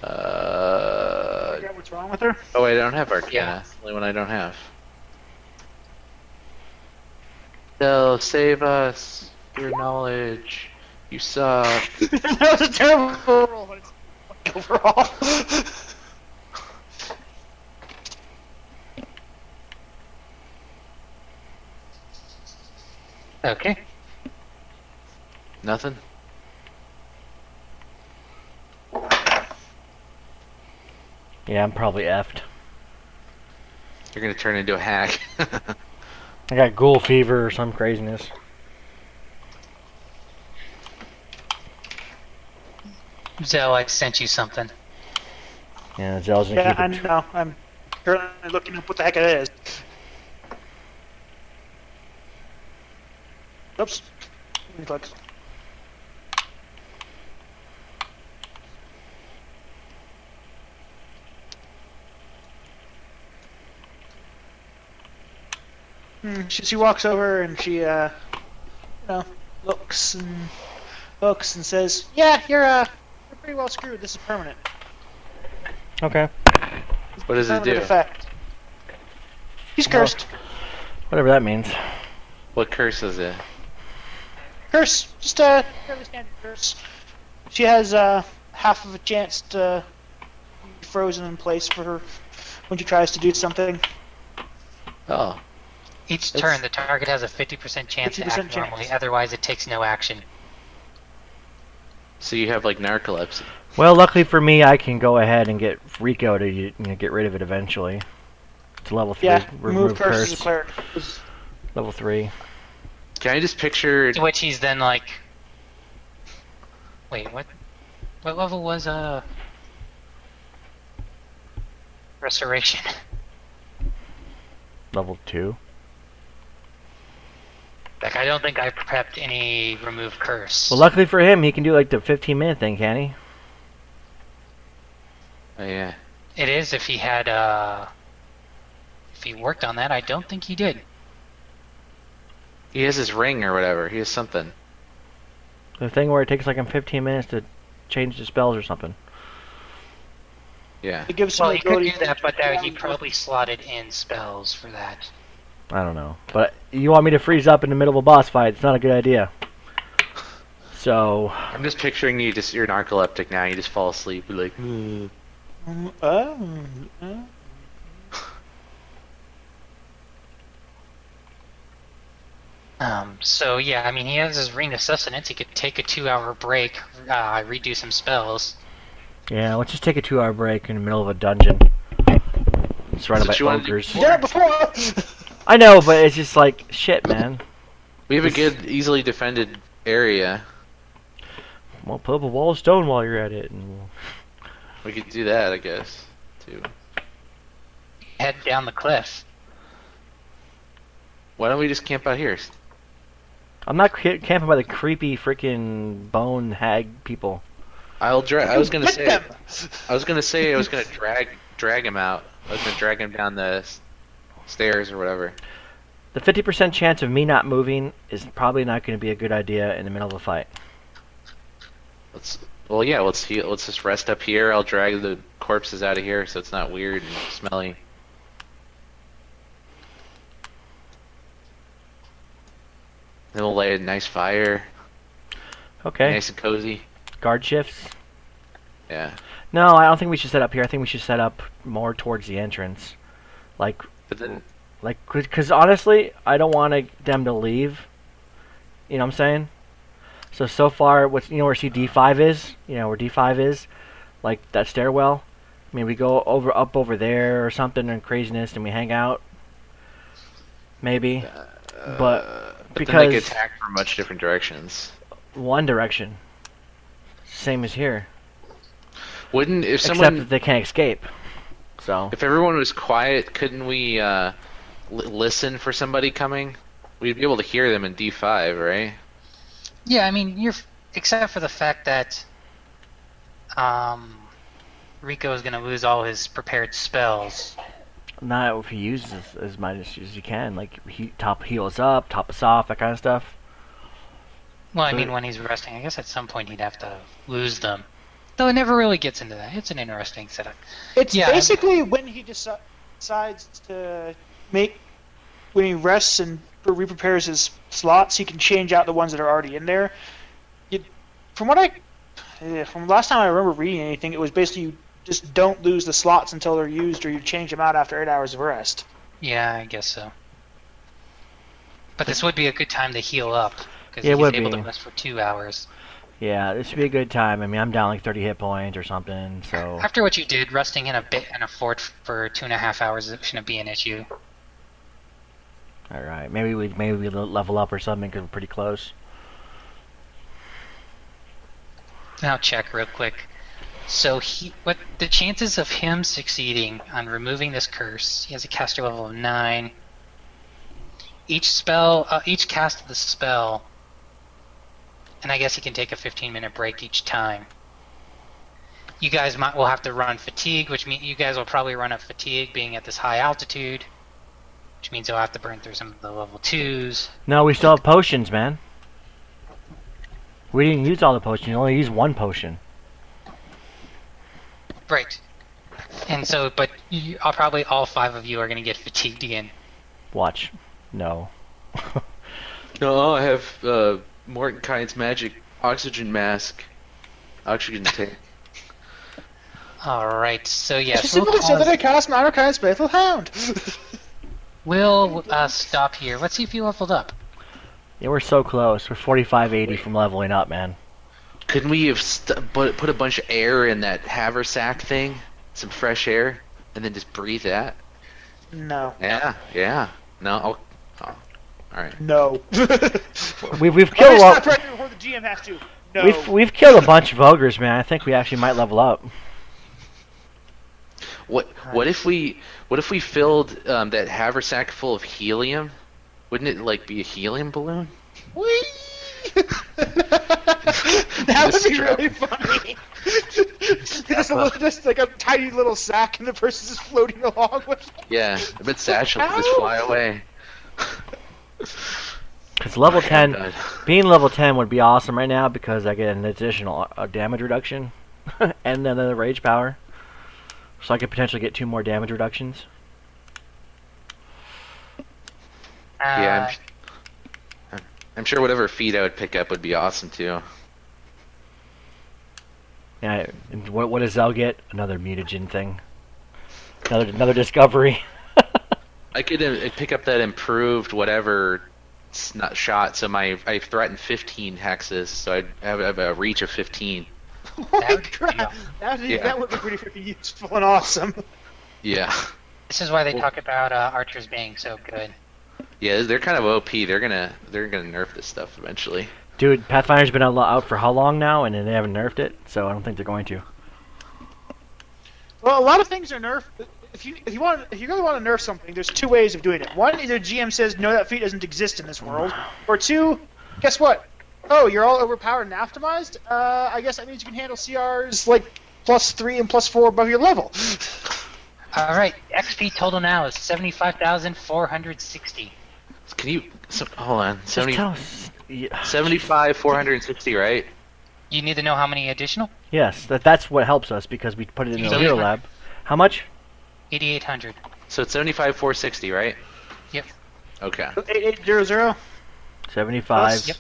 Yeah, what's wrong with her? Oh wait, I don't have Arcana. Yeah. Only one I don't have. They'll save us. Your knowledge. You suck. That was a terrible roll, but it's overall. Okay. Nothing? Yeah, I'm probably effed. You're gonna turn into a hag. I got ghoul fever or some craziness. Zell, I sent you something. Yeah, Zell's gonna Yeah, keep I it. know. I'm currently looking up what the heck it is. Oops. Reflex. She walks over and she, looks and says, "Yeah, you're pretty well screwed. This is permanent. Okay. What does it Permanent do? effect. He's Well- cursed. Whatever that means. What curse is it? Curse. Just a fairly standard curse. She has half of a chance to be frozen in place for her when she tries to do something. Oh. Each It's- turn, the target has a 50% chance to 50% act normally. chance. Otherwise, it takes no action. So you have like narcolepsy. Well, luckily for me, I can go ahead and get Rico to get rid of it eventually. It's level 3. Yeah, Remove remove curse as a curse. cleric. Level 3. Can I just picture To which he's then like, wait, what? What level was restoration? Level 2. Like, I don't think I prepped any remove curse. Well, luckily for him, he can do like the 15-minute thing, can he? Oh yeah. It is if he had if he worked on that. I don't think he did. He has his ring or whatever. He has something. The thing where it takes like him 15 minutes to change the spells or something. Yeah. It gives Well, him he the could ability do that, but to- he probably slotted in spells for that. I don't know. But you want me to freeze up in the middle of a boss fight, it's not a good idea. So, I'm just picturing you're narcoleptic now. You just fall asleep. You're like, uh, So yeah, I mean, he has his ring of sustenance. He could take a 2-hour break, redo some spells. yeah, let's just take a 2-hour break in the middle of a dungeon. surrounded That's by what you wanted to ogres. You did it before. I know, but it's just like shit, man. We have a good, easily defended area. Well, put up a wall of stone while you're at it, and we'll... We could do that, I guess, too. Head down the cliff. Why don't we just camp out here? I'm not camping by the creepy freaking bone hag people. I was gonna With say. them. I was gonna drag him out. I was gonna drag him down the stairs or whatever. The 50% chance of me not moving is probably not going to be a good idea in the middle of a fight. Let's heal. Let's just rest up here. I'll drag the corpses out of here so it's not weird and smelly. Then we'll lay a nice fire. Okay. Nice and cozy. Guard shifts. Yeah. No, I don't think we should set up here. I think we should set up more towards the entrance. Like, because honestly, I don't want them to leave. You know what I'm saying? So far, where D5 is? You know, where D5 is? Like, that stairwell? I mean, we go up over there or something and craziness and we hang out. Maybe. But then because... they get attacked from much different directions. One direction. Same as here. Wouldn't if Except someone that they can't escape. So. if everyone was quiet, couldn't we listen for somebody coming? We'd be able to hear them in D5, right? Yeah, I mean, except for the fact that Rico is going to lose all his prepared spells. Not if he uses as much as he can. Like, heal us up, top us off, that kind of stuff. Well, I So- mean, when he's resting, I guess at some point he'd have to lose them. Though it never really gets into that. It's an interesting setup. It's Yeah, basically when he decides to when he rests and re-prepares his slots, he can change out the ones that are already in there. From last time I remember reading anything, it was basically you just don't lose the slots until they're used, or you change them out after 8 hours of rest. Yeah, I guess so. But this would be a good time to heal up, because Yeah, it he's would able be. to rest for 2 hours. Yeah, this would be a good time. I mean, I'm down like 30 hit points or something, so... After what you did, resting in a fort for 2.5 hours shouldn't be an issue. Alright, maybe we level up or something because we're pretty close. Now check real quick. So what the chances of him succeeding on removing this curse? He has a caster level of 9. Each cast of the spell, and I guess he can take a 15-minute break each time. You guys will have to run fatigue, which means you guys will probably run up fatigue being at this high altitude, which means you'll have to burn through some of the level 2s. No, we still have potions, man. We didn't use all the potions. We only used one potion. Right. And so, but probably all 5 of you are going to get fatigued again. Watch. No. No, I have Mordenkainen's magic oxygen mask. Oxygen tank. Alright, so yes, Just simply said that I cast Mordecai's Faithful Hound. we'll stop here. Let's see if you leveled up. Yeah, we're so close. We're 4580 from leveling up, man. Couldn't we have put a bunch of air in that haversack thing? Some fresh air? And then just breathe that? No. Yeah. No? Oh. Alright. No. We've I'll killed stop right before the GM has to. No. we've killed a bunch of ogres, man. I think we actually might level up. What if we filled that haversack full of helium? Wouldn't it like be a helium balloon? Whee! That would be really funny. Just like a tiny little sack, and the person's just floating along with it. Yeah, I bet Satchel could just fly away. Because level 10, God. being level 10 would be awesome right now because I get an additional damage reduction and then the rage power. So I could potentially get 2 more damage reductions. Yeah, I'm sure whatever feat I would pick up would be awesome too. Yeah, and what does Zell get? Another mutagen thing. Another discovery. I could pick up that improved whatever shot. So I threaten 15 hexes, so I'd have a reach of 15. Oh my crap! That would be pretty freaking useful and awesome. Yeah. This is why they talk about archers being so good. Yeah, they're kind of OP. They're gonna nerf this stuff eventually. Dude, Pathfinder's been out for how long now, and they haven't nerfed it, so I don't think they're going to. Well, a lot of things are nerfed. If you really want to nerf something, there's two ways of doing it. One, either GM says no, that feat doesn't exist in this world, or two, guess what? Oh, you're all overpowered and optimized. I guess that means you can handle CRs like +3 and +4 above your level. All right, XP total now is 75,460. Can you hold on? Just tell us. Yeah. 75, 460, right? You need to know how many additional? Yes, that's what helps us because we put it in the Hero Lab. How much? 8,800. So it's 75, 460, right? Yep. Okay. 8800. 75. Yep.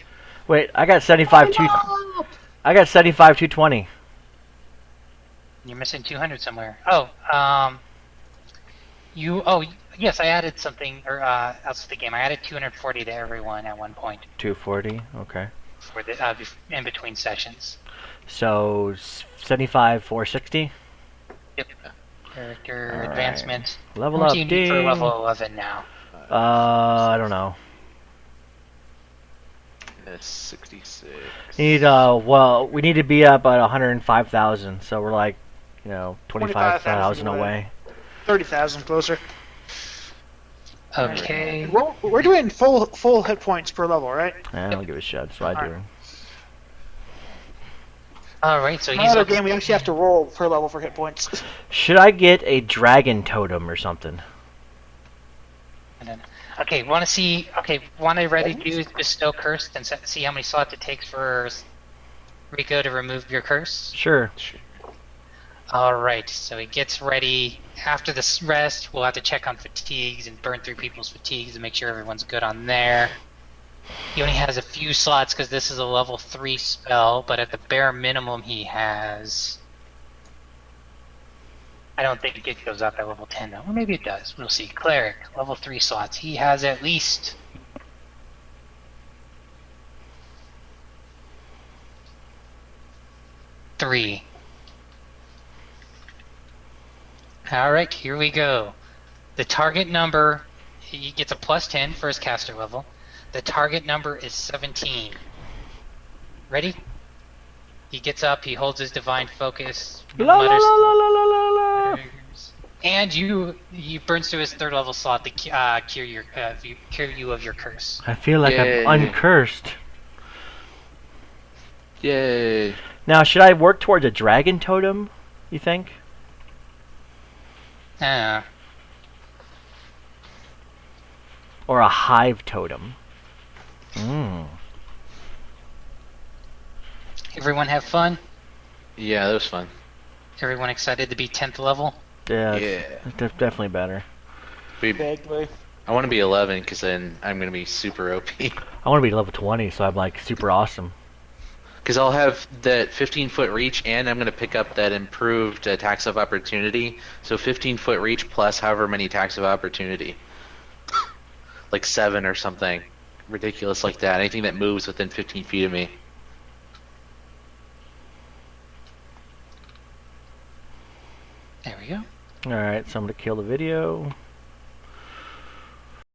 Wait, I got 75 I got 75 220. You're missing 200 somewhere. Oh, yes, I added something, or else the game. I added 240 to everyone at one point 240. Okay. for the in between sessions. So 75 460. Yep. Character All right. advancement. Level How much up, do you need for ding. level 11 now? I don't know. 66. Need well, we need to be up at 105,000. So we're like, 25,000 away. 30,000 closer. Okay. We're doing full hit points per level, right? I don't give a shit. That's what I do. All right, so he's Another looking. game we actually have to roll per level for hit points. Should I get a dragon totem or something? Okay, want to ready to do bestow curse and see how many slots it takes for Rico to remove your curse? Sure. All right, so he gets ready. After this rest, we'll have to check on fatigues and burn through people's fatigues and make sure everyone's good on there. He only has a few slots because this is a level 3 spell, but at the bare minimum he has... I don't think it goes up at level 10 though. Or maybe it does. We'll see. Cleric, level 3 slots. He has at least... three. Alright, here we go. The target number, he gets a +10 for his caster level. The target number is 17. Ready? He gets up, he holds his divine focus. La la la mutters- la la la la la. And he burns to his 3rd level slot to cure you of your curse. I feel like Yay. I'm uncursed. Yay. Now, should I work towards a dragon totem? You think? Or a hive totem? Everyone have fun? Yeah, that was fun. Everyone excited to be 10th level? Yeah, Yeah. it's definitely better. Vaguely. I want to be 11 because then I'm going to be super OP. I want to be level 20, so I'm like super awesome. Because I'll have that 15-foot reach, and I'm going to pick up that improved attacks of opportunity. So 15-foot reach plus however many attacks of opportunity. Like 7 or something. Ridiculous like that. Anything that moves within 15 feet of me. There we go. Alright, so I'm going to kill the video.